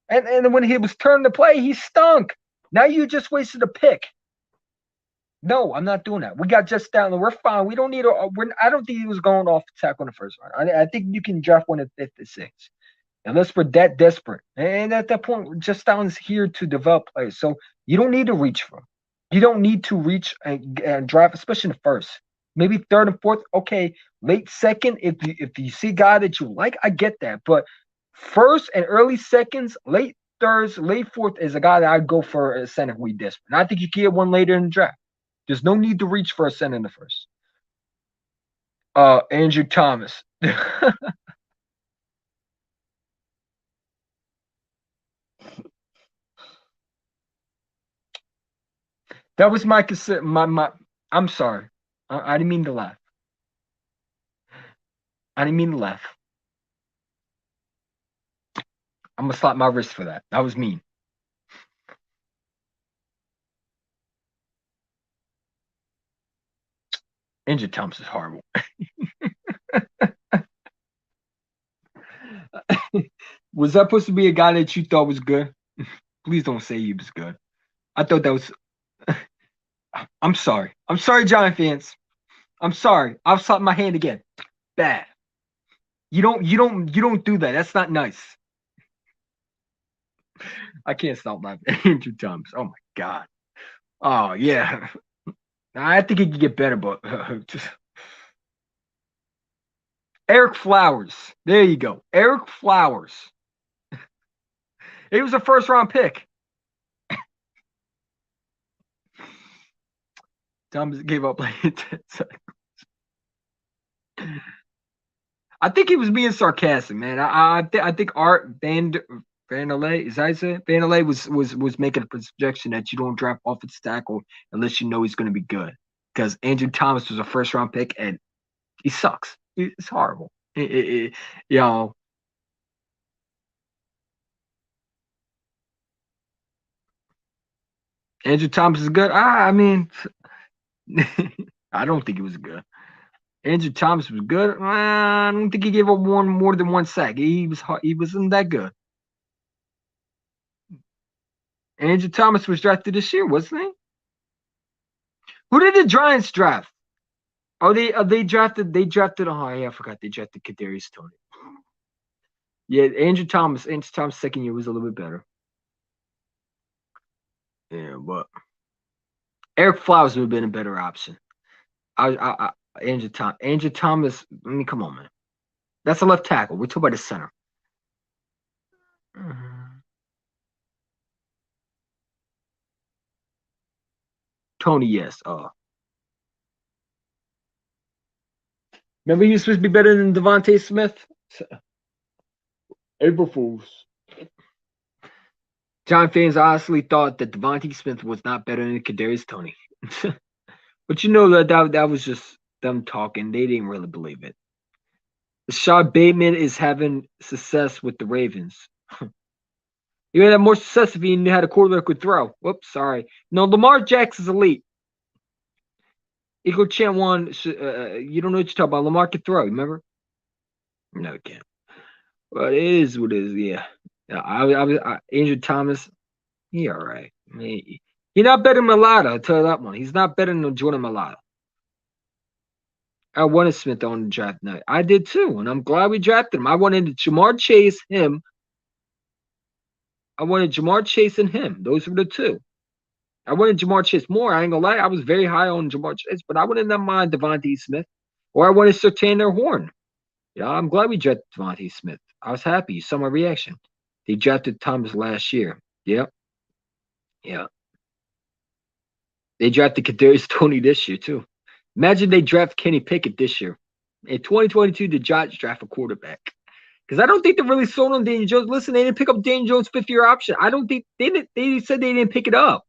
Speaker 3: And when he was turned to play, he stunk. Now you just wasted a pick. No, I'm not doing that. We got Jeff Stoutland. We're fine. We don't need I don't think he was going off the tackle in the first round. I think you can draft one at 56. Unless we're that desperate. And at that point, Jeff Stoutland's here to develop players. So you don't need to reach for him. You don't need to reach and draft, especially in the first. Maybe third and fourth. Okay, late second. If you see a guy that you like, I get that. But first and early seconds, late thirds, late fourth is a guy that I'd go for a center if we desperate. And I think you can get one later in the draft. There's no need to reach for a center in the first. Andrew Thomas. That was my I'm sorry. I didn't mean to laugh. I'm gonna slap my wrist for that. That was mean. Andrew Thomas is horrible. Was that supposed to be a guy that you thought was good? Please don't say he was good. I thought that was. I'm sorry. I'm sorry, Giant fans. I'm sorry. I'll slap my hand again. Bad. You don't do that. That's not nice. I can't stop laughing. Andrew Thomas. Oh my God. Oh yeah. I think he could get better, but just Eric Flowers. There you go. Eric Flowers. He was a first round pick. Thomas gave up like 10 seconds. I think he was being sarcastic, man. I think Art Vandelay, is that his name? Vandelay was making a projection that you don't draft offensive tackle unless you know he's going to be good. Because Andrew Thomas was a first round pick and he sucks. It's horrible. You know. Andrew Thomas is good. I mean, I don't think he was good. Andrew Thomas was good. I don't think he gave up more than one sack. He wasn't that good. Andrew Thomas was drafted this year, wasn't he? Who did the Giants draft? Oh, they drafted. Oh yeah, I forgot they drafted Kadarius Toney. Yeah, Andrew Thomas' second year was a little bit better. Yeah, but Eric Flowers would have been a better option. Andrew Thomas. I mean, come on, man. That's a left tackle. We're talking about the center. Tony, yes. Remember he was supposed to be better than Devontae Smith? April Fools. John fans honestly thought that Devontae Smith was not better than Kadarius Toney. But you know that was just them talking. They didn't really believe it. Rashad Bateman is having success with the Ravens. You would have more success if you had a quarterback could throw. Whoops, sorry. No, Lamar Jackson's elite. Eagle Chant won. You don't know what you're talking about. Lamar can throw. Remember? No, he can't. But it is what it is. Yeah. Andrew Thomas. He all right. I mean, he's not better than Malata. I'll tell you that one. He's not better than Jordan Malata. I wanted Smith on the draft night. I did too, and I'm glad we drafted him. I wanted Jamar Chase, him. I wanted Jamar Chase and him. Those were the two. I wanted Jamar Chase more. I ain't gonna lie. I was very high on Jamar Chase, but I wouldn't have mind Devontae Smith. Or I wanted Sertaner Horn. Yeah, I'm glad we drafted Devontae Smith. I was happy. You saw my reaction. They drafted Thomas last year. Yep. Yeah. They drafted Kadarius Toney this year, too. Imagine they draft Kenny Pickett this year. In 2022, the Giants draft a quarterback. Because I don't think they're really sold on Daniel Jones. Listen, they didn't pick up Daniel Jones' fifth-year option. I don't think they said they didn't pick it up.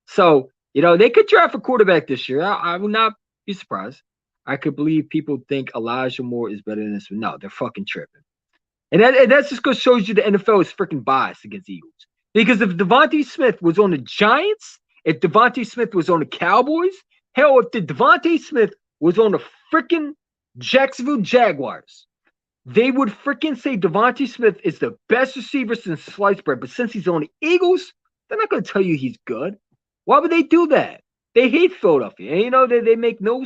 Speaker 3: So, they could draft a quarterback this year. I would not be surprised. I could believe people think Elijah Moore is better than this one. No, they're fucking tripping. And that's just going to show you the NFL is freaking biased against Eagles. Because if Devontae Smith was on the Giants, if Devontae Smith was on the Cowboys, hell, if the Devontae Smith was on the freaking Jacksonville Jaguars, they would freaking say Devontae Smith is the best receiver since sliced bread. But since he's on the Eagles, they're not going to tell you he's good. Why would they do that? They hate Philadelphia. And they make no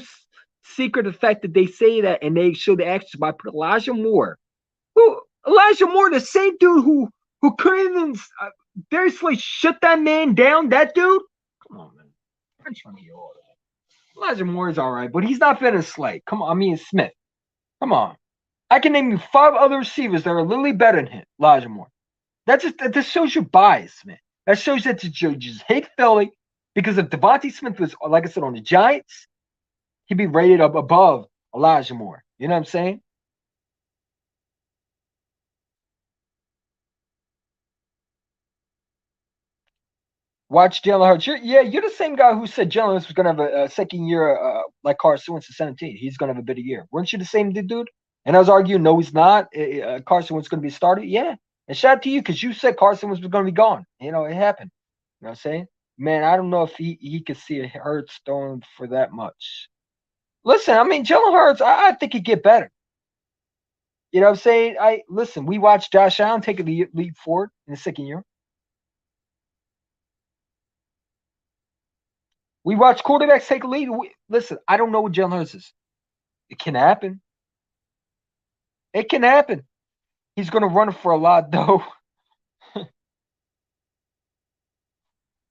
Speaker 3: secret of the fact that they say that and they show the actions by putting Elijah Moore. Elijah Moore, the same dude who couldn't even Darius Slay shut that man down, that dude? Come on, man. I'm trying to get all that. Elijah Moore is all right, but he's not better than Slay. Come on, I mean Smith. Come on. I can name you 5 other receivers that are literally better than him, Elijah Moore. That just shows your bias, man. That shows that you just hate Philly because if Devontae Smith was, like I said, on the Giants, he'd be rated up above Elijah Moore. You know what I'm saying? Watch Jalen Hurts. You're the same guy who said Jalen Hurts was going to have a second year like Carson Wentz in 17. He's going to have a better year. Weren't you the same dude? And I was arguing, no, he's not. Carson Wentz going to be started. Yeah. And shout out to you because you said Carson Wentz was going to be gone. It happened. You know what I'm saying? Man, I don't know if he could see Hurts throwing for that much. Listen, I mean, Jalen Hurts, I think he'd get better. You know what I'm saying? Listen, we watched Josh Allen take a leap forward in the second year. We watch quarterbacks take a lead. Listen, I don't know what Jalen Hurts is. It can happen. It can happen. He's gonna run for a lot though.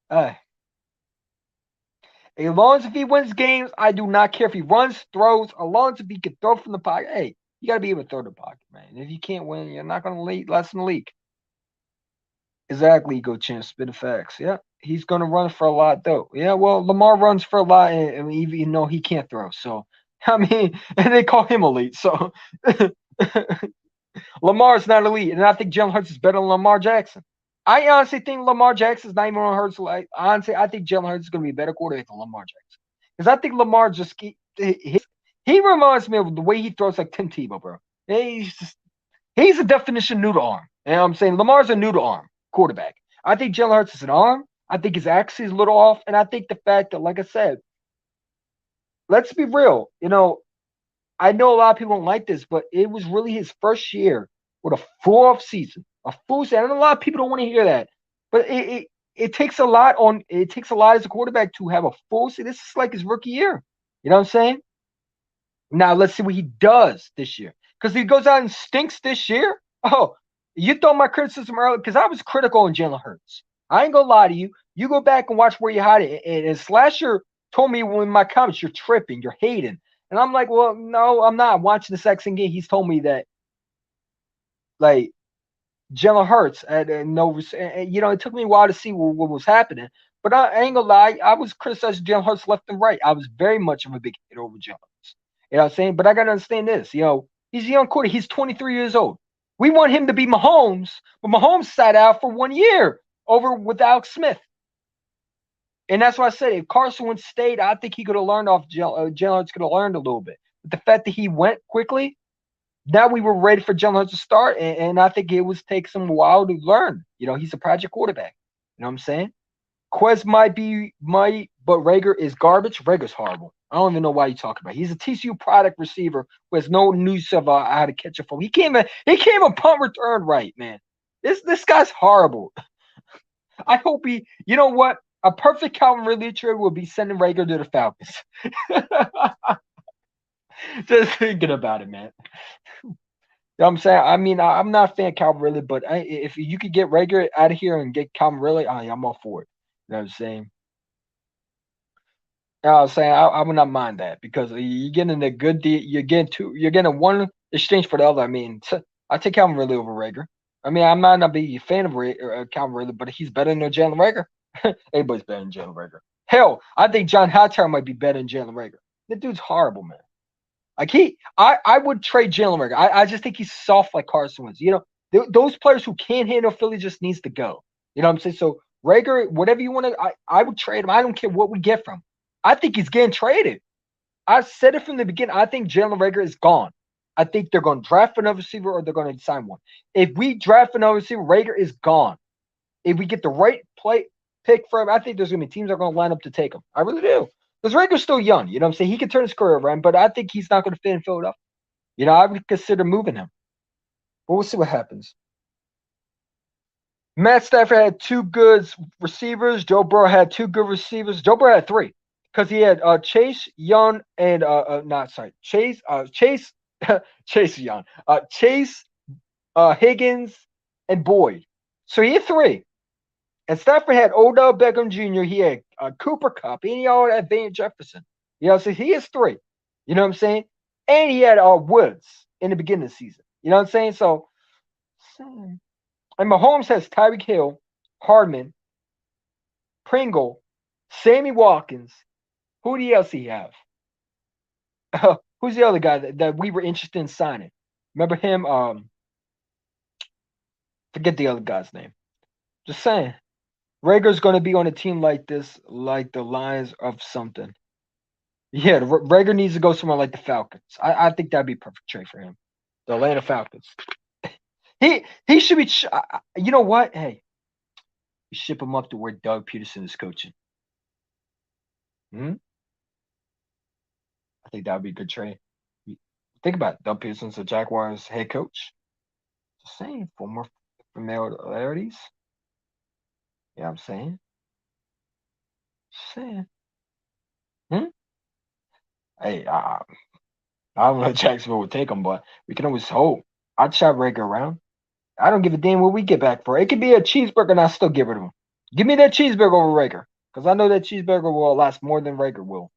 Speaker 3: Uh, as long as if he wins games, I do not care if he runs, throws, as long as if he can throw from the pocket. Hey, you gotta be able to throw the pocket, man. If you can't win, you're not gonna lead less in the league. Exactly, Ego Champ, spit the facts. Yeah, he's gonna run for a lot though. Yeah, well, Lamar runs for a lot, and even though he can't throw, so I mean, and they call him elite. So Lamar's not elite, and I think Jalen Hurts is better than Lamar Jackson. I honestly think Lamar Jackson's not even on Hurts. Like honestly, I think Jalen Hurts is gonna be a better quarterback than Lamar Jackson because I think Lamar just he reminds me of the way he throws like Tim Tebow, bro. He's a definition noodle arm. You know what I'm saying? Lamar's a noodle arm quarterback. I think Jalen Hurts is an arm. I think his axis is a little off. And I think the fact that, like I said, let's be real. I know a lot of people don't like this, but it was really his first year with a full off season. A full season. I know a lot of people don't want to hear that. But it takes a lot as a quarterback to have a full season. This is like his rookie year. You know what I'm saying? Now let's see what he does this year. Because he goes out and stinks this year. Oh, you throw my criticism earlier because I was critical on Jalen Hurts. I ain't gonna lie to you. You go back and watch where you had it. And Slasher told me in my comments, you're tripping, you're hating. And I'm like, well, no, I'm not. Watching the second game, he's told me that like Jalen Hurts had no, it took me a while to see what was happening. But I ain't gonna lie, I was criticizing Jalen Hurts left and right. I was very much of a big hit over Jalen Hurts. You know what I'm saying? But I gotta understand this. He's a young quarterback. He's 23 years old. We want him to be Mahomes, but Mahomes sat out for 1 year over with Alex Smith. And that's why I said if Carson Wentz stayed, I think he could have learned off Jalen Hurts could have learned a little bit. But the fact that he went quickly, now we were ready for Jalen Hurts to start, and I think it was take some while to learn. He's a project quarterback. You know what I'm saying? Quez might, but Rager is garbage. Rager's horrible. I don't even know why you talking about. He's a TCU product receiver who has no news of how to catch a phone. He can't even punt return right, man. This guy's horrible. I hope you know what? A perfect Calvin Ridley trade would be sending Rager to the Falcons. Just thinking about it, man. You know what I'm saying? I mean, I'm not a fan of Calvin Ridley, but if you could get Rager out of here and get Calvin Ridley, I'm all for it. You know what I'm saying? I was saying I would not mind that because you're getting a good deal. You're getting one exchange for the other. I mean, I take Calvin Ridley over Rager. I mean, I might not be a fan of Calvin Ridley, but he's better than Jalen Rager. Everybody's better than Jalen Rager. Hell, I think John Hightower might be better than Jalen Rager. That dude's horrible, man. Like I would trade Jalen Rager. I just think he's soft like Carson Wentz. Those players who can't handle Philly just needs to go. You know what I'm saying? So Rager, whatever you want to, I would trade him. I don't care what we get from him. I think he's getting traded. I said it from the beginning. I think Jalen Rager is gone. I think they're going to draft another receiver or they're going to sign one. If we draft another receiver, Rager is gone. If we get the right pick for him, I think there's going to be teams that are going to line up to take him. I really do. Because Rager's still young. You know what I'm saying? He can turn his career around, but I think he's not going to fit in Philadelphia. I would consider moving him. But we'll see what happens. Matt Stafford had 2 good receivers. Joe Burrow had 2 good receivers. Joe Burrow had 3 because he had Chase Young and Chase Chase Young, Chase Higgins and Boyd. So he had 3. And Stafford had Odell Beckham Jr. He had Cooper Kupp. And he had Van Jefferson. So he has 3. You know what I'm saying? And he had Woods in the beginning of the season. You know what I'm saying? So, and Mahomes has Tyreek Hill, Hardman, Pringle, Sammy Watkins. Who else he have? Who's the other guy that we were interested in signing? Remember him? Forget the other guy's name. Just saying. Rager's going to be on a team like this, like the Lions of something. Yeah, Rager needs to go somewhere like the Falcons. I think that'd be a perfect trade for him. The Atlanta Falcons. He should be. You know what? Hey, you ship him up to where Doug Peterson is coaching. I think that would be a good trade. Think about it. Doug Peterson's the Jaguars head coach. Just saying, for more familiarities. Yeah, I'm saying. Just saying. Hey, I don't know if Jacksonville would take him, but we can always hope. I'd shop Rager around. I don't give a damn what we get back for. It could be a cheeseburger and I still give it to him. Give me that cheeseburger over Rager. Because I know that cheeseburger will last more than Rager will.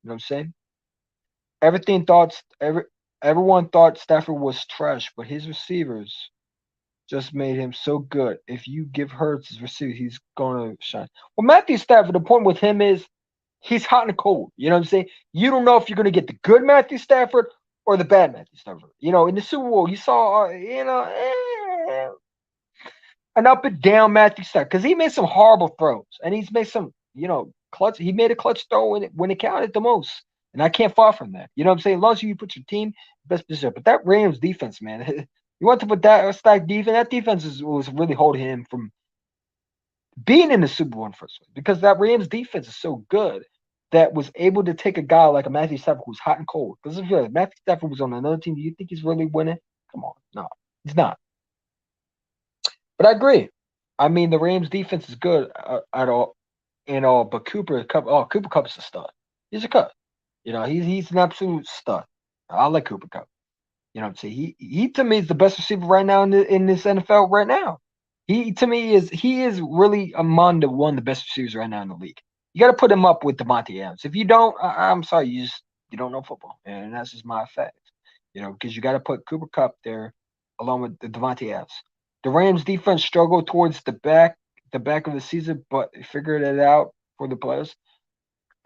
Speaker 3: You know what I'm saying? Everyone thought Stafford was trash, but his receivers just made him so good. If you give Hurts his receiver, he's gonna shine. Well, Matthew Stafford, the point with him is he's hot and cold. You know what I'm saying? You don't know if you're gonna get the good Matthew Stafford or the bad Matthew Stafford. You know, in the Super Bowl, you saw an up and down Matthew Stafford because he made some horrible throws and he's made some, clutch. He made a clutch throw when it counted the most. And I can't fall from that. You know what I'm saying? As long as you put your team best position. But that Rams defense, man, you want to put that stack defense. That defense was really holding him from being in the Super Bowl in the first place because that Rams defense is so good that was able to take a guy like a Matthew Stafford who's hot and cold. Because if Matthew Stafford was on another team, do you think he's really winning? Come on, no, he's not. But I agree. I mean, the Rams defense is good at all, but Cooper Cup is a stud. He's a cut. He's an absolute stud. I like Cooper Cup. You know what I'm saying? He to me is the best receiver right now in this NFL right now. He to me is really among one of the best receivers right now in the league. You got to put him up with Devontae Adams. If you don't, I'm sorry, you don't know football, and that's just my fact. Because you got to put Cooper Cup there along with the Devontae Adams. The Rams defense struggled towards the back of the season, but figured it out for the players.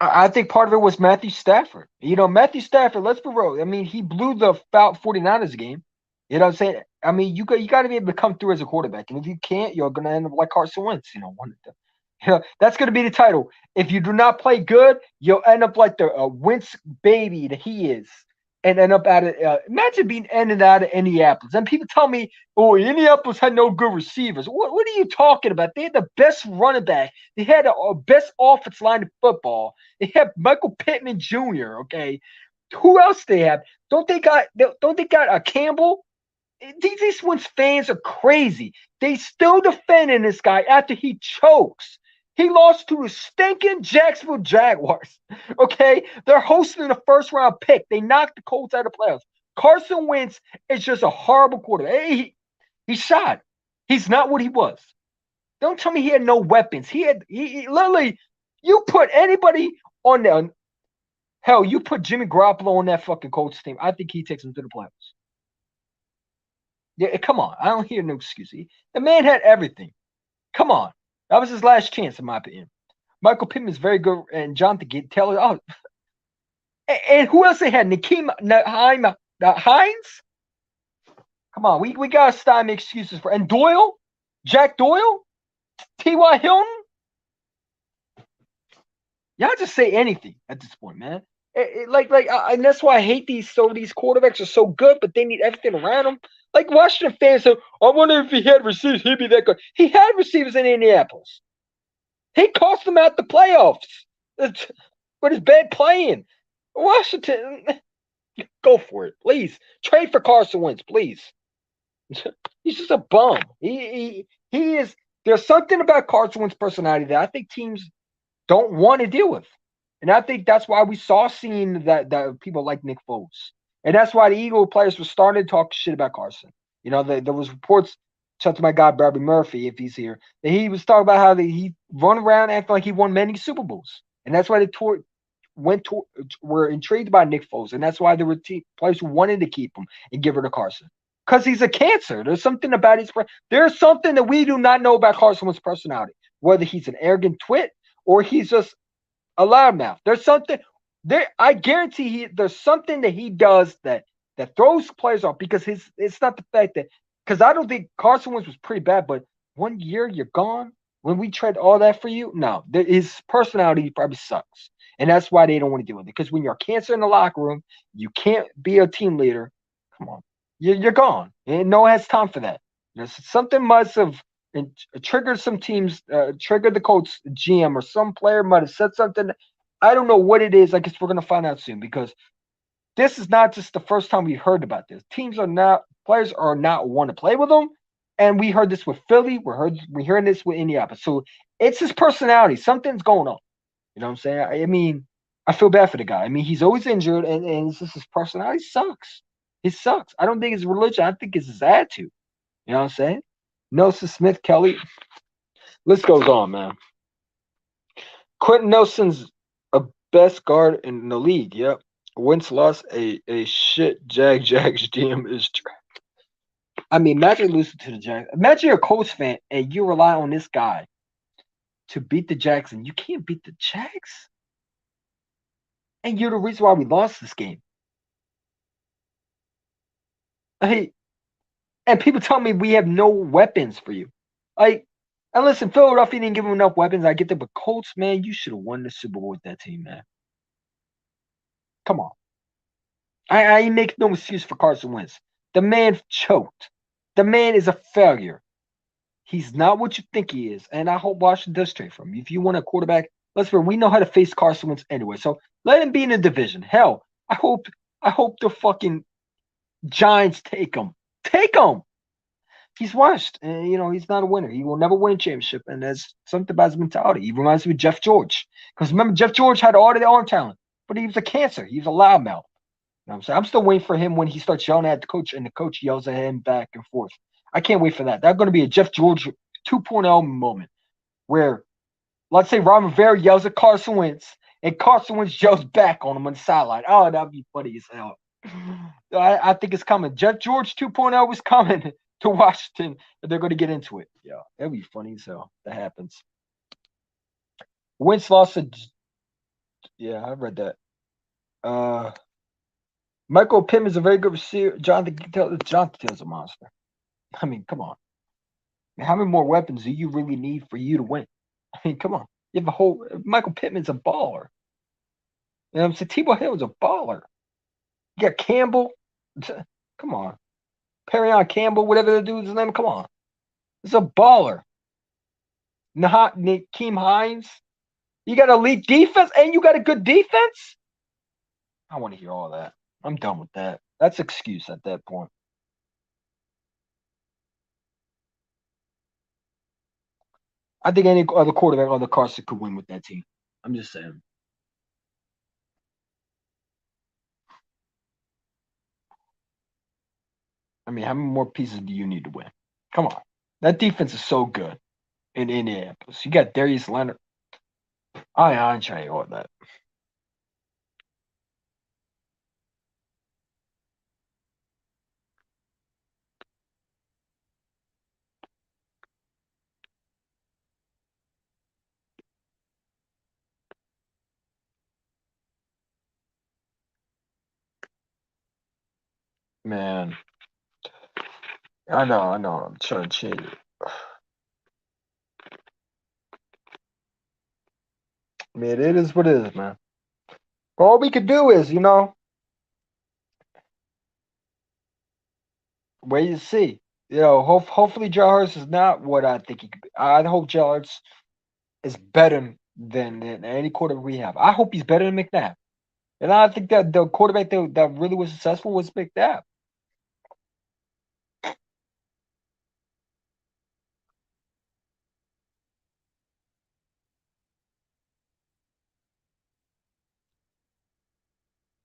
Speaker 3: I think part of it was Matthew Stafford. Matthew Stafford, let's be real. I mean, he blew the 49ers game. You know what I'm saying? I mean, you got to be able to come through as a quarterback. And if you can't, you're going to end up like Carson Wentz, one of them. That's going to be the title. If you do not play good, you'll end up like the Wentz baby that he is. And end up imagine being ended out of Indianapolis. And people tell me, oh, Indianapolis had no good receivers. What are you talking about? They had the best running back. They had the best offensive line in football. They have Michael Pittman Jr., okay? Who else they have? Don't they got a Campbell? These Wentz fans are crazy. They still defending this guy after he chokes. He lost to the stinking Jacksonville Jaguars. Okay? They're hosting the first round pick. They knocked the Colts out of the playoffs. Carson Wentz is just a horrible quarterback. He's shot. He's not what he was. Don't tell me he had no weapons. He literally, you put anybody on there. Hell, you put Jimmy Garoppolo on that fucking Colts team. I think he takes them to the playoffs. Yeah, come on. I don't hear no excuse. The man had everything. Come on. That was his last chance, in my opinion. Michael Pittman is very good, and Jonathan Taylor. Oh, and who else they had? Nakeem Hines. Come on, we gotta stop making excuses for. And Doyle, Jack Doyle, T.Y. Hilton. Y'all just say anything at this point, man. And that's why I hate these quarterbacks are so good, but they need everything around them. Like Washington fans say, I wonder if he had receivers, he'd be that good. He had receivers in Indianapolis. He cost them out the playoffs with his bad playing. Washington, go for it, please. Trade for Carson Wentz, please. He's just a bum. He is. There's something about Carson Wentz's personality that I think teams don't want to deal with. And I think that's why we saw seeing that people like Nick Foles. And that's why the Eagle players were starting to talk shit about Carson. There was reports, shout out to my guy Bradley Murphy, if he's here, that he was talking about how he run around acting like he won many Super Bowls. And that's why were intrigued by Nick Foles. And that's why there were players who wanted to keep him and give it to Carson. Because he's a cancer. There's something about there's something that we do not know about Carson Wentz's personality. Whether he's an arrogant twit or he's just a loudmouth. There's something there. I guarantee there's something that he does that throws players off because it's not the fact that, because I don't think Carson Wentz was pretty bad, but 1 year you're gone when we trade all that for you. No, his personality probably sucks. And that's why they don't want to deal with it. Because when you're a cancer in the locker room, you can't be a team leader. Come on. You're gone. And no one has time for that. Something must have triggered some teams, triggered the coach, GM, or some player might have said something. I don't know what it is. I guess we're going to find out soon because this is not just the first time we heard about this. Players are not want to play with them. And we heard this with Philly. We're hearing this with Indianapolis. So it's his personality. Something's going on. You know what I'm saying? I mean, I feel bad for the guy. I mean, he's always injured, and it's just his personality sucks. He sucks. I don't think it's religion. I think it's his attitude. You know what I'm saying? Nelson Smith Kelly. List goes on, man. Quentin Nelson's a best guard in the league. Yep. Wentz lost a shit Jags GM is trash. I mean, imagine losing to the Jags. Imagine you're a Colts fan and you rely on this guy to beat the Jags, and you can't beat the Jags. And you're the reason why we lost this game. Hey, and people tell me we have no weapons for you. Like, and listen, Philadelphia didn't give him enough weapons. I get that, but Colts, man, you should have won the Super Bowl with that team, man. Come on. I make no excuse for Carson Wentz. The man choked. The man is a failure. He's not what you think he is. And I hope Washington does trade for him. If you want a quarterback, let's remember, we know how to face Carson Wentz anyway. So let him be in the division. Hell, I hope the fucking Giants take him. Take him. He's washed. And, he's not a winner. He will never win a championship. And that's something about his mentality. He reminds me of Jeff George. Because remember, Jeff George had all the arm talent, but he was a cancer. He was a loudmouth. You know what I'm saying? I'm still waiting for him when he starts yelling at the coach and the coach yells at him back and forth. I can't wait for that. That's going to be a Jeff George 2.0 moment where, let's say, Ron Rivera yells at Carson Wentz and Carson Wentz yells back on him on the sideline. Oh, that'd be funny as hell. I think it's coming. Jeff George 2.0 is coming to Washington. They're going to get into it. Yeah, that'd be funny as hell. That happens. Wentz lost a. Yeah, I read that. Michael Pittman's a very good receiver. Jonathan Taylor's a monster. I mean, come on. How many more weapons do you really need for you to win? I mean, come on. You have a whole Michael Pittman's a baller. You know what I'm saying? Tebow Hill's a baller. You got Campbell. Come on. Perrion Campbell, whatever the dude's name. Come on. It's a baller. Nakeem Hines. You got elite defense and you got a good defense? I want to hear all that. I'm done with that. That's excuse at that point. I think any other quarterback other Carson could win with that team. I'm just saying. I mean, how many more pieces do you need to win? Come on. That defense is so good in Indianapolis. You got Darius Leonard. I ain't trying to all that. Man. I know. I'm trying to change it. I mean, it is what it is, man. All we could do is, wait and see. Hopefully Joe Hurst is not what I think he could be. I hope Joe Hurst is better than any quarterback we have. I hope he's better than McNabb. And I think that the quarterback that really was successful was McNabb.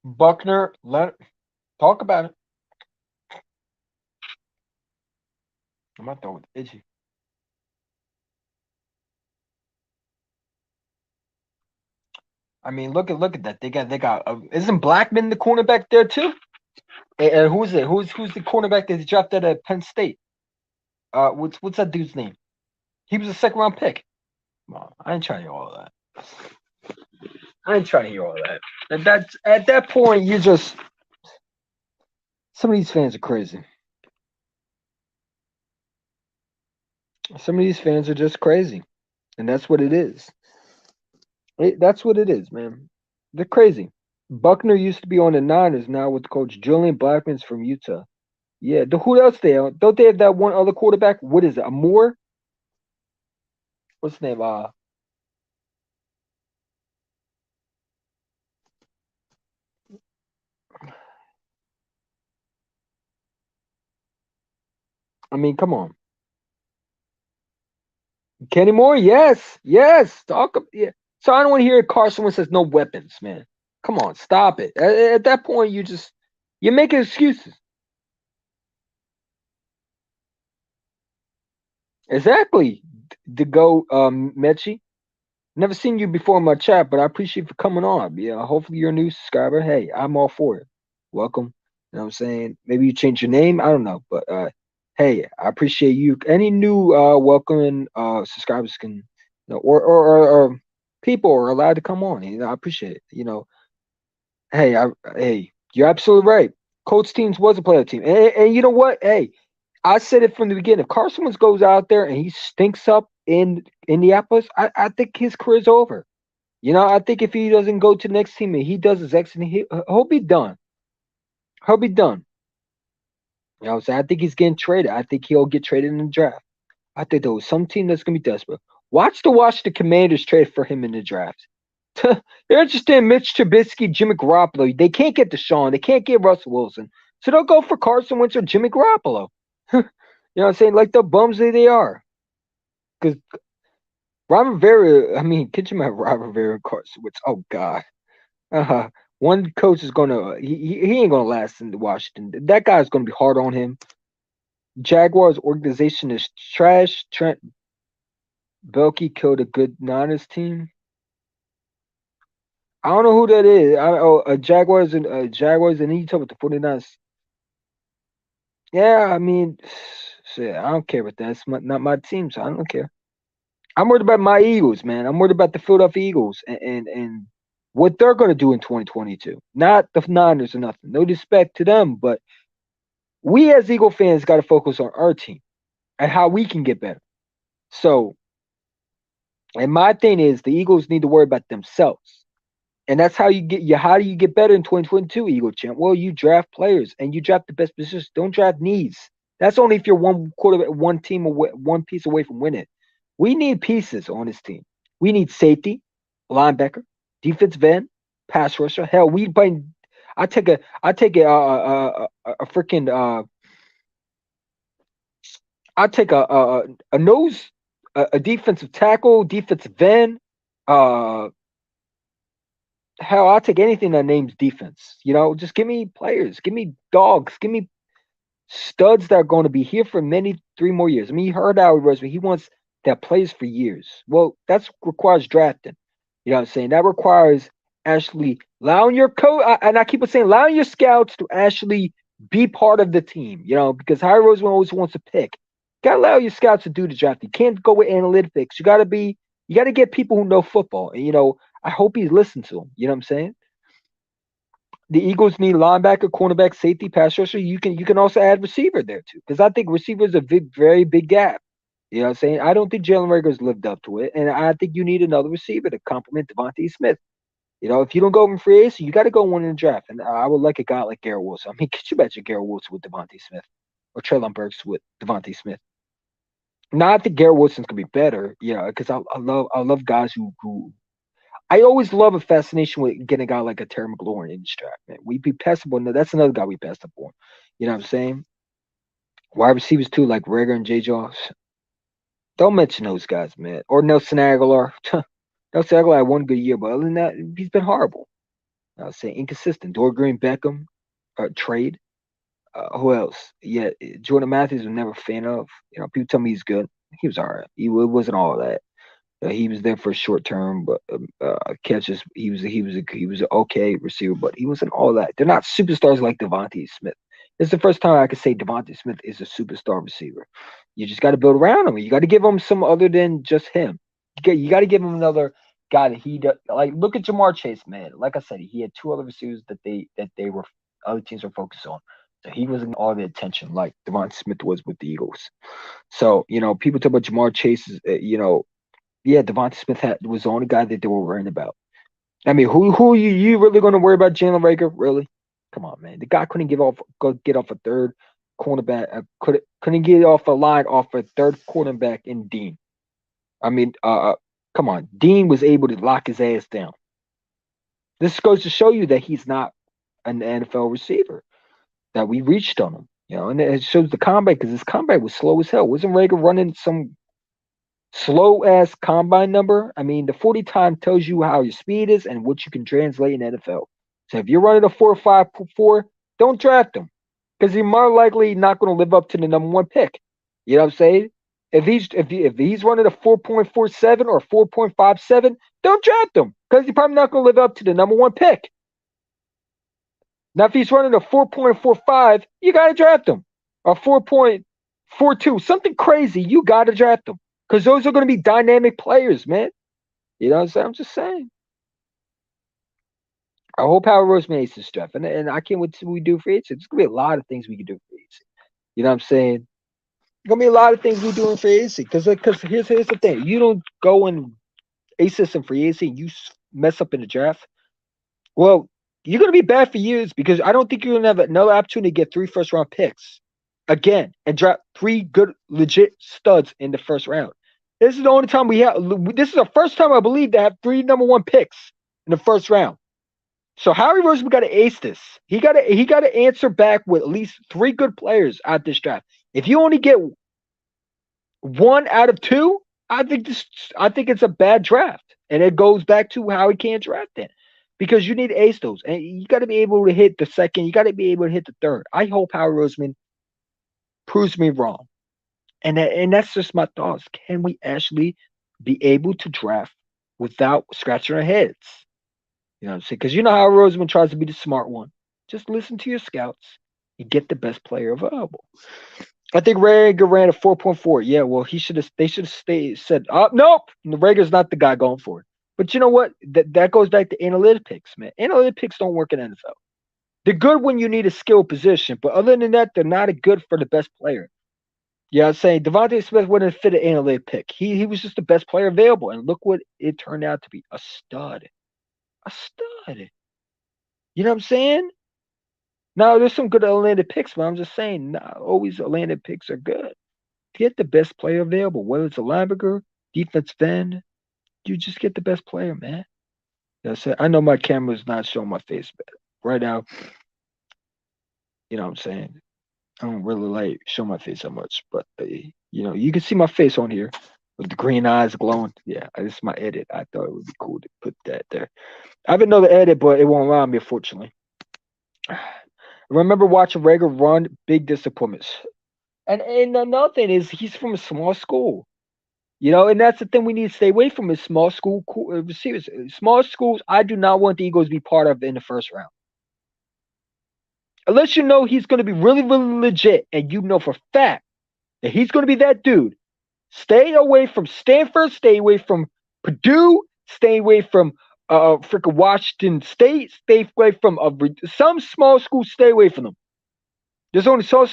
Speaker 3: Buckner, talk about it. I'm not throwing it itchy. I mean, look at that. They got. Isn't Blackman the cornerback there too? And who's it? Who's the cornerback that they drafted at Penn State? What's that dude's name? He was a second round pick. Well, I ain't trying to hear all of that. I ain't trying to hear all of that. And that's at that point, you just some of these fans are crazy. Some of these fans are just crazy, and that's what it is. That's what it is, man. They're crazy. Buckner used to be on the Niners, now with coach Julian Blackman's from Utah. Yeah, who else they have? Don't they have that one other quarterback? What is it? Moore? What's his name? I mean, come on. Kenny Moore? Yes. Yeah. So I don't want to hear Carson Wentz says no weapons, man. Come on, stop it. At that point, you're making excuses. Exactly. To go, Mechi. Never seen you before in my chat, but I appreciate you for coming on. Yeah, hopefully you're a new subscriber. Hey, I'm all for it. Welcome. You know what I'm saying? Maybe you change your name. I don't know. But hey, I appreciate you. Any new welcoming subscribers can or people are allowed to come on. I appreciate it. Hey, hey, you're absolutely right. Colts teams was a playoff team. And you know what? Hey, I said it from the beginning. If Carson Wentz goes out there and he stinks up in Indianapolis, I think his career's over. I think if he doesn't go to the next team and he does his exit, he'll be done. He'll be done. You know what I'm saying? I think he's getting traded. I think he'll get traded in the draft. I think there was some team that's gonna be desperate. Watch the Washington Commanders trade for him in the draft. They're interested in Mitch Trubisky, Jimmy Garoppolo. They can't get Deshaun. They can't get Russell Wilson. So they'll go for Carson Wentz or Jimmy Garoppolo. You know what I'm saying? Like the bums that they are. Because Robert Vera, I mean, could you imagine Robert Vera and Carson Wentz? Oh God. Uh, one coach is gonna he ain't gonna last in Washington. That guy's gonna be hard on him. Jaguars organization is trash. Trent Baalke killed a good Niners team. I don't know who that is. Jaguars and he talking about the 49ers. Yeah, I mean, shit, I don't care about that. It's not my team, so I don't care. I'm worried about my Eagles, man. I'm worried about the Philadelphia Eagles and what they're gonna do in 2022. Not the Niners or nothing. No disrespect to them, but we as Eagle fans got to focus on our team and how we can get better. So, and my thing is the Eagles need to worry about themselves. And that's how you get how do you get better in 2022, Eagle champ? Well, you draft players and you draft the best positions. Don't draft needs. That's only if you're one team away, one piece away from winning. We need pieces on this team. We need safety, linebacker, defensive end, pass rusher. Hell, we play. I take a freaking I take a nose, a defensive tackle, defensive end. Uh, hell, I'll take anything that names defense. Just give me players, give me dogs, give me studs that are going to be here for many 3 more years. I mean, you heard Howie Rossman. He wants that plays for years. Well, that requires drafting. You know what I'm saying? That requires actually allowing your coach, and I keep on saying, allowing your scouts to actually be part of the team. Because Howie Roseman always wants to pick. You gotta allow your scouts to do the draft. You can't go with analytics. You gotta get people who know football. And I hope he's listened to them. You know what I'm saying? The Eagles need linebacker, cornerback, safety, pass rusher. You can also add receiver there too, because I think receiver is a very big gap. You know what I'm saying? I don't think Jalen Rager's lived up to it, and I think you need another receiver to complement Devontae Smith. If you don't go in free agency, you got to go one in the draft. And I would like a guy like Garrett Wilson. I mean, could you imagine Garrett Wilson with Devontae Smith or Treylon Burks with Devontae Smith? Now I think Garrett Wilson's gonna be better, because I love guys who I always love a fascination with getting a guy like a Terry McLaurin in this draft, man. We be passable. No, that's another guy we passed up on. You know what I'm saying? Wide receivers too, like Rager and J. Jaws. Don't mention those guys, man. Or Nelson Aguilar. Nelson Aguilar had one good year, but other than that, he's been horrible. I was saying inconsistent. Dor Green Beckham, trade. Who else? Yeah, Jordan Matthews was never a fan of. People tell me he's good. He was all right. It wasn't all that. He was there for a short term, but catches. He was an okay receiver, but he wasn't all that. They're not superstars like Devontae Smith. It's the first time I could say Devontae Smith is a superstar receiver. You just got to build around him. You got to give him some other than just him. You got to give him another guy that he does. Like look at Jamar Chase, man. Like I said, he had two other receivers that they were other teams were focused on. So he wasn't all the attention like Devontae Smith was with the Eagles. So people talk about Jamar Chase. Yeah, Devontae Smith was the only guy that they were worrying about. I mean, who are you really going to worry about Jalen Rager? Really? Come on, man. The guy couldn't get off a third cornerback. Couldn't get off a line off a third cornerback in Dean. I mean, come on. Dean was able to lock his ass down. This goes to show you that he's not an NFL receiver. That we reached on him, and it shows the combat because his combat was slow as hell. Wasn't Rager running some slow ass combine number? I mean, the 40 time tells you how your speed is and what you can translate in NFL. So if you're running a 4.54, don't draft him because he's more likely not going to live up to the number one pick. You know what I'm saying? If he's running a 4.47 or 4.57, don't draft him because he's probably not going to live up to the number one pick. Now, if he's running a 4.45, you got to draft him. A 4.42, something crazy, you got to draft him because those are going to be dynamic players, man. You know what I'm saying? I'm just saying. I hope Howard Roseman aces this draft, and I can't wait to see what we do for aces. There's going to be a lot of things we can do for aces. You know what I'm saying? Gonna be a lot of things we doing for AC because here's the thing: you don't go and aces and free AC, you mess up in the draft. Well, you're gonna be bad for years because I don't think you're gonna have another opportunity to get 3 first round picks again and draft 3 good legit studs in the first round. This is the only time we have. This is the first time I believe to have 3 number 1 picks in the first round. So Howie Roseman got to ace this. He got to answer back with at least 3 good players out this draft. If you only get 1 out of 2, I think it's a bad draft, and it goes back to how he can't draft it because you need to ace those, and you got to be able to hit the second. You got to be able to hit the third. I hope Howard Roseman proves me wrong, and that's just my thoughts. Can we actually be able to draft without scratching our heads? You know what I'm saying? Because you know how Roseman tries to be the smart one. Just listen to your scouts and get the best player available. I think Rager ran a 4.4. Yeah, well, they should have said, nope, Rager's not the guy going for it. But you know what? That goes back to analytics, man. Analytics don't work in NFL. They're good when you need a skill position, but other than that, they're not good for the best player. Yeah, I'm saying Devontae Smith wouldn't fit an analytic pick. He was just the best player available, and look what it turned out to be: a stud. A stud. You know what I'm saying? Now, there's some good Atlanta picks, but I'm just saying, not always Atlanta picks are good. Get the best player available, whether it's a linebacker, defensive end. You just get the best player, man. That's it. I know my camera's not showing my face, but right now, you know what I'm saying? I don't really like show my face that much, but you can see my face on here with the green eyes glowing. Yeah, this is my edit. I thought it would be cool to put that there. I have another edit, but it won't allow me, unfortunately. I remember watching Rager run, big disappointments. And another thing is he's from a small school. You know, and that's the thing we need to stay away from is small school receivers. Small schools, I do not want the Eagles to be part of in the first round. Unless you know he's going to be really, really legit and you know for a fact that he's going to be that dude. Stay away from Stanford, stay away from Purdue, stay away from freaking Washington State, stay away from some small schools, stay away from them. There's only so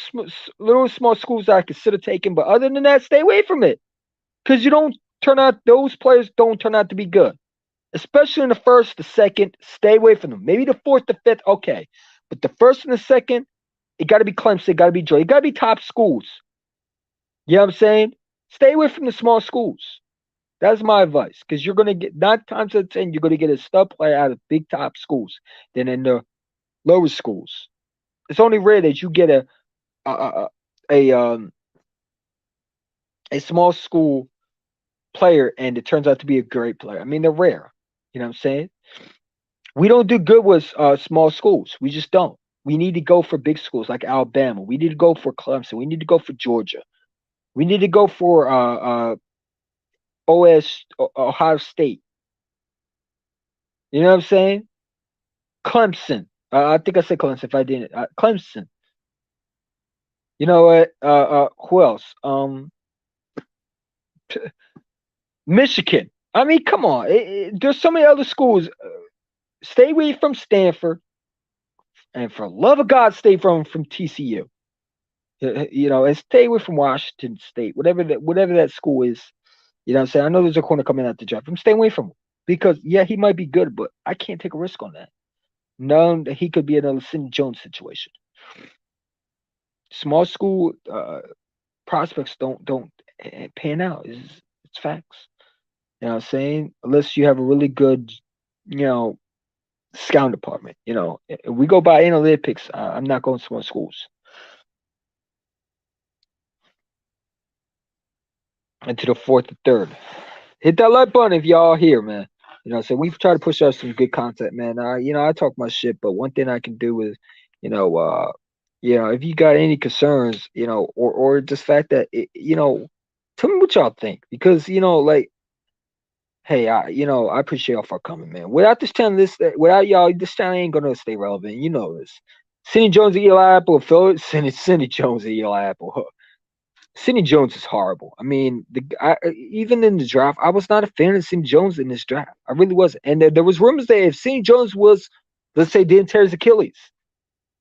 Speaker 3: little small schools that I consider taking, but other than that, stay away from it. Because those players don't turn out to be good. Especially in the first, the second, stay away from them. Maybe the fourth, the fifth, okay. But the first and the second, it got to be Clemson, it got to be Georgia, it got to be top schools. You know what I'm saying? Stay away from the small schools. That's my advice. Because you're going to get, 9 times out of 10, you're going to get a stud player out of big top schools than in the lower schools. It's only rare that you get a small school player and it turns out to be a great player. I mean, they're rare. You know what I'm saying? We don't do good with small schools. We just don't. We need to go for big schools like Alabama. We need to go for Clemson. We need to go for Georgia. We need to go for Ohio State. You know what I'm saying? Clemson. I think I said Clemson. If I didn't, Clemson. You know what? Who else? Michigan. I mean, come on. There's so many other schools. Stay away from Stanford, and for love of God, stay from TCU. You know, and stay away from Washington State, whatever that school is. You know what I'm saying? I know there's a corner coming out the draft. I'm staying away from him because yeah, he might be good, but I can't take a risk on that. No, he could be another Cindy Jones situation. Small school prospects don't pan out. It's facts. You know what I'm saying? Unless you have a really good, scout department. You know, if we go by analytics, I'm not going to small schools. Into the fourth and third. Hit that like button if y'all here, man. You know, so we've tried to push out some good content, man. I talk my shit, but one thing I can do is, if you got any concerns, or just fact that Tell me what y'all think, because like, hey, I appreciate y'all for coming, man. Without this channel, without y'all, this channel ain't gonna stay relevant. You know this. Cindy Jones and Eli Apple, Phil, Cindy Jones and Eli Apple. Huh. Cindy Jones is horrible. I mean, even in the draft, I was not a fan of Cindy Jones in this draft. I really wasn't. And there was rumors that if Cindy Jones was, let's say, didn't tear his Achilles,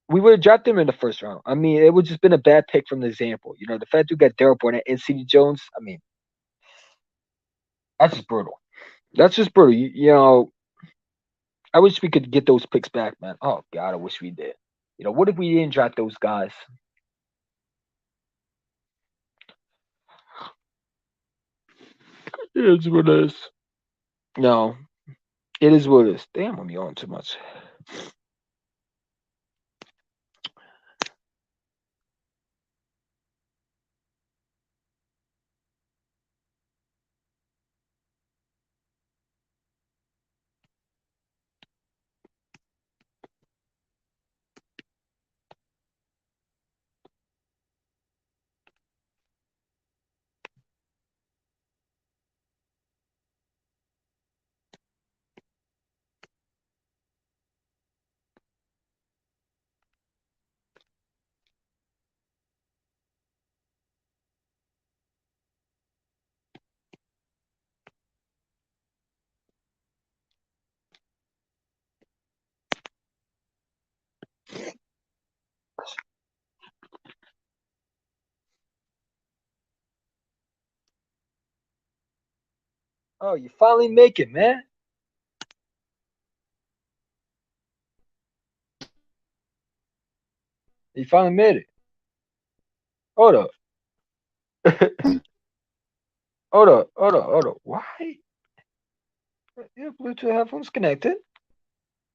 Speaker 3: we would have dropped him in the first round. I mean, it would just been a bad pick from the example. The fact we got Daryl Burnett and Cindy Jones. I mean, that's just brutal. That's just brutal. I wish we could get those picks back, man. Oh God, I wish we did. What if we didn't draft those guys? It is what it is. No, it is what it is. Damn, I'm yawning too much. Oh, you finally make it, man. You finally made it. Hold up. Hold up. Why? Your Bluetooth headphones connected.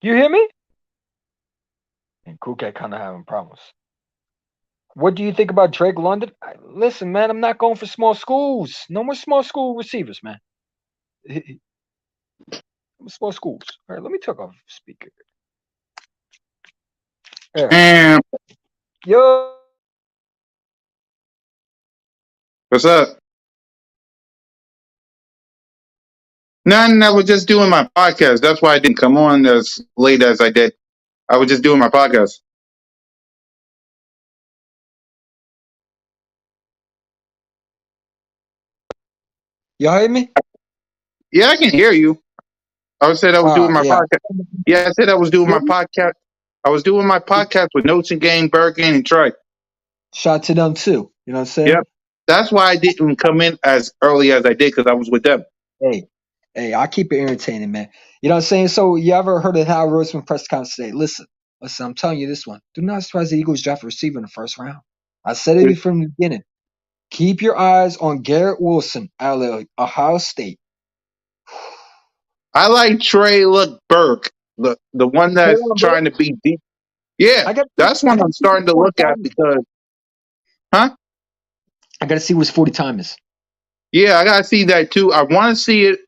Speaker 3: You hear me? And Cool Cat kind of having problems. What do you think about Drake London? Listen, man, I'm not going for small schools. No more small school receivers, man. Small schools. All right, let me talk off speaker.
Speaker 4: And
Speaker 3: Yo.
Speaker 4: what's up? None. I was just doing my podcast. That's why I didn't come on as late as I did. I was just doing my podcast.
Speaker 3: Y'all hear me?
Speaker 4: Yeah, I can hear you. I said I was doing my
Speaker 3: Yeah.
Speaker 4: podcast. Yeah, I said I was doing my
Speaker 3: Hear me?
Speaker 4: podcast. I was doing my podcast with Notes and Game, Bergen, and Troy.
Speaker 3: Shout to them too. You know what I'm saying?
Speaker 4: Yep. That's why I didn't come in as early as I did, because I was with them.
Speaker 3: Hey, I keep it entertaining, man. You know what I'm saying? So you ever heard of how Rossman press conference today? Listen, I'm telling you this one. Do not surprise the Eagles draft a receiver in the first round. I said it from the beginning. Keep your eyes on Garrett Wilson out of Ohio State.
Speaker 4: I like Trey Burke, the one that's trying to be deep. Yeah, that's one I'm starting to look at because, huh?
Speaker 3: I got to see what his 40 time is.
Speaker 4: Yeah, I gotta see that too. I want to see it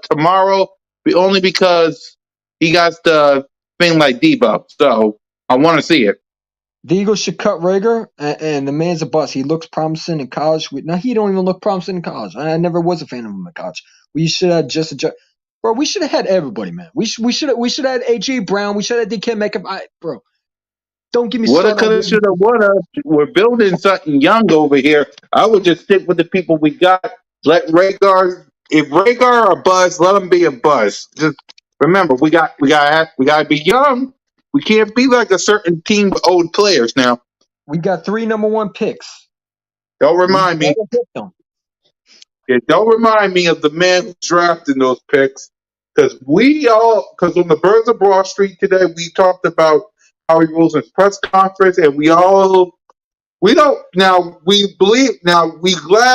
Speaker 4: tomorrow, only because he got the thing like debuff. So I want to see it.
Speaker 3: The Eagles should cut Rager, and the man's a bust. He looks promising in college. Now he don't even look promising in college. I never was a fan of him in college. We should have bro. We should have had everybody, man. We should have had AJ Brown. We should have had DK Metcalf. Bro, don't give me
Speaker 4: Woulda,
Speaker 3: started.
Speaker 4: coulda, shoulda, woulda. We're building something young over here. I would just stick with the people we got. Let Rhaegar, if Rhaegar a buzz, let him be a buzz. Just remember, we gotta be young. We can't be like a certain team with old players now.
Speaker 3: We got 3 number 1 picks.
Speaker 4: Don't remind me. Yeah, don't remind me of the man who drafted those picks. Because on the Birds of Broad Street today, we talked about Howie Roseman's press conference, and we glad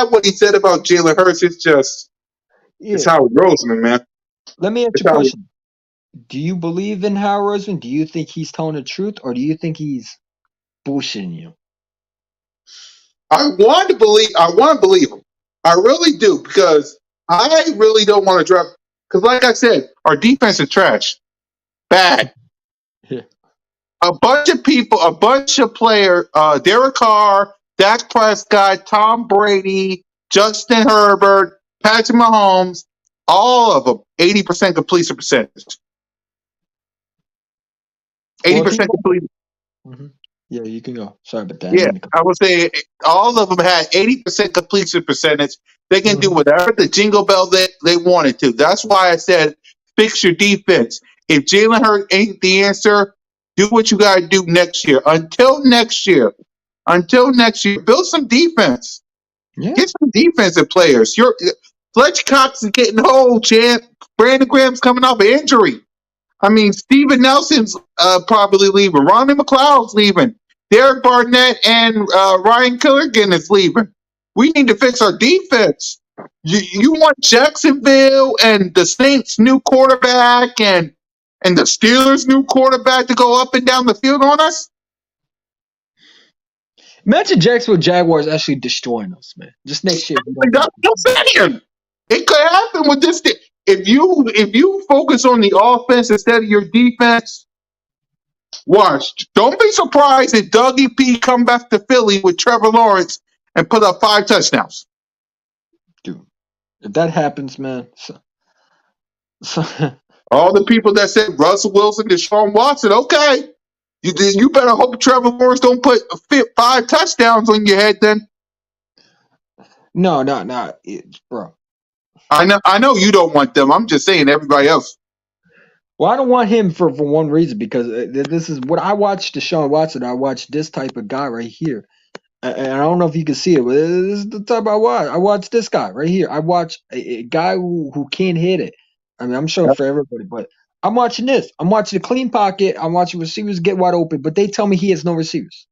Speaker 4: what he said about Jalen Hurts. It's Howie Roseman, man.
Speaker 3: Let me ask you a question. Do you believe in Howie Roseman? Do you think he's telling the truth, or do you think he's bullshitting you?
Speaker 4: I want to believe him. I really do, because I really don't want to draft. Because, like I said, our defense is trash, bad.
Speaker 3: Yeah.
Speaker 4: A bunch of players, Derek Carr, Dak Prescott, Tom Brady, Justin Herbert, Patrick Mahomes, all of them, 80% completion percentage.
Speaker 3: Well, if you
Speaker 4: 80% completion.
Speaker 3: yeah, you can go. Sorry about that.
Speaker 4: Yeah, I would say all of them had 80% completion percentage. They can do whatever the jingle bell they wanted to. That's why I said fix your defense. If Jalen Hurts ain't the answer, do what you got to do next year. Until next year, build some defense.
Speaker 3: Yeah.
Speaker 4: Get some defensive players. Fletch Cox is getting old, champ. Brandon Graham's coming off an injury. I mean, Steven Nelson's probably leaving. Ronnie McLeod's leaving. Derek Barnett and Ryan Killigan is leaving. We need to fix our defense. You want Jacksonville and the Saints' new quarterback and the Steelers' new quarterback to go up and down the field on us?
Speaker 3: Imagine Jacksonville Jaguars actually destroying us, man. Just next year.
Speaker 4: That's what I'm saying. It could happen with this thing. If you focus on the offense instead of your defense, watch. Don't be surprised if Dougie P come back to Philly with Trevor Lawrence and put up 5 touchdowns.
Speaker 3: Dude, if that happens, man.
Speaker 4: All the people that said Russell Wilson, Deshaun Watson, okay. You better hope Trevor Lawrence don't put 5 touchdowns on your head then.
Speaker 3: No, bro.
Speaker 4: I know you don't want them. I'm just saying everybody else.
Speaker 3: Well, I don't want him for one reason, because this is what I watched Deshaun Watson. I watched this type of guy right here. And I don't know if you can see it, but this is the type I watch. I watch this guy right here. I watch a guy who can't hit it. I mean, I'm sure for everybody, but I'm watching this. I'm watching the clean pocket. I'm watching receivers get wide open, but they tell me he has no receivers.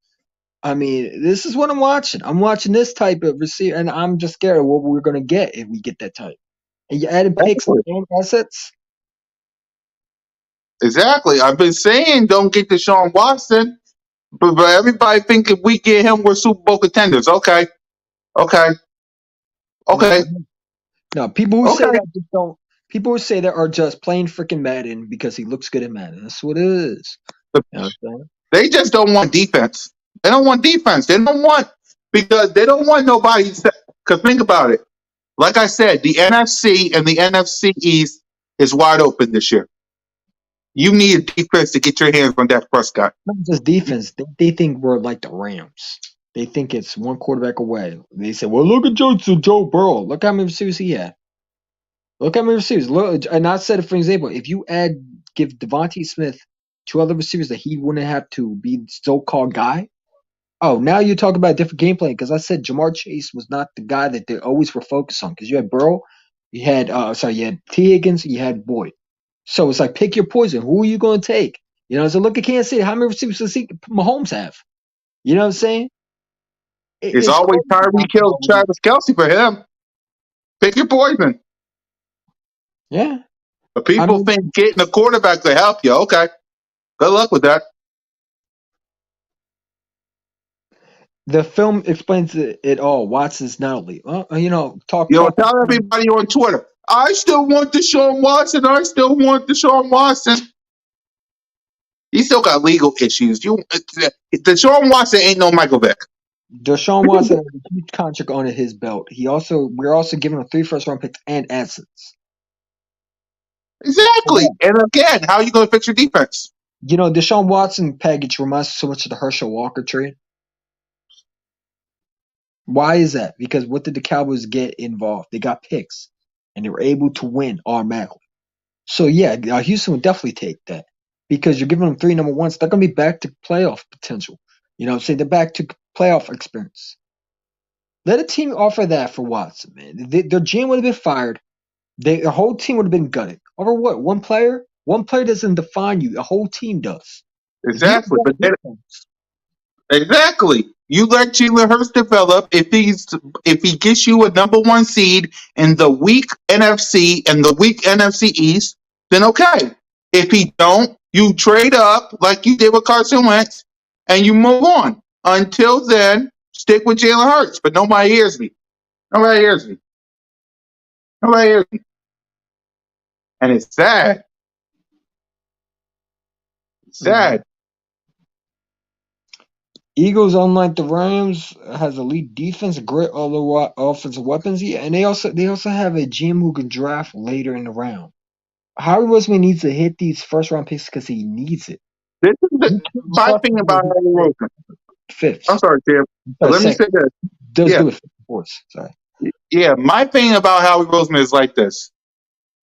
Speaker 3: I mean, this is what I'm watching. I'm watching this type of receiver, and I'm just scared of what we're going to get if we get that type. And you added picks and assets.
Speaker 4: Exactly. I've been saying don't get Deshaun Watson, but everybody think if we get him, we're Super Bowl contenders. Okay.
Speaker 3: No, people who say
Speaker 4: Okay.
Speaker 3: that just don't. People who say that are just playing freaking Madden because he looks good at Madden. That's what it is. You know what I'm saying?
Speaker 4: They just don't want defense. They don't want defense. Because they don't want nobody. Because think about it. Like I said, the NFC and the NFC East is wide open this year. You need a defense to get your hands on Dak Prescott.
Speaker 3: Not just defense. They think we're like the Rams. They think it's one quarterback away. They say, "Well, look at Joe Burrow. Look how many receivers he had. Look how many receivers." Look, and I said it for example. If you give Devontae Smith 2 other receivers that he wouldn't have to be so-called guy. Oh, now you talk about a different game plan, because I said Jamar Chase was not the guy that they always were focused on, because you had Burrow, you had T. Higgins, you had Boyd. So it's like pick your poison. Who are you going to take? You know, so look at Kansas City. How many receivers does Mahomes have? You know what I'm saying?
Speaker 4: It's always Tyreek Hill, Travis Kelce for him. Pick your poison.
Speaker 3: Yeah.
Speaker 4: But people think getting a quarterback to help you. Okay. Good luck with that.
Speaker 3: The film explains it all. Watson's not elite. Well,
Speaker 4: Tell everybody on Twitter, I still want Deshaun Watson. He still got legal issues. Deshaun Watson ain't no Michael Vick.
Speaker 3: Deshaun Watson has a huge contract on his belt. We're also giving him 3 first-round picks and assets.
Speaker 4: Exactly. And again, how are you going to fix your defense?
Speaker 3: Deshaun Watson package reminds me so much of the Herschel Walker trade. Why is that? Because what did the Cowboys get involved? They got picks, and they were able to win automatically. So, yeah, Houston would definitely take that, because you're giving them 3 number ones. They're going to be back to playoff potential. You know what I'm saying? They're back to playoff experience. Let a team offer that for Watson, man. Their GM would have been fired. Their whole team would have been gutted. Over what? One player? One player doesn't define you. The whole team does.
Speaker 4: Exactly. Exactly. You let Jalen Hurts develop. If he gets you a number 1 seed in the weak NFC and the weak NFC East, then okay. If he don't, you trade up like you did with Carson Wentz and you move on. Until then, stick with Jalen Hurts. But nobody hears me. And it's sad.
Speaker 3: Eagles, unlike the Rams, has elite defense, great other offensive weapons, yeah, and they also have a GM who can draft later in the round. Howie Roseman needs to hit these first round picks because he needs it.
Speaker 4: This is
Speaker 3: You
Speaker 4: my
Speaker 3: can't
Speaker 4: thing
Speaker 3: trust
Speaker 4: about
Speaker 3: him
Speaker 4: Howie Roseman. I'm
Speaker 3: fifths.
Speaker 4: sorry, Tim, but let me say
Speaker 3: Second.
Speaker 4: this.
Speaker 3: Does
Speaker 4: Yeah,
Speaker 3: do it for fourths. Sorry.
Speaker 4: yeah. My thing about Howie Roseman is like this.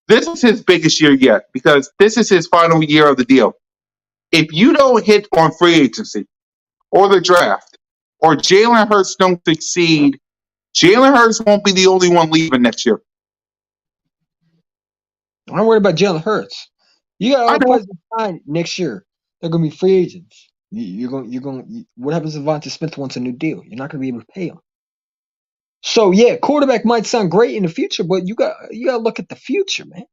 Speaker 4: This is his biggest year yet because this is his final year of the deal. If you don't hit on free agency or the draft or Jalen Hurts don't succeed, Jalen Hurts won't be the only one leaving next year.
Speaker 3: I'm not worried about Jalen Hurts. You got
Speaker 4: I
Speaker 3: other
Speaker 4: know.
Speaker 3: players to sign next year. They're going to be free agents. What happens if Vontae Smith wants a new deal? You're not going to be able to pay him. So yeah, quarterback might sound great in the future, but you got to look at the future, man.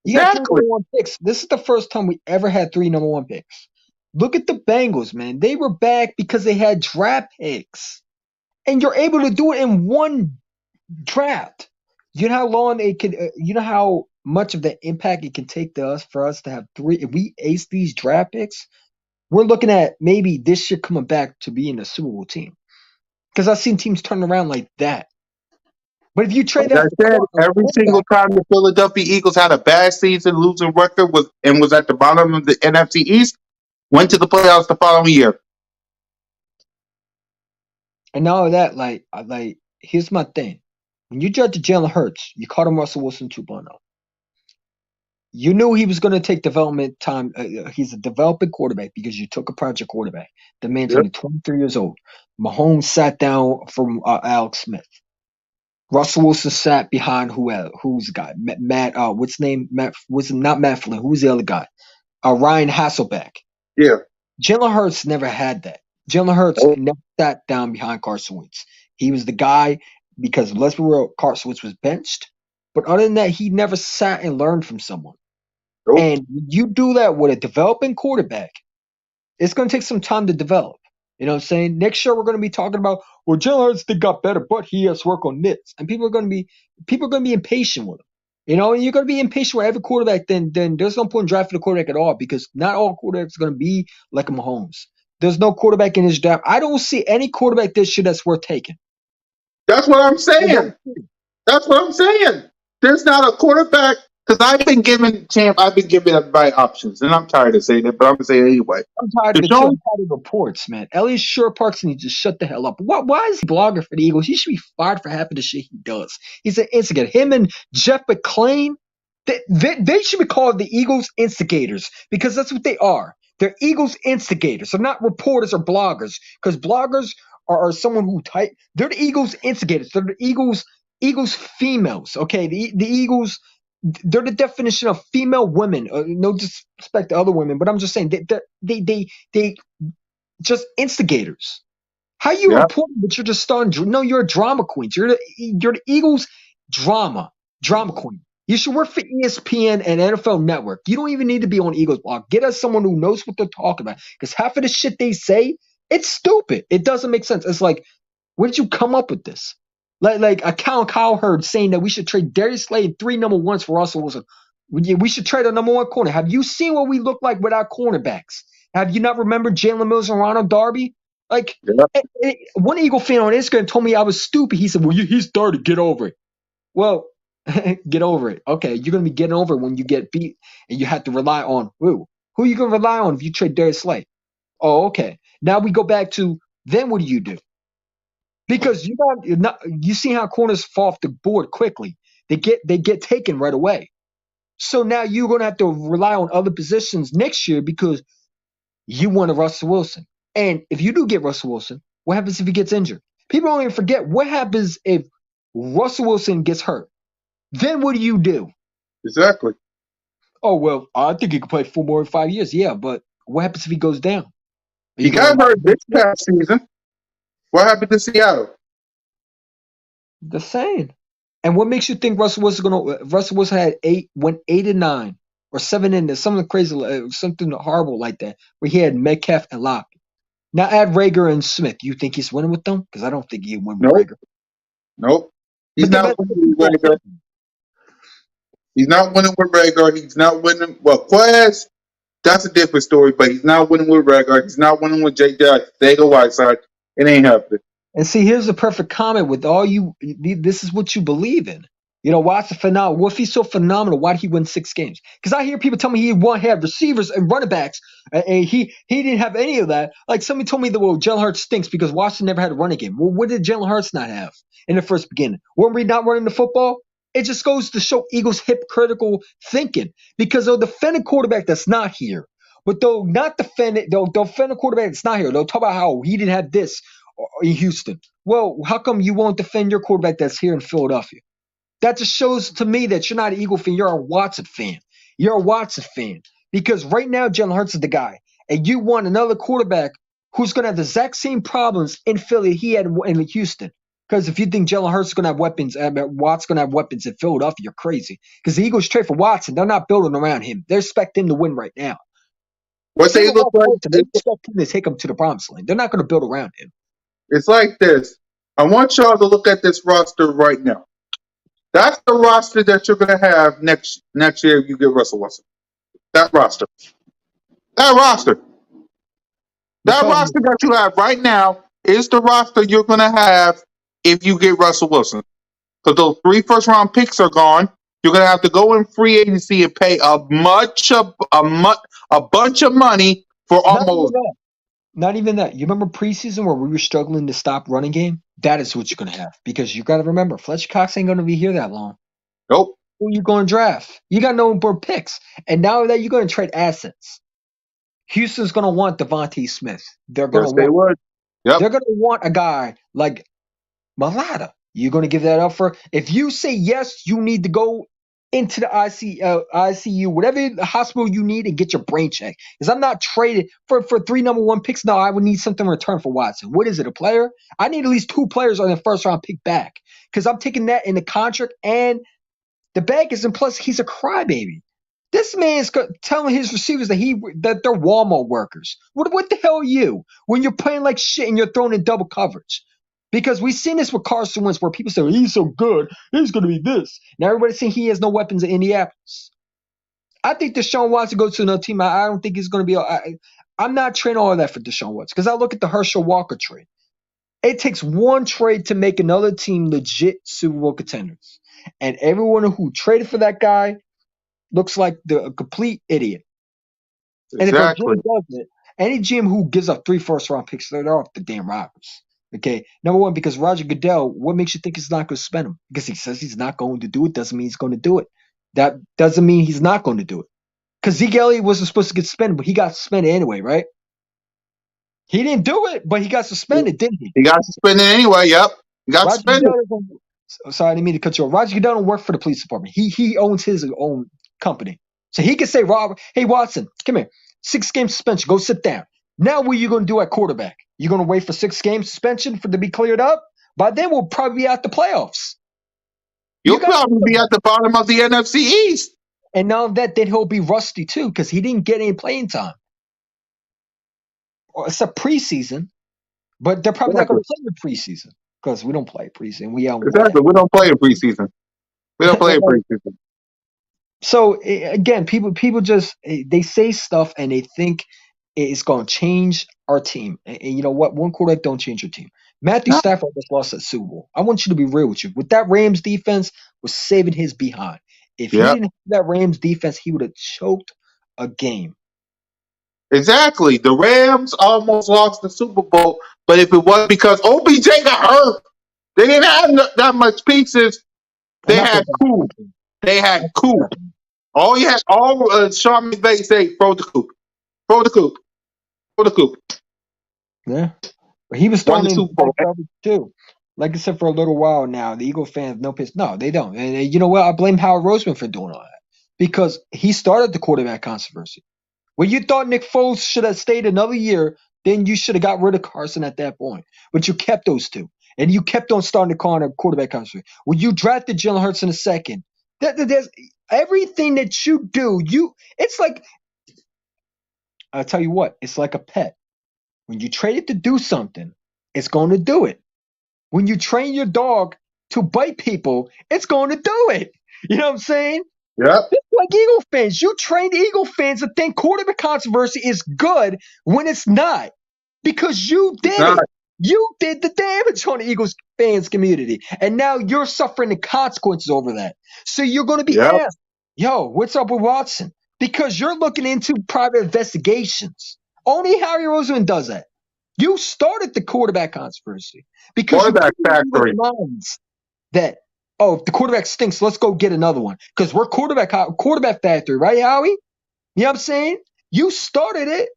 Speaker 3: You got three
Speaker 4: Exactly.
Speaker 3: number one picks. This is the first time we ever had three number one picks. Look at the Bengals, man. They were back because they had draft picks, and you're able to do it in one draft. You know how long it could. You know how much of the impact it can take to us for us to have three. If we ace these draft picks, we're looking at maybe this year coming back to being a Super Bowl team. Because I've seen teams turn around like that. But if you trade
Speaker 4: Like
Speaker 3: that
Speaker 4: I
Speaker 3: for
Speaker 4: said,
Speaker 3: a
Speaker 4: every single
Speaker 3: quarterback,
Speaker 4: time the Philadelphia Eagles had a bad season, losing record was at the bottom of the NFC East, went to the playoffs the following year.
Speaker 3: and all of that, like here's my thing: when you judge Jalen Hurts, you called him Russell Wilson 2.0. You knew he was going to take development time. He's a developing quarterback because you took a project quarterback. The man's
Speaker 4: Yep.
Speaker 3: only 23 years old. Mahomes sat down from Alex Smith. Russell Wilson sat behind who's the guy? Matt, what's his name? Matt was not Matt Flynn. Who's the other guy? Ryan Hasselbeck.
Speaker 4: Yeah.
Speaker 3: Jalen Hurts never had that. Jalen Hurts
Speaker 4: Nope.
Speaker 3: never sat down behind Carson Wentz. He was the guy because let's be real, Carson Wentz was benched. But other than that, he never sat and learned from someone.
Speaker 4: Nope.
Speaker 3: And you do that with a developing quarterback, it's going to take some time to develop. You know what I'm saying? Next year we're going to be talking about, well, Jalen Hurts got better, but he has to work on this, and people are going to be impatient with him. You know, and you're going to be impatient with every quarterback. Then there's no point in drafting a quarterback at all because not all quarterbacks are going to be like a Mahomes. There's no quarterback in his draft. I don't see any quarterback this year that's worth taking.
Speaker 4: That's what I'm saying. That's what I'm saying. There's not a quarterback because I've been giving everybody options, and I'm tired of saying it, but I'm gonna say it anyway.
Speaker 3: I'm tired of the
Speaker 4: Deshaun,
Speaker 3: two reports, man. Elliot Shore Parks needs to shut the hell up. Why is he a blogger for the Eagles? He should be fired for half of the shit he does. He's an instigator. Him and Jeff McClain, they should be called the Eagles instigators because that's what they are. They're Eagles instigators. They're not reporters or bloggers because bloggers are someone who type. They're the Eagles instigators. They're the Eagles females. Okay, the Eagles. They're the definition of female women. No disrespect to other women, but I'm just saying they just instigators. How you
Speaker 4: yeah,
Speaker 3: report that you're just starting? No, you're a drama queen. You're the Eagles drama queen. You should work for ESPN and NFL Network. You don't even need to be on Eagles blog. Get us someone who knows what they're talking about. Because half of the shit they say, it's stupid. It doesn't make sense. It's like, where did you come up with this? Like a Kyle Cowherd saying that we should trade Darius Slay and 3 number ones for Russell Wilson. We should trade a number one corner. Have you seen what we look like without cornerbacks? Have you not remembered Jalen Mills and Ronald Darby? Like
Speaker 4: yeah.
Speaker 3: one Eagle fan on Instagram told me I was stupid. He said, "Well, he's 30. Get over it." Well, get over it. Okay, you're gonna be getting over it when you get beat and you have to rely on who? Who are you gonna rely on if you trade Darius Slay? Oh, okay. Now we go back to then what do you do? Because you see how corners fall off the board quickly. They get taken right away. So now you're gonna have to rely on other positions next year because you want a Russell Wilson. And if you do get Russell Wilson, what happens if he gets injured? People don't even forget what happens if Russell Wilson gets hurt. Then what do you do?
Speaker 4: Exactly.
Speaker 3: Oh well, I think he could play 4 more than 5 years. Yeah, but what happens if he goes down? Are
Speaker 4: He
Speaker 3: you gonna
Speaker 4: got hurt this past season. What happened to Seattle?
Speaker 3: the same? And what makes you think Russell Wilson had went 8-9 or 7 something crazy, something horrible like that, where he had Metcalf and Locke. Now add Rager and Smith. You think he's winning with them? Because I don't think he'd win with
Speaker 4: Nope.
Speaker 3: Rager.
Speaker 4: Nope. He's
Speaker 3: But the
Speaker 4: not
Speaker 3: best
Speaker 4: winning with Rager. He's not winning with Rager. He's not winning. Well, Quez, that's a different story, but he's not winning with Rager. He's not winning with Jake Jack. They go Whiteside. It ain't happening.
Speaker 3: And see, here's the perfect comment with all you. This is what you believe in. Watson phenomenal. Well, if he's so phenomenal, why did he win 6 games? Because I hear people tell me he had receivers and running backs, and he didn't have any of that. Like somebody told me that Jalen Hurts stinks because Washington never had a running game. Well, what did Jalen Hurts not have in the first beginning? Weren't we not running the football? It just goes to show Eagles' hypocritical thinking because they'll defend a quarterback that's not here. But they'll defend a quarterback that's not here. They'll talk about how he didn't have this in Houston. Well, how come you won't defend your quarterback that's here in Philadelphia? That just shows to me that you're not an Eagle fan. You're a Watson fan. You're a Watson fan. Because right now, Jalen Hurts is the guy. And you want another quarterback who's going to have the exact same problems in Philly he had in Houston. Because if you think Jalen Hurts is going to have weapons, Watt's going to have weapons in Philadelphia, you're crazy. Because the Eagles trade for Watson. They're not building around him. They expect him to win right now.
Speaker 4: What they look like?
Speaker 3: They expect him to take him to the promised land. They're not going to build around him.
Speaker 4: It's like this. I want y'all to look at this roster right now. That's the roster that you're going to have next year if you get Russell Wilson. That roster. That roster. That roster that you have right now is the roster you're going to have if you get Russell Wilson. Because those 3 first-round picks are gone. You're going to have to go in free agency and pay a bunch of money for almost.
Speaker 3: Not even that. You remember preseason where we were struggling to stop running game? That is what you're going to have. Because you got to remember, Fletcher Cox ain't going to be here that long.
Speaker 4: Nope.
Speaker 3: Who you going to draft? You got no more picks. And now that you're going to trade assets. Houston's going to want Devontae Smith. They're going to want.
Speaker 4: Yep.
Speaker 3: They're going to want a guy like Malata. You're going to give that up for? If you say yes, you need to go into the ICU, whatever the hospital you need, and get your brain checked. Because I'm not traded for 3 number 1 picks. No, I would need something in return for Watson. What is it, a player? I need at least 2 players on the first round pick back. Because I'm taking that in the contract and the bag is, and plus he's a crybaby. This man's telling his receivers that they're Walmart workers. What the hell are you? When you're playing like shit and you're throwing in double coverage. Because we've seen this with Carson Wentz where people say, he's so good, he's going to be this. Now everybody's saying he has no weapons in Indianapolis. I think Deshaun Watson goes to another team. I don't think he's going to be I'm not trading all of that for Deshaun Watson. Because I look at the Herschel Walker trade. It takes one trade to make another team legit Super Bowl contenders. And everyone who traded for that guy looks like a complete idiot. And
Speaker 4: Exactly.
Speaker 3: if a GM does it, any GM who gives up 3 first-round picks, they're off the damn rockers. Okay, number one, because Roger Goodell, what makes you think he's not going to spend him? Because he says he's not going to do it doesn't mean he's going to do it. That doesn't mean he's not going to do it. Because Zeke Elliott wasn't supposed to get suspended, but he got suspended anyway, right? He didn't do it, but he got suspended, didn't he?
Speaker 4: He got suspended anyway, yep. He got suspended.
Speaker 3: Sorry, I didn't mean to cut you off. Roger Goodell don't work for the police department. He owns his own company. So he could say, hey, Watson, come here. 6-game suspension. Go sit down. Now what are you going to do at quarterback? You're going to wait for 6-game suspension to be cleared up? By then, we'll probably be at the playoffs.
Speaker 4: You'll probably be at the bottom of the NFC East.
Speaker 3: And now that, then he'll be rusty too because he didn't get any playing time. Except preseason. But they're probably not going to play in preseason because we don't play preseason. We don't
Speaker 4: play in preseason. We don't play in preseason.
Speaker 3: So again, people just they say stuff and they think it's going to change our team. And you know what? One quarterback don't change your team. Matthew Stafford just lost at Super Bowl. I want you to be real with you. With that Rams defense, was saving his behind. If he didn't have that Rams defense, he would have choked a game.
Speaker 4: Exactly. The Rams almost lost the Super Bowl, but if it wasn't because OBJ got hurt, they didn't have that much pieces. They had Coop. They had Coop. All Sean McVay say, throw the Coop. Throw the Coop. Throw the Coop.
Speaker 3: Yeah. But he was throwing in coverage too. Like I said, for a little while now, the Eagle fans no piss. No, they don't. And you know what? I blame Howard Roseman for doing all that. Because he started the quarterback controversy. When you thought Nick Foles should have stayed another year, then you should have got rid of Carson at that point. But you kept those two. And you kept on starting to call on a quarterback controversy. When you drafted Jalen Hurts in the second, there's everything that you do, it's like, I'll tell you what, it's like a pet. When you train it to do something, it's going to do it. When you train your dog to bite people, it's going to do it. You know what I'm saying?
Speaker 4: Yeah.
Speaker 3: It's like Eagle fans. You trained Eagle fans to think quarterback controversy is good when it's not. Because you did it. You did the damage on the Eagles fans community, and now you're suffering the consequences over that. So you're going to be
Speaker 4: Yep.
Speaker 3: asked, "Yo, what's up with Watson?" Because you're looking into private investigations. Only Harry Roseman does that. You started the quarterback conspiracy because you
Speaker 4: Quarterback
Speaker 3: put it in
Speaker 4: factory.
Speaker 3: your minds that, oh, if the quarterback stinks, let's go get another one because we're quarterback factory, right, Howie? You know what I'm saying? You started it.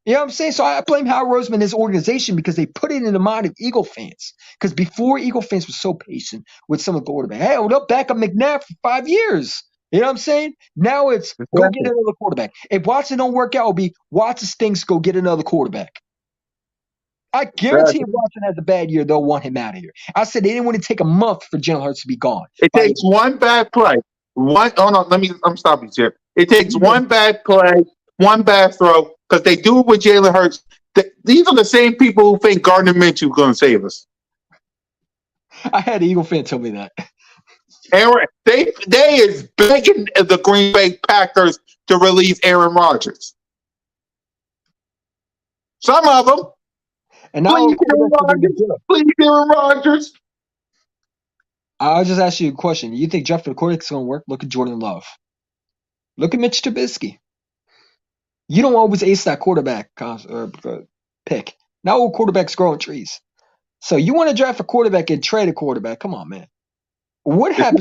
Speaker 3: You know what I'm saying? So I blame Howard Roseman and his organization because they put it in the mind of Eagle fans. Because before, Eagle fans were so patient with some of the quarterback. Hey, they'll back up McNabb for 5 years. You know what I'm saying? Now it's go get another quarterback. If Watson don't work out, it'll be Watson stinks, go get another quarterback. I guarantee if Watson has a bad year, they'll want him out of here. I said they didn't want to take a month for Jalen Hurts to be gone.
Speaker 4: It takes one bad play. Oh no, I'm stopping you, Chip. It takes one bad play, one bad throw, because they do it with Jalen Hurts. These are the same people who think Gardner Minshew is going to save us.
Speaker 3: I had an Eagle fan tell me that.
Speaker 4: Aaron, they is begging the Green Bay Packers to release Aaron Rodgers. Some of them.
Speaker 3: And now
Speaker 4: Please, Aaron Rodgers.
Speaker 3: I'll just ask you a question. You think Jeff McCormick's going to work? Look at Jordan Love. Look at Mitch Trubisky. You don't always ace that quarterback pick. Not all quarterbacks grow on trees. So you want to draft a quarterback and trade a quarterback? Come on, man. What happens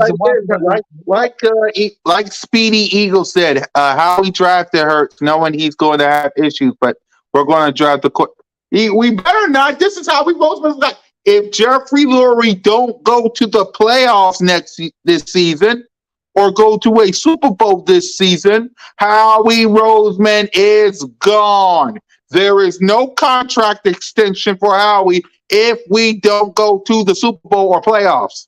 Speaker 4: like Speedy Eagle said, how we drafted Hurts, knowing he's going to have issues, but we're going to draft the we better not. This is how we both was like. If Jeffrey Lurie don't go to the playoffs this season or go to a Super Bowl this season, Howie Roseman is gone. There is no contract extension for Howie if we don't go to the Super Bowl or playoffs.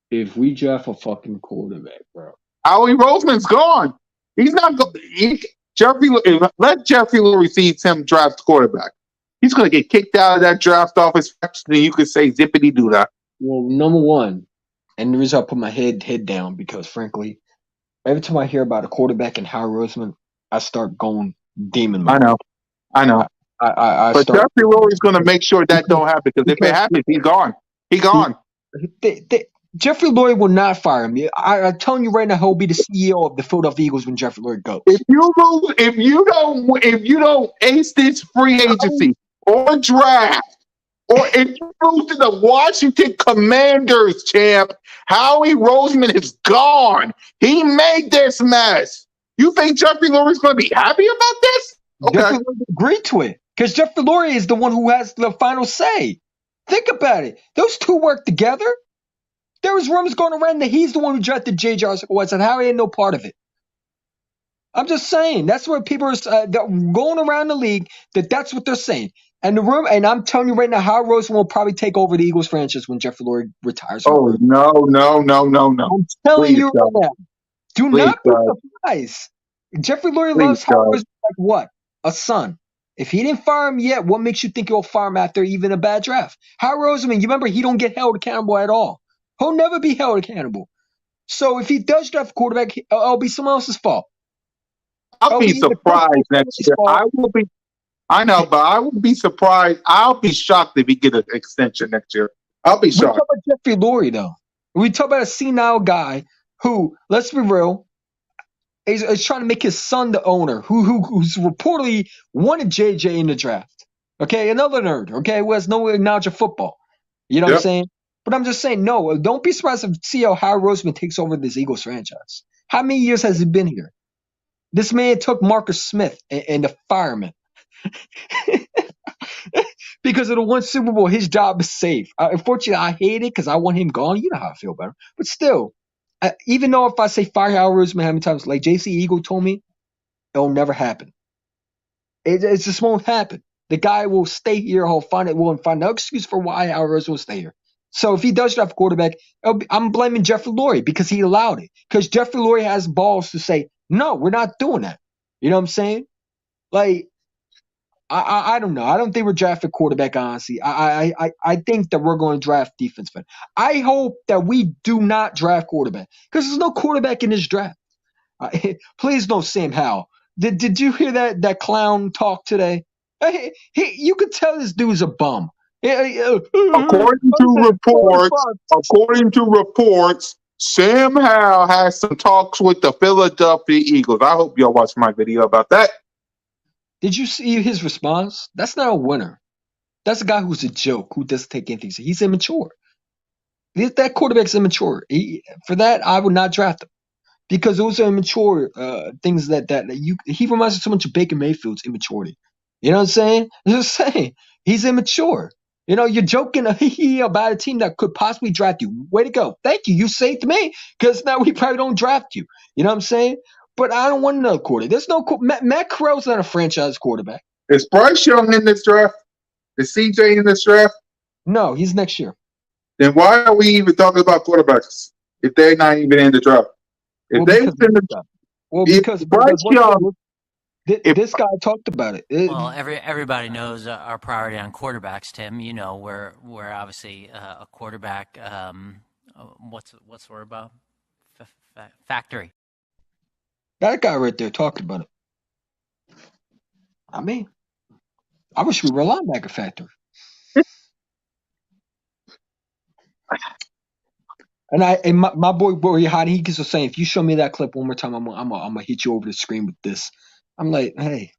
Speaker 3: If we draft a fucking quarterback, bro.
Speaker 4: Howie Roseman's gone. He's not going. Let Jeffrey Lurie see him draft quarterback. He's going to get kicked out of that draft office. Then you could say zippity doo dah.
Speaker 3: Well, number one, and the reason I put my head down because, frankly, every time I hear about a quarterback and Howard Roseman, I start going demon mode.
Speaker 4: I know. But Jeffrey Lurie's going to make sure that don't happen because if it happens, he's gone. He's gone.
Speaker 3: Jeffrey Lurie will not fire me. I'm telling you right now, he'll be the CEO of the Philadelphia Eagles when Jeffrey Lurie goes.
Speaker 4: If you don't ace this free agency or draft, or if you lose to the Washington Commanders, champ, Howie Roseman is gone. He made this mess. You think Jeffrey Lurie's going to be happy about this?
Speaker 3: Okay. Jeffrey Lurie agreed to it because Jeffrey Lurie is the one who has the final say. Think about it. Those two work together. There was rumors going around that he's the one who drafted J.J. Arcega-White, and Howie ain't no part of it. I'm just saying. That's what people are going around the league. That's what they're saying. And I'm telling you right now, Howard Roseman will probably take over the Eagles franchise when Jeffrey Lurie retires.
Speaker 4: Oh, no.
Speaker 3: I'm telling you right now. Do not be surprised. Jeffrey Lurie loves Howard Roseman like what? A son. If he didn't fire him yet, what makes you think he'll fire him after even a bad draft? Howard Roseman, you remember, he don't get held accountable at all. He'll never be held accountable. So if he does draft a quarterback, it'll be someone else's fault.
Speaker 4: I'll be surprised next year. I know, but I would be surprised. I'll be shocked if he get an extension next year. I'll be shocked.
Speaker 3: We talk about Jeffrey Lurie, though. We talk about a senile guy who, let's be real, is trying to make his son the owner, who's reportedly wanted JJ in the draft. Okay, another nerd, okay, who has no knowledge of football. You know what I'm saying? But I'm just saying, no, don't be surprised if see how Howard Roseman takes over this Eagles franchise. How many years has he been here? This man took Marcus Smith and the fireman. Because of the one Super Bowl, his job is safe. Unfortunately, I hate it because I want him gone. You know how I feel about him. But still, even though if I say fire Howard Roseman how many times, like JC Eagle told me, it'll never happen. It just won't happen. The guy will stay here. He'll find no excuse for why Howard Roseman will stay here. So if he does draft a quarterback, I'm blaming Jeffrey Lurie because he allowed it. Because Jeffrey Lurie has balls to say, no, we're not doing that. You know what I'm saying? Like, I don't know. I don't think we're drafting quarterback, honestly. I think that we're going to draft defense. I hope that we do not draft quarterback because there's no quarterback in this draft. Please no Sam Howell. Did you hear that clown talk today? You could tell this dude's a bum.
Speaker 4: According
Speaker 3: What is
Speaker 4: to
Speaker 3: it?
Speaker 4: reports,
Speaker 3: 45.
Speaker 4: Sam Howell has some talks with the Philadelphia Eagles. I hope y'all watch my video about that.
Speaker 3: Did you see his response? That's not a winner. That's a guy who's a joke, who doesn't take anything. He's immature. That quarterback's immature. For that, I would not draft him. Because those are immature things he reminds me so much of Baker Mayfield's immaturity. You know what I'm saying? I'm just saying he's immature. You're joking about a team that could possibly draft you. Way to go! Thank you. You saved me because now we probably don't draft you. You know what I'm saying? But I don't want another quarterback. There's no Matt Corral's not a franchise quarterback.
Speaker 4: Is Bryce Young in this draft? Is CJ in this draft?
Speaker 3: No, he's next year.
Speaker 4: Then why are we even talking about quarterbacks if they're not even in the draft? If
Speaker 3: Because
Speaker 4: Bryce Young,
Speaker 3: this guy talked about it.
Speaker 5: Well, everybody knows our priority on quarterbacks, Tim. We're obviously a quarterback. What's the word about factory?
Speaker 3: That guy right there talked about it. I mean, I wish we were a linebacker factory. And my boy Hottie, he gets saying, if you show me that clip one more time, I'm gonna hit you over the screen with this. I'm like, hey,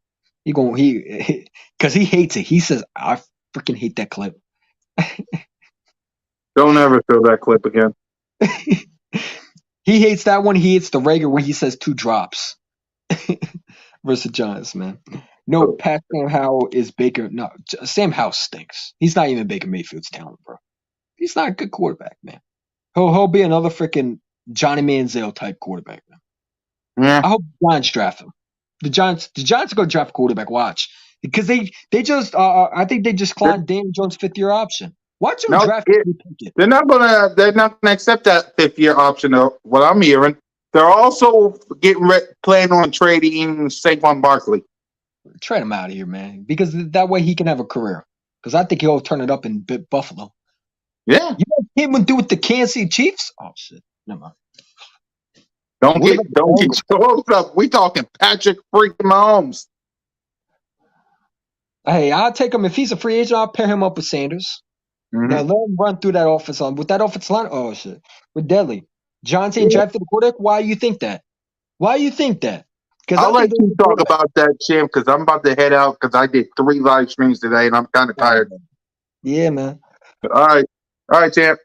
Speaker 3: because he hates it. He says, I freaking hate that clip.
Speaker 4: don't ever show that clip again.
Speaker 3: He hates that one. He hates the regular when he says 2 drops versus Giants, man. No, Pat Sam Howell is Baker. No, Sam Howell stinks. He's not even Baker Mayfield's talent, bro. He's not a good quarterback, man. He'll be another freaking Johnny Manziel type quarterback, man.
Speaker 4: Yeah.
Speaker 3: I hope the Giants draft him. The Giants are going to draft a quarterback. Watch, because they just I think they just declined Dan Jones' 5th-year option. Watch them draft him.
Speaker 4: They're not gonna accept that 5th-year option. What I'm hearing, they're also planning on trading Saquon Barkley.
Speaker 3: Trade him out of here, man, because that way he can have a career. Because I think he'll turn it up in Buffalo.
Speaker 4: Yeah.
Speaker 3: You know what him do with the Kansas City Chiefs? Oh shit, never mind.
Speaker 4: Don't get your hopes up. We talking Patrick freaking Mahomes.
Speaker 3: Hey, I'll take him if he's a free agent. I'll pair him up with Sanders.
Speaker 4: Mm-hmm.
Speaker 3: Now let him run through that offense line. With that offense line, oh shit, we're deadly. Johnson drafted the quarterback. Why you think that? Because
Speaker 4: I'll let you talk about that, Jim, because I'm about to head out because I did 3 live streams today and I'm kind of tired.
Speaker 3: Yeah, man.
Speaker 4: All right, champ.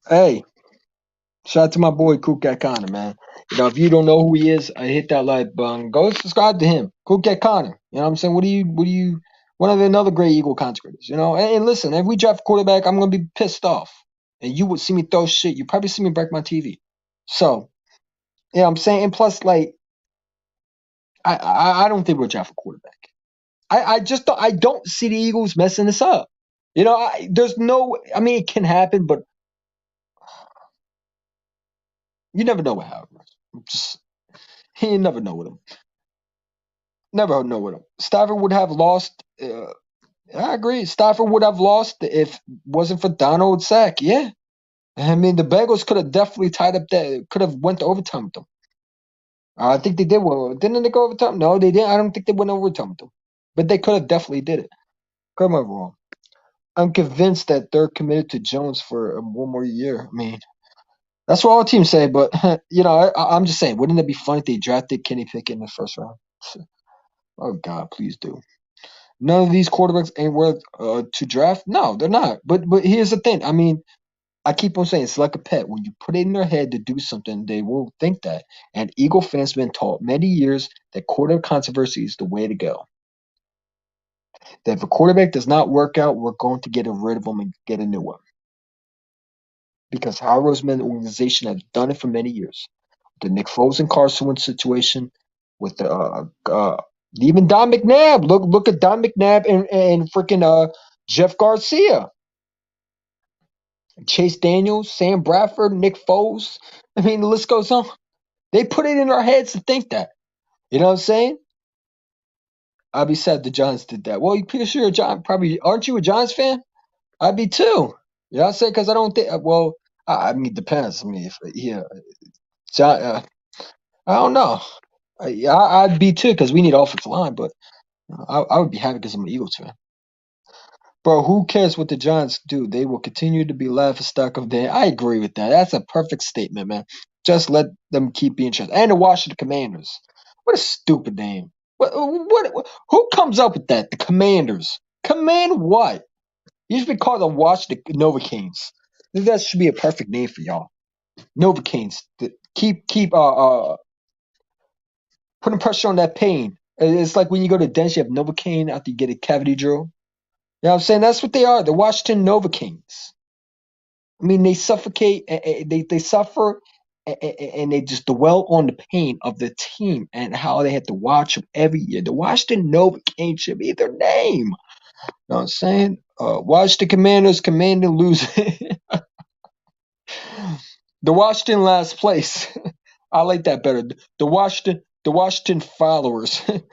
Speaker 3: Hey, shout out to my boy Kukat Connor, man. If you don't know who he is, I hit that like button. Go subscribe to him, Kukat Connor. You know what I'm saying? What do you? One of another great Eagle contributors. And listen, if we draft a quarterback, I'm gonna be pissed off, and you would see me throw shit. You probably see me break my TV. So, I'm saying. And plus, like, I don't think we'll draft a quarterback. I just don't see the Eagles messing this up. There's no. I mean, it can happen, but you never know what happens. You never know with him. Never know with him. Stafford would have lost. I agree. Stafford would have lost if it wasn't for Donald Sack. Yeah. I mean, the Bengals could have definitely tied up that. Could have went to overtime with them. I think they did. Well, didn't they go overtime? No, they didn't. I don't think they went overtime with them. But they could have definitely did it. Correct me if I'm wrong. I'm convinced that they're committed to Jones for one more year. I mean, that's what all teams say. But I'm just saying, wouldn't it be fun if they drafted Kenny Pickett in the first round? Oh God, please do. None of these quarterbacks ain't worth to draft. No, they're not. But here's the thing. I mean, I keep on saying it's like a pet. When you put it in their head to do something, they will think that. And Eagle fans have been taught many years that quarterback controversy is the way to go. That if a quarterback does not work out, we're going to get rid of him and get a new one. Because Howard Rossman organization has done it for many years. The Nick Foles and Carson Wentz situation, with the even Don McNabb. Look at Don McNabb and freaking Jeff Garcia, Chase Daniels, Sam Bradford, Nick Foles. I mean, the list goes on. They put it in our heads to think that. You know what I'm saying? I'd be sad the Giants did that. Well, you pretty sure probably aren't you a Giants fan? I'd be too. You know what I'm saying? Because I don't think. Well, I mean, it depends. I mean, I don't know. I'd be too because we need offensive line, but I would be happy because I'm an Eagles fan. Bro, who cares what the Giants do? They will continue to be laughingstock of the. I agree with that. That's a perfect statement, man. Just let them keep being trust. And the Washington Commanders. What a stupid name. What who comes up with that? The Commanders. Command what? You should be called the Washington Novocaines. That should be a perfect name for y'all. Novocaines. Keep putting pressure on that pain. It's like when you go to dentist, you have Novocaine after you get a cavity drill. You know what I'm saying? That's what they are. The Washington Novocaines. I mean, they suffocate, they suffer, and they just dwell on the pain of the team and how they have to watch them every year. The Washington Novocaines should be their name. You know what I'm saying? Washington Commanders, Commander lose. The Washington last place. I like that better. The Washington followers. Wait,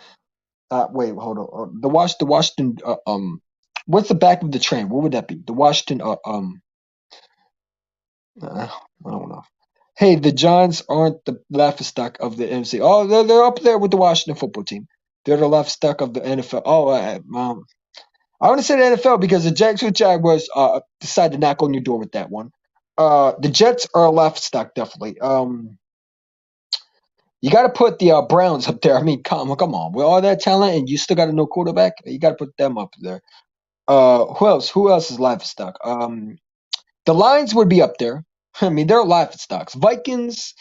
Speaker 3: hold on. The Washington. What's the back of the train? What would that be? The Washington. I don't know. Hey, the Giants aren't the laughingstock of the MC. Oh, they're up there with the Washington football team. They're the laughingstock of the NFL. Oh, I want to say the NFL because the Jacksonville Jaguars decided to knock on your door with that one. The Jets are a laughingstock, definitely. You got to put the Browns up there. I mean, come on. With all that talent and you still got a no quarterback, you got to put them up there. Who else? Who else is laughingstock? The Lions would be up there. I mean, they're laughingstocks. Vikings.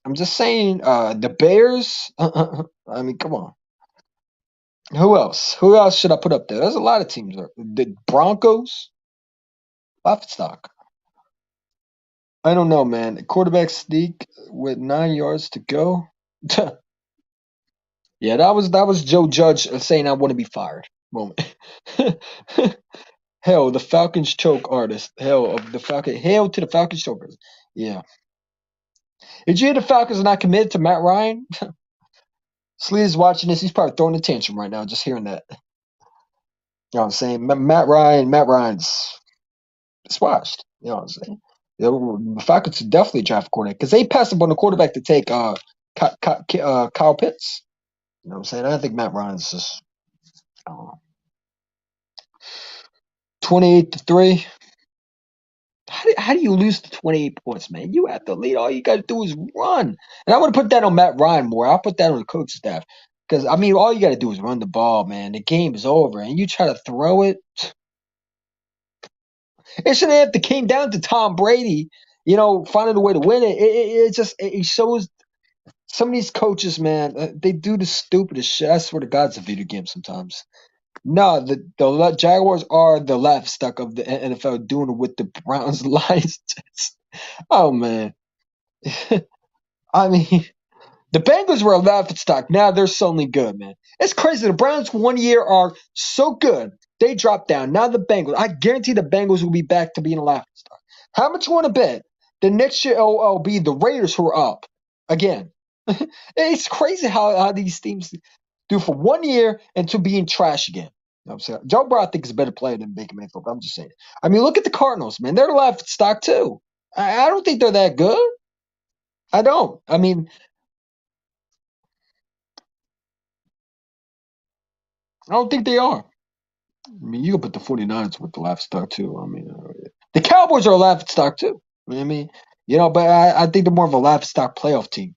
Speaker 3: I'm just saying. The Bears. I mean, come on. Who else? Who else should I put up there? There's a lot of teams there. The Broncos. Laughingstock. I don't know, man. Quarterback sneak with 9 yards to go. Yeah, that was Joe Judge saying I want to be fired. Moment. Hell, the Falcons choke artist. Hell to the Falcons choke artist. Yeah. Did you hear the Falcons are not committed to Matt Ryan? Sleet is watching this. He's probably throwing a tantrum right now, just hearing that. You know what I'm saying? Matt Ryan's squashed. You know what I'm saying? The Falcons should definitely draft a quarterback because they passed up on the quarterback to take Kyle Pitts. You know what I'm saying? I think Matt Ryan's just, I don't know. 28-3. How do you lose to 28 points, man? You have to lead. All you got to do is run. And I want to put that on Matt Ryan more. I'll put that on the coach staff. Because, I mean, all you got to do is run the ball, man. The game is over. And you try to throw it. It shouldn't have to came down to Tom Brady, finding a way to win it. It shows some of these coaches, man, they do the stupidest shit. I swear to God, it's a video game sometimes. No, the Jaguars are the laughstock of the NFL doing it with the Browns Lions. Oh man. I mean, the Bengals were a laughstock. Now they're suddenly good, man. It's crazy. The Browns 1 year are so good. They dropped down. Now the Bengals. I guarantee the Bengals will be back to being a laughstock. How much you want to bet? The next year it'll be the Raiders who are up again. It's crazy how these teams do for 1 year and to being trash again. You know what I'm saying? Joe Burrow, I think, is a better player than Baker Mayfield. I'm just saying. I mean, look at the Cardinals, man. They're the laughing stock too. I don't think they're that good. I don't. I mean, I don't think they are. I mean, you can put the 49ers with the laughing stock too. I mean, the Cowboys are a laughing stock too. I mean, but I think they're more of a laughing stock playoff team.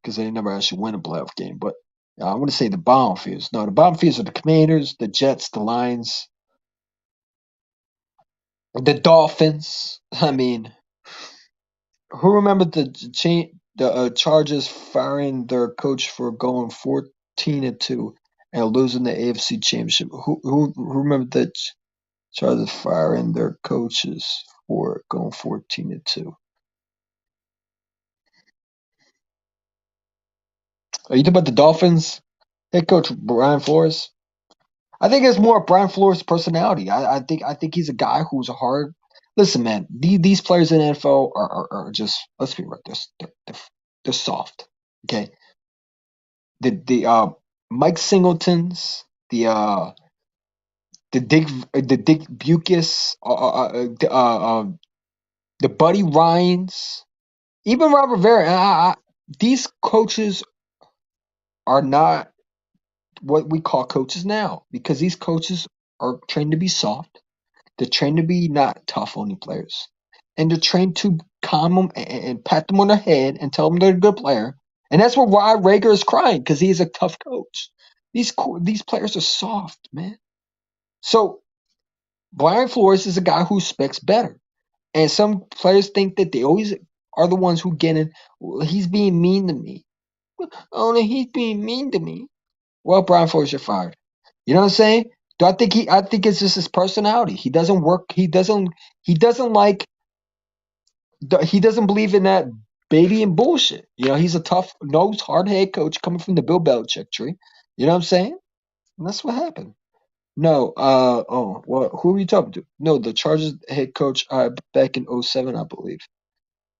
Speaker 3: Because they never actually win a playoff game. But I want to say the bottom fears. No, the bottom fears are the Commanders, the Jets, the Lions, the Dolphins. I mean, who remembered the Chargers firing their coach for going 14-2 and losing the AFC Championship? Who remembered the Chargers firing their coaches for going 14-2? Are you talking about the Dolphins? Head coach Brian Flores? I think it's more Brian Flores' personality. I think he's a guy who's a hard. Listen, man, these players in the NFL are just, let's be real, they're soft. Okay, the Mike Singletons, the Dick Buckus, the Buddy Ryans, even Robert Rivera. These coaches are not what we call coaches now, because these coaches are trained to be soft. They're trained to be not tough on the players, and they're trained to calm them and pat them on the head and tell them they're a good player. And that's why Rager is crying, because he's a tough coach. These players are soft, man. So Brian Flores is a guy who expects better. And some players think that they always are the ones who get in. "Well, he's being mean to me. Oh, no, he's being mean to me." Well, Brian Flores, you're fired. You know what I'm saying? Do I think I think it's just his personality. He doesn't work. He doesn't like. He doesn't believe in that baby and bullshit. You know, he's a tough nosed, hard head coach coming from the Bill Belichick tree. You know what I'm saying? And that's what happened. No, well, who are you talking to? No, the Chargers head coach back in '07, I believe.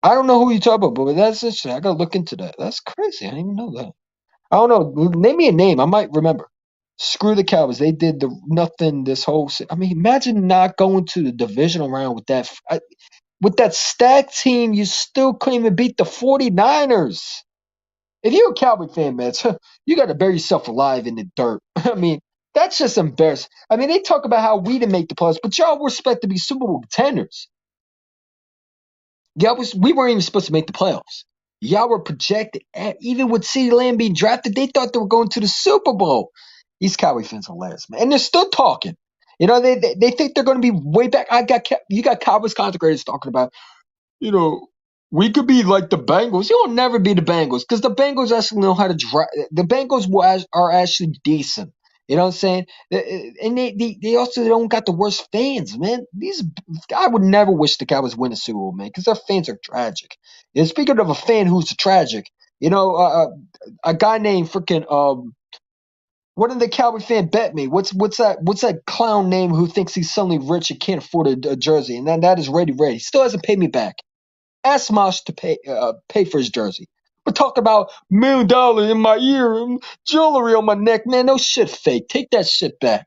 Speaker 3: I don't know who you talking about, but that's interesting. I gotta look into that. That's crazy. I didn't even know that. I don't know. Name me a name. I might remember. Screw the Cowboys. They did the nothing this whole. I mean, imagine not going to the divisional round with that. With that stacked team, you still couldn't even beat the 49ers. If you're a Cowboy fan, man, you got to bury yourself alive in the dirt. I mean, that's just embarrassing. I mean, they talk about how we didn't make the playoffs, but y'all were expected to be Super Bowl contenders. We weren't even supposed to make the playoffs. Y'all were projected, even with CeeDee Lamb being drafted, they thought they were going to the Super Bowl. These Cowboy fans are hilarious, man. And they're still talking. You know, they think they're going to be way back. You got Cowboys content creators talking about, you know, we could be like the Bengals. You'll never be the Bengals, because the Bengals actually know how to drive. The Bengals are actually decent. You know what I'm saying? And they also don't got the worst fans, man. I would never wish the Cowboys win a Super Bowl, man, because their fans are tragic. And speaking of a fan who's tragic, you know, a guy named freaking one of the Cowboy fan bet me. What's that clown name who thinks he's suddenly rich and can't afford a jersey? And then that is Reddy Ray. He still hasn't paid me back. Ask Mosh to pay for his jersey. We're talking about $1 million in my ear and jewelry on my neck. Man, no shit fake. Take that shit back.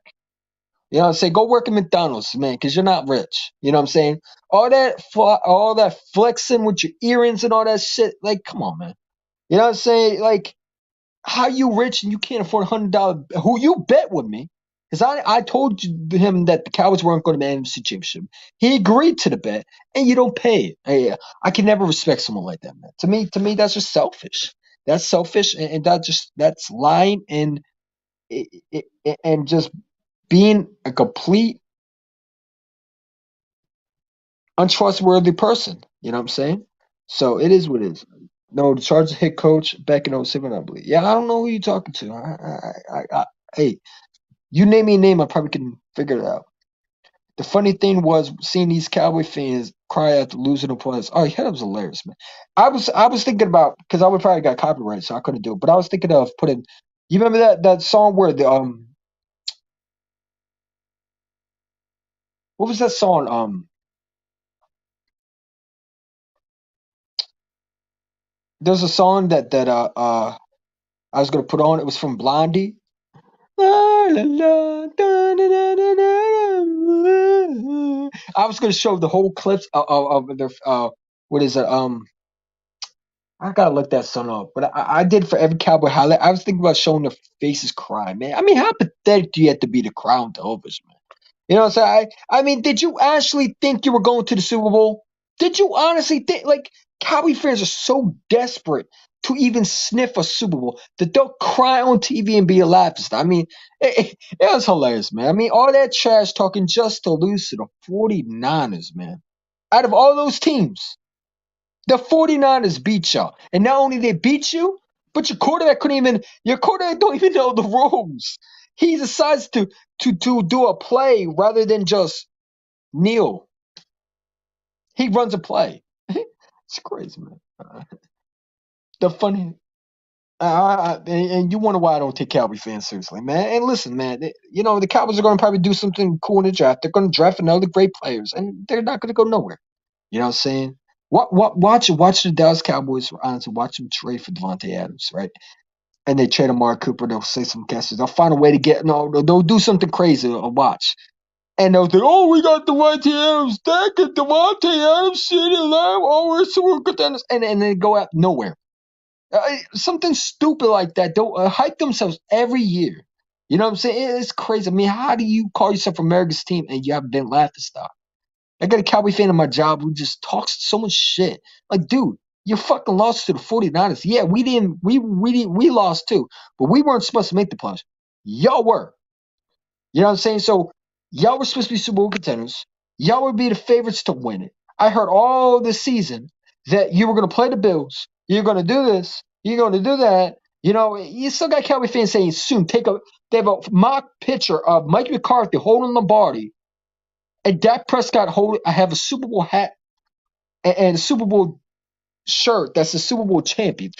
Speaker 3: You know what I'm saying? Go work at McDonald's, man, because you're not rich. You know what I'm saying? All that flexing with your earrings and all that shit. Like, come on, man. You know what I'm saying? Like, how you rich and you can't afford $100? Who you bet with me? Because I told him that the Cowboys weren't going to win the NFC Championship. He agreed to the bet, and you don't pay it. I can never respect someone like that, man. To me, that's just selfish. That's selfish, and that's lying and just being a complete untrustworthy person. You know what I'm saying? So it is what it is. No, the Chargers head coach back in '07, I believe. Yeah, I don't know who you're talking to. Hey, you name me a name, I probably can figure it out. The funny thing was seeing these Cowboy fans cry after losing the points. Oh yeah, that was hilarious, man. I was thinking about, because I would probably got copyright, so I couldn't do it. But I was thinking of putting. You remember that song where the what was that song? There's a song that I was gonna put on. It was from Blondie. La, la, la, da, da, da, da, da, I was gonna show the whole clips of their what is it I gotta look that song up, but I did for every Cowboy highlight. I was thinking about showing their faces cry, man. I mean, how pathetic do you have to be to cry on television, man? You know what I'm saying? I mean, did you actually think you were going to the Super Bowl? Did you honestly think, like, Cowboy fans are so desperate to even sniff a Super Bowl that they'll cry on TV and be a laughing? I mean, it was hilarious, man. I mean, all that trash talking just to lose to the 49ers, man. Out of all those teams, the 49ers beat y'all. And not only they beat you, but your quarterback don't even know the rules. He decides to do a play rather than just kneel. He runs a play. It's crazy, man. The funny, and you wonder why I don't take Cowboy fans seriously, man. And listen, man, you know the Cowboys are going to probably do something cool in the draft. They're going to draft another great players, and they're not going to go nowhere. You know what I'm saying? Watch the Dallas Cowboys. Honestly, watch them trade for Devontae Adams, right? And they trade Amari Cooper. They'll say some guesses. They'll find a way to get. No, they'll do something crazy. Watch. And they'll think, oh, we got Devontae Adams. That could Devontae Adams, CeeDee Lamb. Oh, we're so good. And then go out nowhere. Something stupid like that. They'll hype themselves every year. You know what I'm saying? It's crazy. I mean, how do you call yourself America's team and you have Ben Lathistocke? I got a Cowboy fan in my job who just talks so much shit. Like, dude, you fucking lost to the 49ers. Yeah, we lost too, but we weren't supposed to make the playoffs. Y'all were. You know what I'm saying? So y'all were supposed to be Super Bowl contenders. Y'all would be the favorites to win it. I heard all this season that you were going to play the Bills. You're going to do this. You're going to do that. You know, you still got Cowboy fans saying soon they have a mock picture of Mike McCarthy holding Lombardi and Dak Prescott I have a Super Bowl hat and a Super Bowl shirt that's a Super Bowl champion.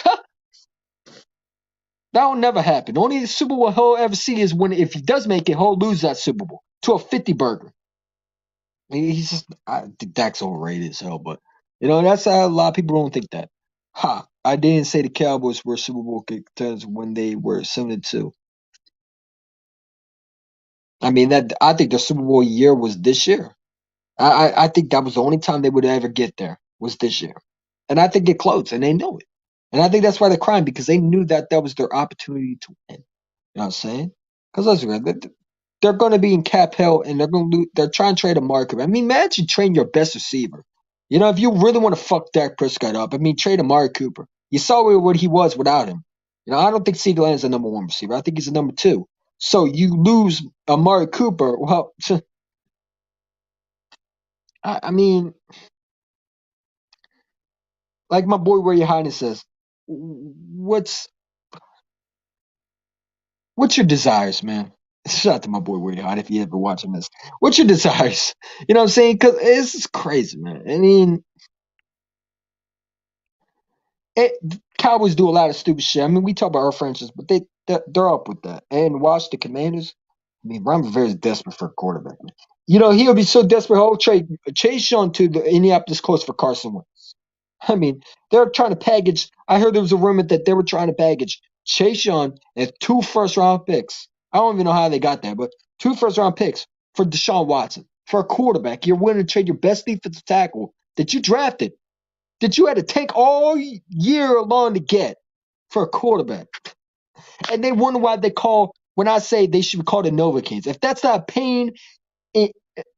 Speaker 3: That will never happen. The only Super Bowl he'll ever see is when if he does make it, he'll lose that Super Bowl to a 50 burger. He's just I think Dak's overrated as hell, but that's how a lot of people don't think that. Ha! I didn't say the Cowboys were Super Bowl contenders when they were 7-2. I mean that I think the Super Bowl year was this year. I think that was the only time they would ever get there was this year, and I think it close, and they know it, and I think that's why they're crying because they knew that was their opportunity to win. You know what I'm saying? Because they're going to be in cap hell, and they're trying to trade a market. I mean, imagine trading your best receiver. If you really want to fuck Dak Prescott up, I mean, trade Amari Cooper. You saw what he was without him. I don't think CeeDee Lamb's the number one receiver. I think he's the number two. So you lose Amari Cooper. Well, I mean, like my boy Ray Highness says, what's your desires, man? Shout out to my boy Ray Highness if you ever watching this. What's your desires? You know what I'm saying? Because this is crazy, man. I mean, Cowboys do a lot of stupid shit. I mean, we talk about our franchise, but they're up with that. And watch the Commanders. I mean, Ron Rivera is desperate for a quarterback. Man. He'll be so desperate. He'll trade Chase Young to the Indianapolis Colts for Carson Wentz. I mean, they're trying to package. I heard there was a rumor that they were trying to package Chase Young and 2 first-round picks. I don't even know how they got that, but 2 first-round picks for Deshaun Watson for a quarterback. You're willing to trade your best defensive tackle that you drafted, that you had to tank all year long to get for a quarterback. And they wonder why when I say they should be called the Novocaines. If that's not pain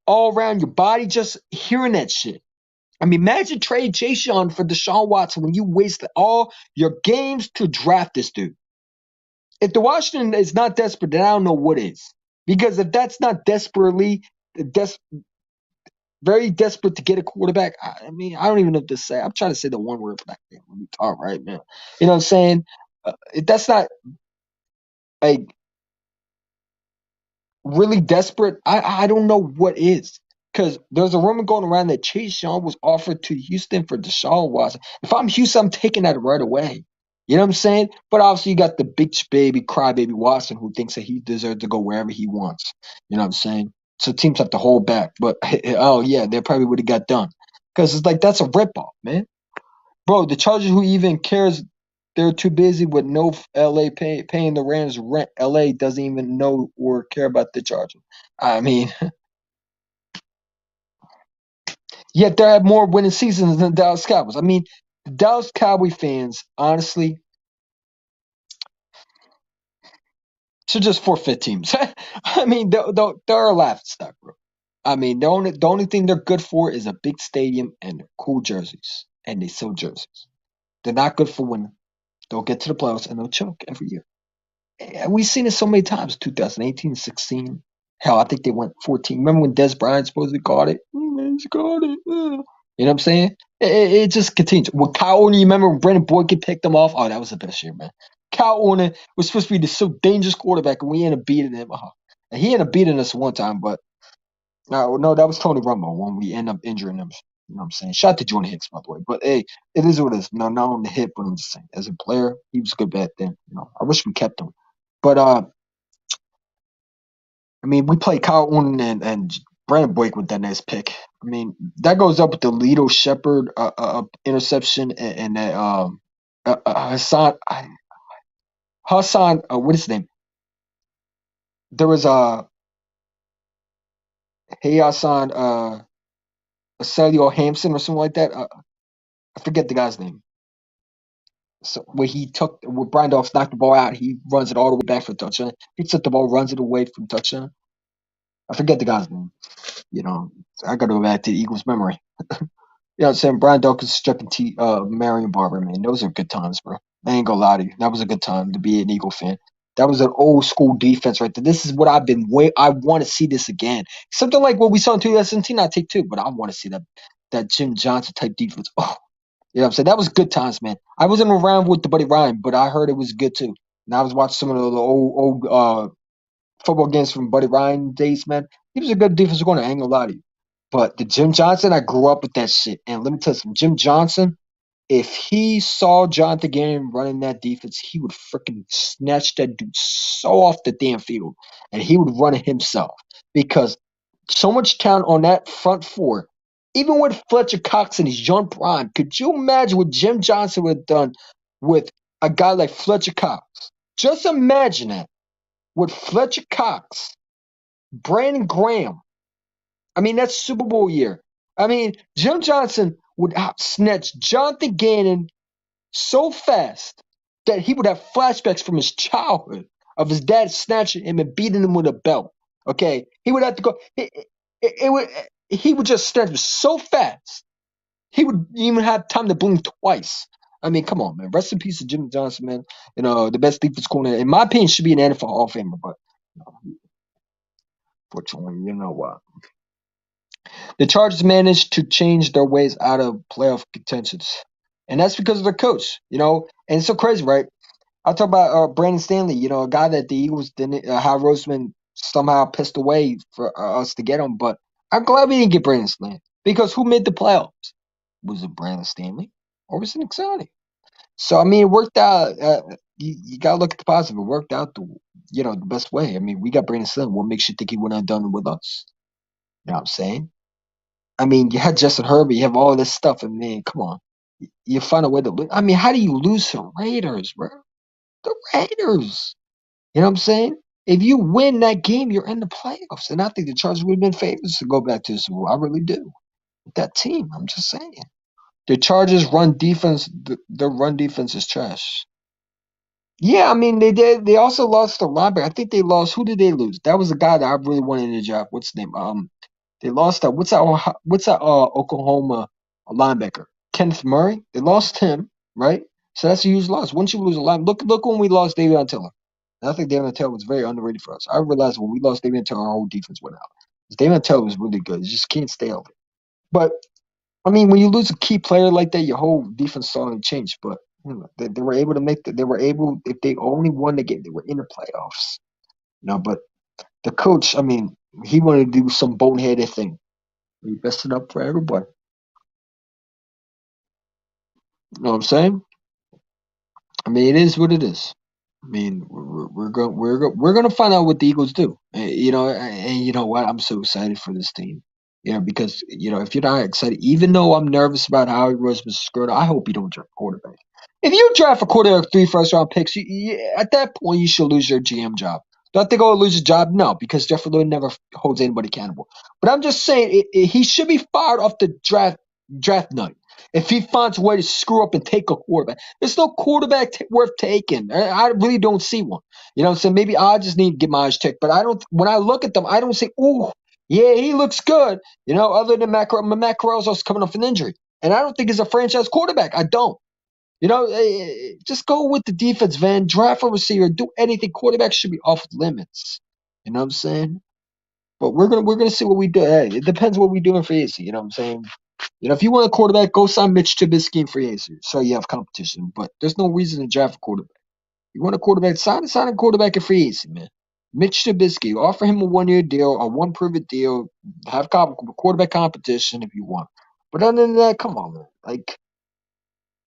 Speaker 3: all around your body, just hearing that shit. I mean, imagine trading Chase Young for Deshaun Watson when you wasted all your games to draft this dude. If the Washington is not desperate, then I don't know what is. Because if that's not very desperate to get a quarterback, I mean, I don't even know what to say. I'm trying to say the one word for that thing when we talk right now. You know what I'm saying? If that's not like really desperate, I don't know what is. Because there's a rumor going around that Chase Young was offered to Houston for Deshaun Watson. If I'm Houston, I'm taking that right away. You know what I'm saying? But obviously, you got the bitch baby, crybaby Watson who thinks that he deserves to go wherever he wants. You know what I'm saying? So teams have to hold back. But, oh, yeah, they probably would have got done. Because it's like, that's a ripoff, man. Bro, the Chargers, who even cares? They're too busy with no LA paying the Rams rent. LA doesn't even know or care about the Chargers. I mean, yet they have more winning seasons than the Dallas Cowboys. I mean, the Dallas Cowboy fans, honestly, should just forfeit teams. I mean, they're a laughing stock, bro. I mean, the only thing they're good for is a big stadium and cool jerseys, and they sell jerseys. They're not good for winning. They'll get to the playoffs and they'll choke every year. And we've seen it so many times. 2018, 16. Hell, I think they went 14. Remember when Des Bryant supposedly caught it? He's caught it. You know what I'm saying? It just continues. When Kyle Orton, you remember when Brendan Boykin picked him off? Oh, that was the best year, man. Kyle Orton was supposed to be this so dangerous quarterback, and we ended up beating him. And he ended up beating us one time, but no, that was Tony Romo when we ended up injuring him. You know what I'm saying? Shout out to Jordan Hicks, by the way. But hey, it is what it is. No, not on the hip, but I'm just saying, as a player, he was good back then. I wish we kept him. But I mean, we played Kyle Orton and Brandon Boyk with that nice pick. I mean, that goes up with the Lito Shepard interception and that Hassan, what is his name? There was Hassan Celio Hampson or something like that. I forget the guy's name. So where Brian Dawkins knocked the ball out, he runs it all the way back for a touchdown. He took the ball, runs it away from touchdown. I forget the guy's name. I got to go back to the Eagles' memory. I'm saying? Brian Dawkins stripping Marion Barber, man. Those are good times, bro. I ain't gonna lie to you. That was a good time to be an Eagle fan. That was an old school defense right there. This is what I want to see this again. Something like what we saw in 2017, I take too, but I want to see that Jim Johnson type defense. Oh, what I'm saying? That was good times, man. I wasn't around with the Buddy Ryan, but I heard it was good too. And I was watching some of the old football games from Buddy Ryan days, man. He was a good defensive corner. I ain't gonna lie to you. But the Jim Johnson, I grew up with that shit. And let me tell you something, Jim Johnson, if he saw Jonathan Gannon running that defense, he would freaking snatch that dude so off the damn field. And he would run it himself. Because so much talent on that front four. Even with Fletcher Cox in his young prime, could you imagine what Jim Johnson would have done with a guy like Fletcher Cox? Just imagine that. With Fletcher Cox, Brandon Graham. I mean, that's Super Bowl year. I mean, Jim Johnson would snatch Jonathan Gannon so fast that he would have flashbacks from his childhood of his dad snatching him and beating him with a belt. Okay, he would have to go. He would just snatch him so fast. He would even have time to blink twice. I mean, come on, man. Rest in peace to Jim Johnson, man. The best defense corner, in my opinion, should be an NFL Hall of Famer. But fortunately, you know what? The Chargers managed to change their ways out of playoff contentions. And that's because of their coach, And it's so crazy, right? I'll talk about Brandon Stanley, a guy that the Eagles didn't, how Rossman somehow pissed away for us to get him. But I'm glad we didn't get Brandon Stanley. Because who made the playoffs? Was it Brandon Stanley or was it Nick Sirianni? So, I mean, it worked out. You got to look at the positive. It worked out the best way. I mean, we got Brandon Stanley. What makes you think he wouldn't have done it with us? You know what I'm saying? I mean, you had Justin Herbert, you have all this stuff, and man, come on. You find a way to lose. I mean, how do you lose to Raiders, bro? The Raiders. You know what I'm saying? If you win that game, you're in the playoffs. And I think the Chargers would have been favorites to go back to the Super Bowl. I really do. With that team, I'm just saying. The Chargers run defense, their run defense is trash. Yeah, I mean, they did. They also lost the linebacker. I think they lost. Who did they lose? That was the guy that I really wanted in the job. What's his name? They lost that. What's that? Oklahoma linebacker, Kenneth Murray. They lost him, right? So that's a huge loss. Once you lose a line, look when we lost David Tiller. And I think David Tiller was very underrated for us. I realized when we lost David Tiller, our whole defense went out. David Tiller was really good. You just can't stay healthy. But I mean, when you lose a key player like that, your whole defense started to change. But they were able to make that. They were able, if they only won the game, they were in the playoffs. But the coach, I mean, he wanted to do some boneheaded thing. He messed it up for everybody. You know what I'm saying? I mean, it is what it is. I mean, we're going to find out what the Eagles do. And you know what? I'm so excited for this team. Because if you're not excited, even though I'm nervous about how he was screwed, I hope you don't draft a quarterback. If you draft a quarterback 3 first-round picks, at that point you should lose your GM job. Do I think I'll lose his job? No, because Jeffrey Lewin never holds anybody accountable. But I'm just saying he should be fired off the draft night if he finds a way to screw up and take a quarterback. There's no quarterback worth taking. I really don't see one. You know what I'm saying? Maybe I just need to get my eyes checked. But I don't. When I look at them, I don't say, "Ooh, yeah, he looks good." Other than Matt Carell's coming off an injury, and I don't think he's a franchise quarterback. I don't. Just go with the defense, Van. Draft a receiver. Do anything. Quarterbacks should be off limits. You know what I'm saying? But we're gonna see what we do. Hey, it depends what we do in free agency. You know what I'm saying? If you want a quarterback, go sign Mitch Trubisky in free agency. So you have competition. But there's no reason to draft a quarterback. You want a quarterback? Sign a quarterback in free agency, man. Mitch Trubisky, offer him a 1-year deal, a one prove-it deal. Have quarterback competition if you want. But other than that, come on, man. Like,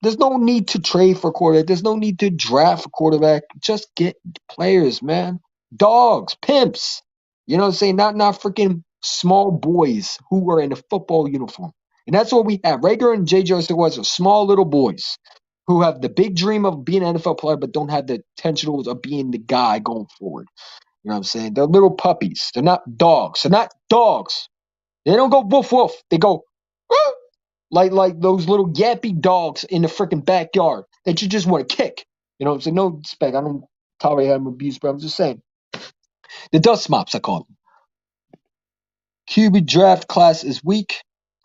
Speaker 3: there's no need to trade for a quarterback. There's no need to draft a quarterback. Just get players, man. Dogs, pimps. You know what I'm saying? Not freaking small boys who are in a football uniform. And that's what we have. Rager and J.J. Arcega are small little boys who have the big dream of being an NFL player but don't have the potentials of being the guy going forward. You know what I'm saying? They're little puppies. They're not dogs. They're not dogs. They don't go woof woof. They go, "Woo!" like those little yappy dogs in the freaking backyard that you just want to kick. You know what I'm saying? No respect. I don't tolerate having abuse, but I'm just saying. The dust mops, I call them. QB draft class is weak.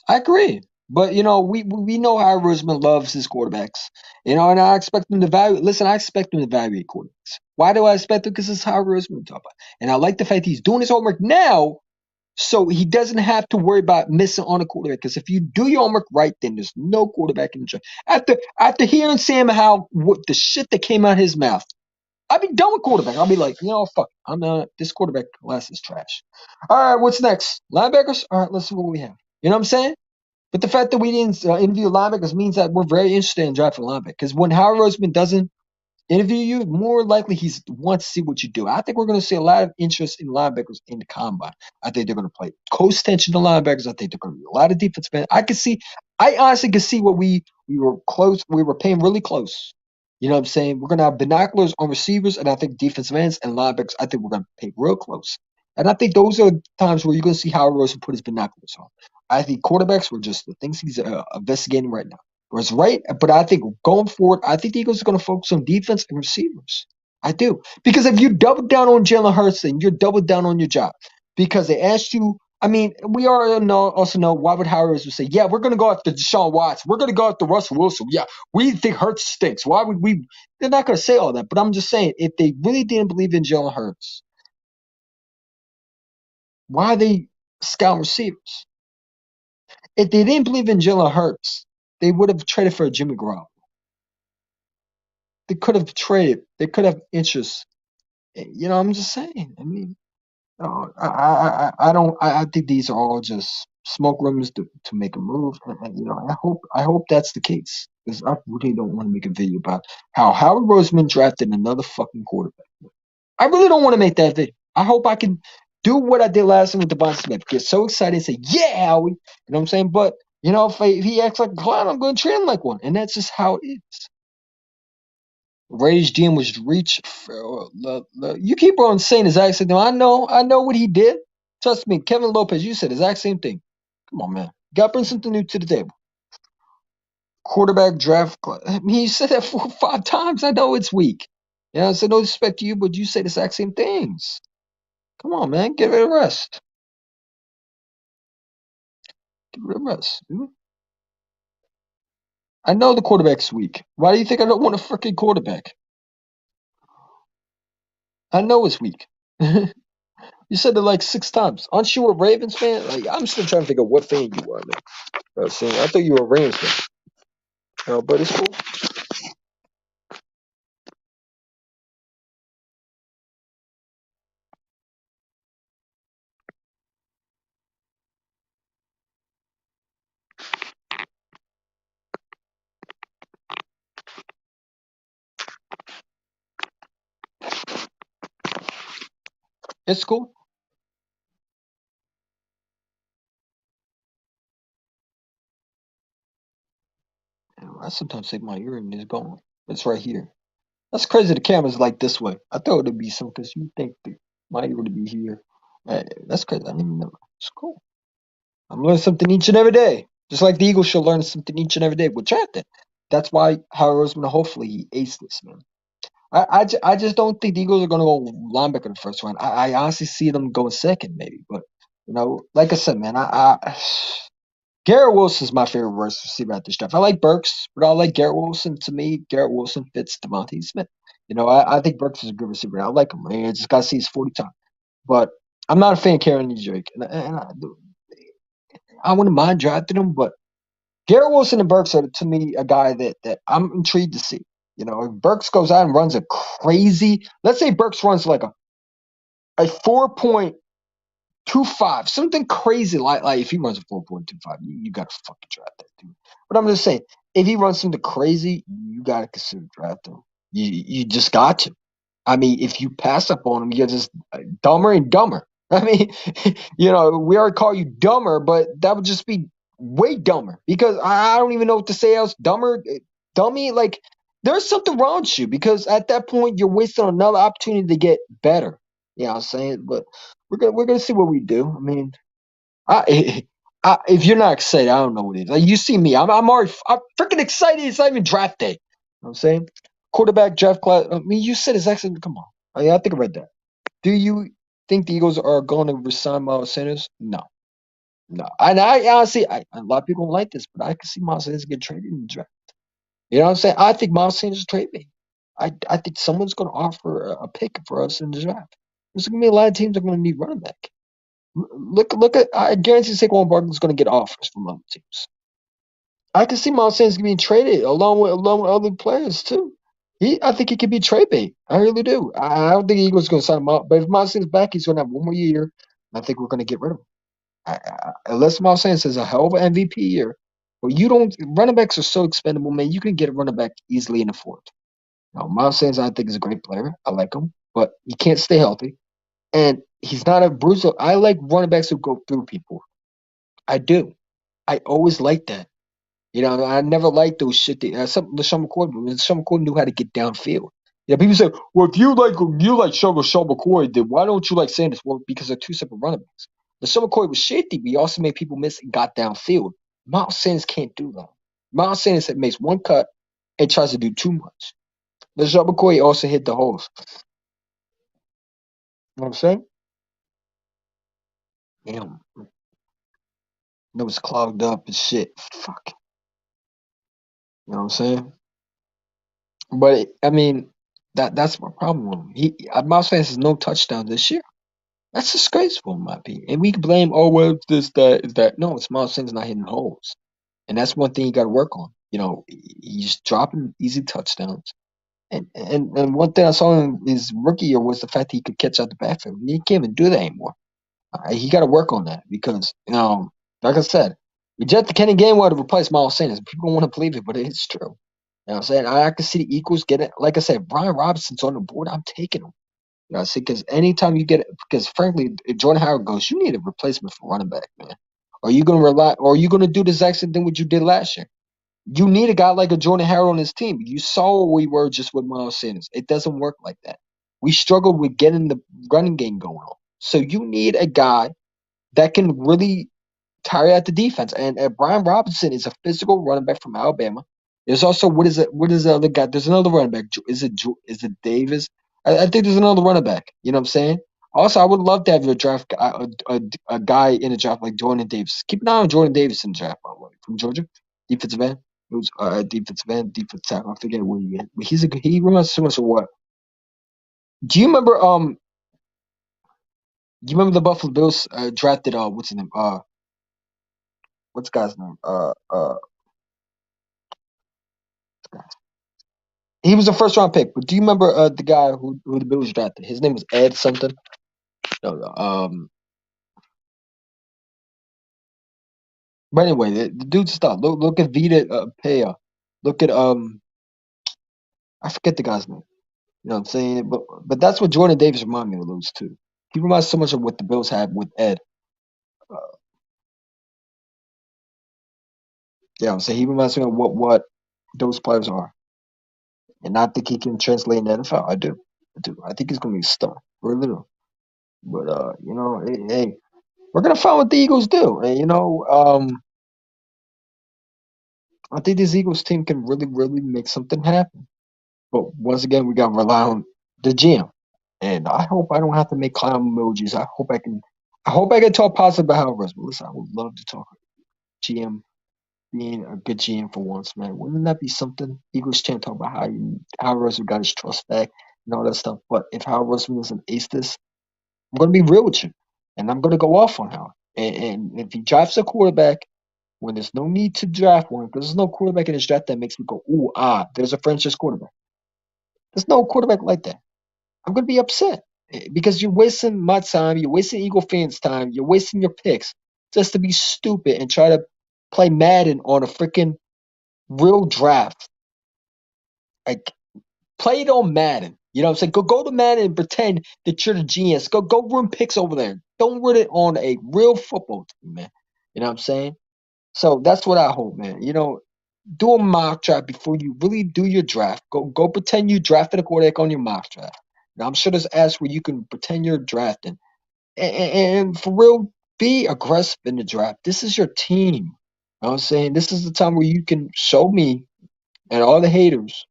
Speaker 3: I agree. But we know how Roseman loves his quarterbacks. And I expect him to value. Listen, I expect him to evaluate quarterbacks. Why do I expect him? Because it's how Roseman talk about. And I like the fact he's doing his homework now, so he doesn't have to worry about missing on a quarterback. Because if you do your homework right, then there's no quarterback in the draft. After hearing Sam Howell, what the shit that came out of his mouth, I'd be done with quarterback. I'll be like, fuck. This quarterback class is trash. All right, what's next? Linebackers? All right, let's see what we have. You know what I'm saying? But the fact that we didn't interview linebackers means that we're very interested in drafting linebackers. Because when Howard Roseman doesn't interview you, more likely he wants to see what you do. I think we're going to see a lot of interest in linebackers in the combine. I think they're going to play close tension to linebackers. I think they're going to be a lot of defense men. I honestly can see what we were close. We were paying really close. You know what I'm saying? We're going to have binoculars on receivers, and I think defensive ends and linebackers, I think we're going to pay real close. And I think those are times where you're going to see Howard Rosen put his binoculars on. I think quarterbacks were just the things he's investigating right now. Was right, but I think going forward, I think the Eagles are going to focus on defense and receivers. I do. Because if you double down on Jalen Hurts, then you're double down on your job. Because they asked you, we also know why would Howard would say, yeah, we're going to go after Deshaun Watson. We're going to go after Russell Wilson. Yeah, we think Hurts stinks. Why would we? They're not going to say all that. But I'm just saying, if they really didn't believe in Jalen Hurts, why are they scouting receivers? If they didn't believe in Jalen Hurts, they would have traded for Jimmy Garoppolo. They could have traded. They could have interest. I'm just saying. I don't. I think these are all just smoke rumors to make a move. And, I hope that's the case because I really don't want to make a video about how Howard Roseman drafted another fucking quarterback. I really don't want to make that video. I hope I can do what I did last time with Devon Smith. Get so excited and say, "Yeah, Howie." You know what I'm saying? But if he acts like a clown, I'm going to treat him like one, and that's just how it is. Rage GM was reach. You keep on saying the exact same thing. I know what he did. Trust me, Kevin Lopez, you said the exact same thing. Come on, man. Got to bring something new to the table. Quarterback draft. You said that 4 or 5 times. I know it's weak. I said no disrespect to you, but you say the exact same things. Come on, man. Give it a rest. Give it a rest, dude. I know the quarterback's weak. Why do you think I don't want a freaking quarterback? I know it's weak. You said it like 6 times. Aren't you a Ravens fan? Like, I'm still trying to figure out what fan you are, man. I thought you were a Ravens fan. But it's cool. It's cool. I sometimes think my urine is gone. It's right here. That's crazy. The camera's like this way. I thought it'd be some because you think my urine would be here. That's crazy. I didn't even know. It's cool. I'm learning something each and every day. Just like the Eagles should learn something each and every day with drafting. That's why Howard Roseman, hopefully, he aced this, man. I just don't think the Eagles are going to go linebacker in the first round. I honestly see them going second, maybe. But, like I said, man, Garrett Wilson's my favorite receiver at this draft. I like Burks, but I like Garrett Wilson. To me, Garrett Wilson fits Devontae Smith. I think Burks is a good receiver. I like him. I just got to see his 40 time. But I'm not a fan of Karen Drake. And I wouldn't mind drafting him, but Garrett Wilson and Burks are, to me, a guy that I'm intrigued to see. If Burks goes out and runs a crazy, let's say Burks runs like a 4.25, something crazy like if he runs a 4.25, you got to fucking draft that dude. But I'm just saying, if he runs something crazy, you got to consider drafting him. You just got to. If you pass up on him, you're just dumber and dumber. We already call you dumber, but that would just be way dumber because I don't even know what to say else. Dummy, like there's something wrong with you because at that point you're wasting another opportunity to get better. You know what I'm saying? But we're gonna see what we do. If you're not excited, I don't know what it is. Like you see me, I'm freaking excited. It's not even draft day. You know what I'm saying? Quarterback draft class. I mean, you said it's excellent. Come on. I think I read that. Do you think the Eagles are going to resign Miles Sanders? No. No. And I honestly, a lot of people don't like this, but I can see Miles Sanders get traded in the draft. You know what I'm saying? I think Miles Sanders is trade bait. I think someone's going to offer a pick for us in the draft. There's going to be a lot of teams that are going to need running back. Look at. I guarantee Saquon Barkley's going to get offers from other teams. I can see Miles Sanders being traded along with other players too. I think he could be trade bait. I really do. I don't think the Eagles going to sign him up. But if Miles Sanders back, he's going to have one more year. I think we're going to get rid of him. Unless Miles Sanders has a hell of an MVP year, but you don't. Running backs are so expendable, man. You can get a running back easily in the fourth. Now, Miles Sanders, I think, is a great player. I like him, but he can't stay healthy, and he's not a bruiser. I like running backs who go through people. I do. I always like that. You know, I never liked those shit. Some LaShawn McCoy, but LaShawn McCoy knew how to get downfield. Yeah, people say, "Well, if you like LaShawn McCoy, then why don't you like Sanders?" Well, because they're two separate running backs. LaShawn McCoy was shifty, but he also made people miss and got downfield. Miles Sanders can't do that. Miles Sanders makes one cut and tries to do too much. LaShawn McCoy also hit the holes. You know what I'm saying? Damn, it was clogged up and shit. Fuck. You know what I'm saying? But I mean, that's my problem with him. Miles Sanders has no touchdown this year. That's disgraceful in my opinion. And we can blame, oh well, it's this, that, is that. No, it's Miles Sanders not hitting holes. And that's one thing you gotta work on. You know, he's dropping easy touchdowns. And one thing I saw in his rookie year was the fact that he could catch out the backfield. He can't even do that anymore. He got to work on that because, like I said, we just the Kenny Gainwell to replace Miles Sanders. People don't want to believe it, but it's true. You know what I'm saying? I can see the Eagles get it. Like I said, Brian Robinson's on the board. I'm taking him. You know, I see, because anytime you get it, because frankly, if Jordan Howard goes, you need a replacement for running back, man. Are you going to rely, or are you going to do the exact same thing what you did last year? You need a guy like a Jordan Howard on his team. You saw where we were just with Miles Sanders. It doesn't work like that. We struggled with getting the running game going on. So you need a guy that can really tire out the defense. And Brian Robinson is a physical running back from Alabama. There's also what is the other guy? There's another running back. Is it Davis? I think there's another running back. You know what I'm saying? Also, I would love to have your draft a guy in the draft like Jordan Davis. Keep an eye on Jordan Davis in the draft, by the way, from Georgia, defensive end. It was defensive end, defensive tackle. I forget where he is, but he reminds so much of what. Do you remember Do you remember the Buffalo Bills drafted what's his name? What's the guy's name? He was a first round pick, but do you remember the guy who the Bills drafted? His name was Ed something. No, but anyway, the dude's stuff. Look at Vita Pea. Look at I forget the guy's name. You know what I'm saying? But that's what Jordan Davis reminded me of those two. He reminds so much of what the Bills had with Ed. Uh, yeah, I'm saying he reminds me of what those players are, and I think he can translate in the NFL. I do. I think he's gonna be a star. Really do. But hey, we're gonna find what the Eagles do. And I think this Eagles team can really, really make something happen. But once again, we gotta rely on the GM. And I hope I don't have to make clown emojis. I hope I can talk positive about Howard Russell. Listen, I would love to talk GM being a good GM for once, man. Wouldn't that be something? Eagles can't talk about how Russell got his trust back and all that stuff. But if Howard Russell doesn't ace this, I'm gonna be real with you. And I'm gonna go off on Howard. And if he drafts a quarterback when there's no need to draft one, because there's no quarterback in this draft that makes me go, ooh, there's a franchise quarterback. There's no quarterback like that. I'm going to be upset because you're wasting my time. You're wasting Eagle fans' time. You're wasting your picks just to be stupid and try to play Madden on a freaking real draft. Like, play it on Madden. You know what I'm saying? Go to Madden and pretend that you're the genius. Go run picks over there. Don't run it on a real football team, man. You know what I'm saying? So that's what I hope, man. Do a mock draft before you really do your draft. Go pretend you drafted a quarterback on your mock draft. Now I'm sure there's apps where you can pretend you're drafting, and for real, be aggressive in the draft. This is your team. You know what I'm saying? This is the time where you can show me and all the haters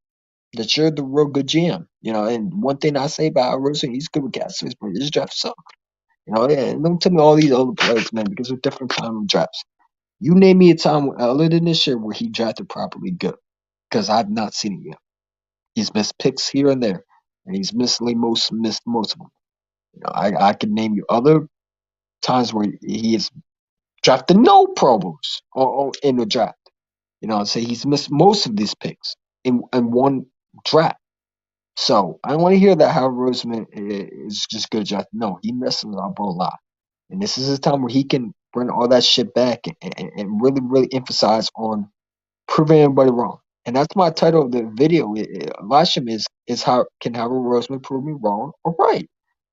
Speaker 3: that you're the real good GM. You know, and one thing I say about Rossman, he's good with gas space, but his draft suck. You know, and don't tell me all these other players, man, because of different time of drafts. You name me a time other than this year where he drafted properly good, because I've not seen it yet. He's missed picks here and there, and he's missed most of them. You know, I can name you other times where he has drafted no Pro Bowls or in the draft. You know, say he's missed most of these picks in one draft. So I don't want to hear that Howard Roseman is just good draft. No, he messes up a lot, and this is a time where he can bring all that shit back and really, really emphasize on proving everybody wrong. And that's my title of the video. Lasham is how can Howard Roseman prove me wrong or right?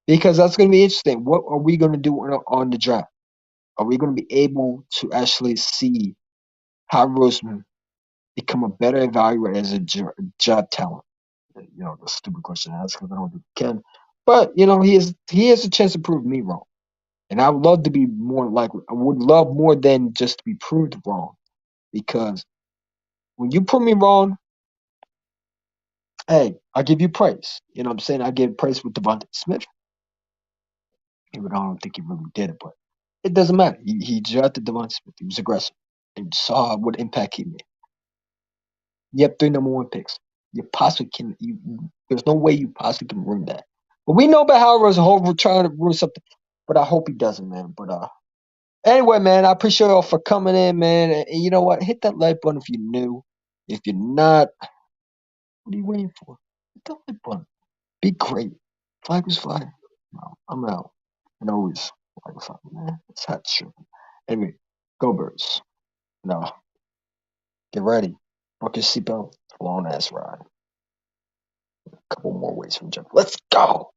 Speaker 3: Because that's going to be interesting. What are we going to do on the draft? Are we going to be able to actually see Howard Roseman become a better evaluator as a job talent? You know, the stupid question to ask because I don't think he can. But you know, he has a chance to prove me wrong, and I would love to be more likely. I would love more than just to be proved wrong, because when you prove me wrong, hey, I give you praise. You know what I'm saying? I give praise with Devontae Smith, even though I don't think he really did it, but it doesn't matter. He drafted Devontae Smith. He was aggressive and saw what impact he made. You have 3 number 1 picks. You possibly can. There's no way you possibly can ruin that. But we know about how Roseman trying to ruin something. But I hope he doesn't, man. But anyway, man, I appreciate y'all for coming in, man. And you know what? Hit that like button if you're new. If you're not, what are you waiting for? Hit that like button. Be great. Flag was flying. No, I'm out. And always flag was flying, man. It's hot shit. Anyway, go Birds. No, get ready. Book your seatbelt. It's a long ass ride. A couple more ways from Jeff. Let's go.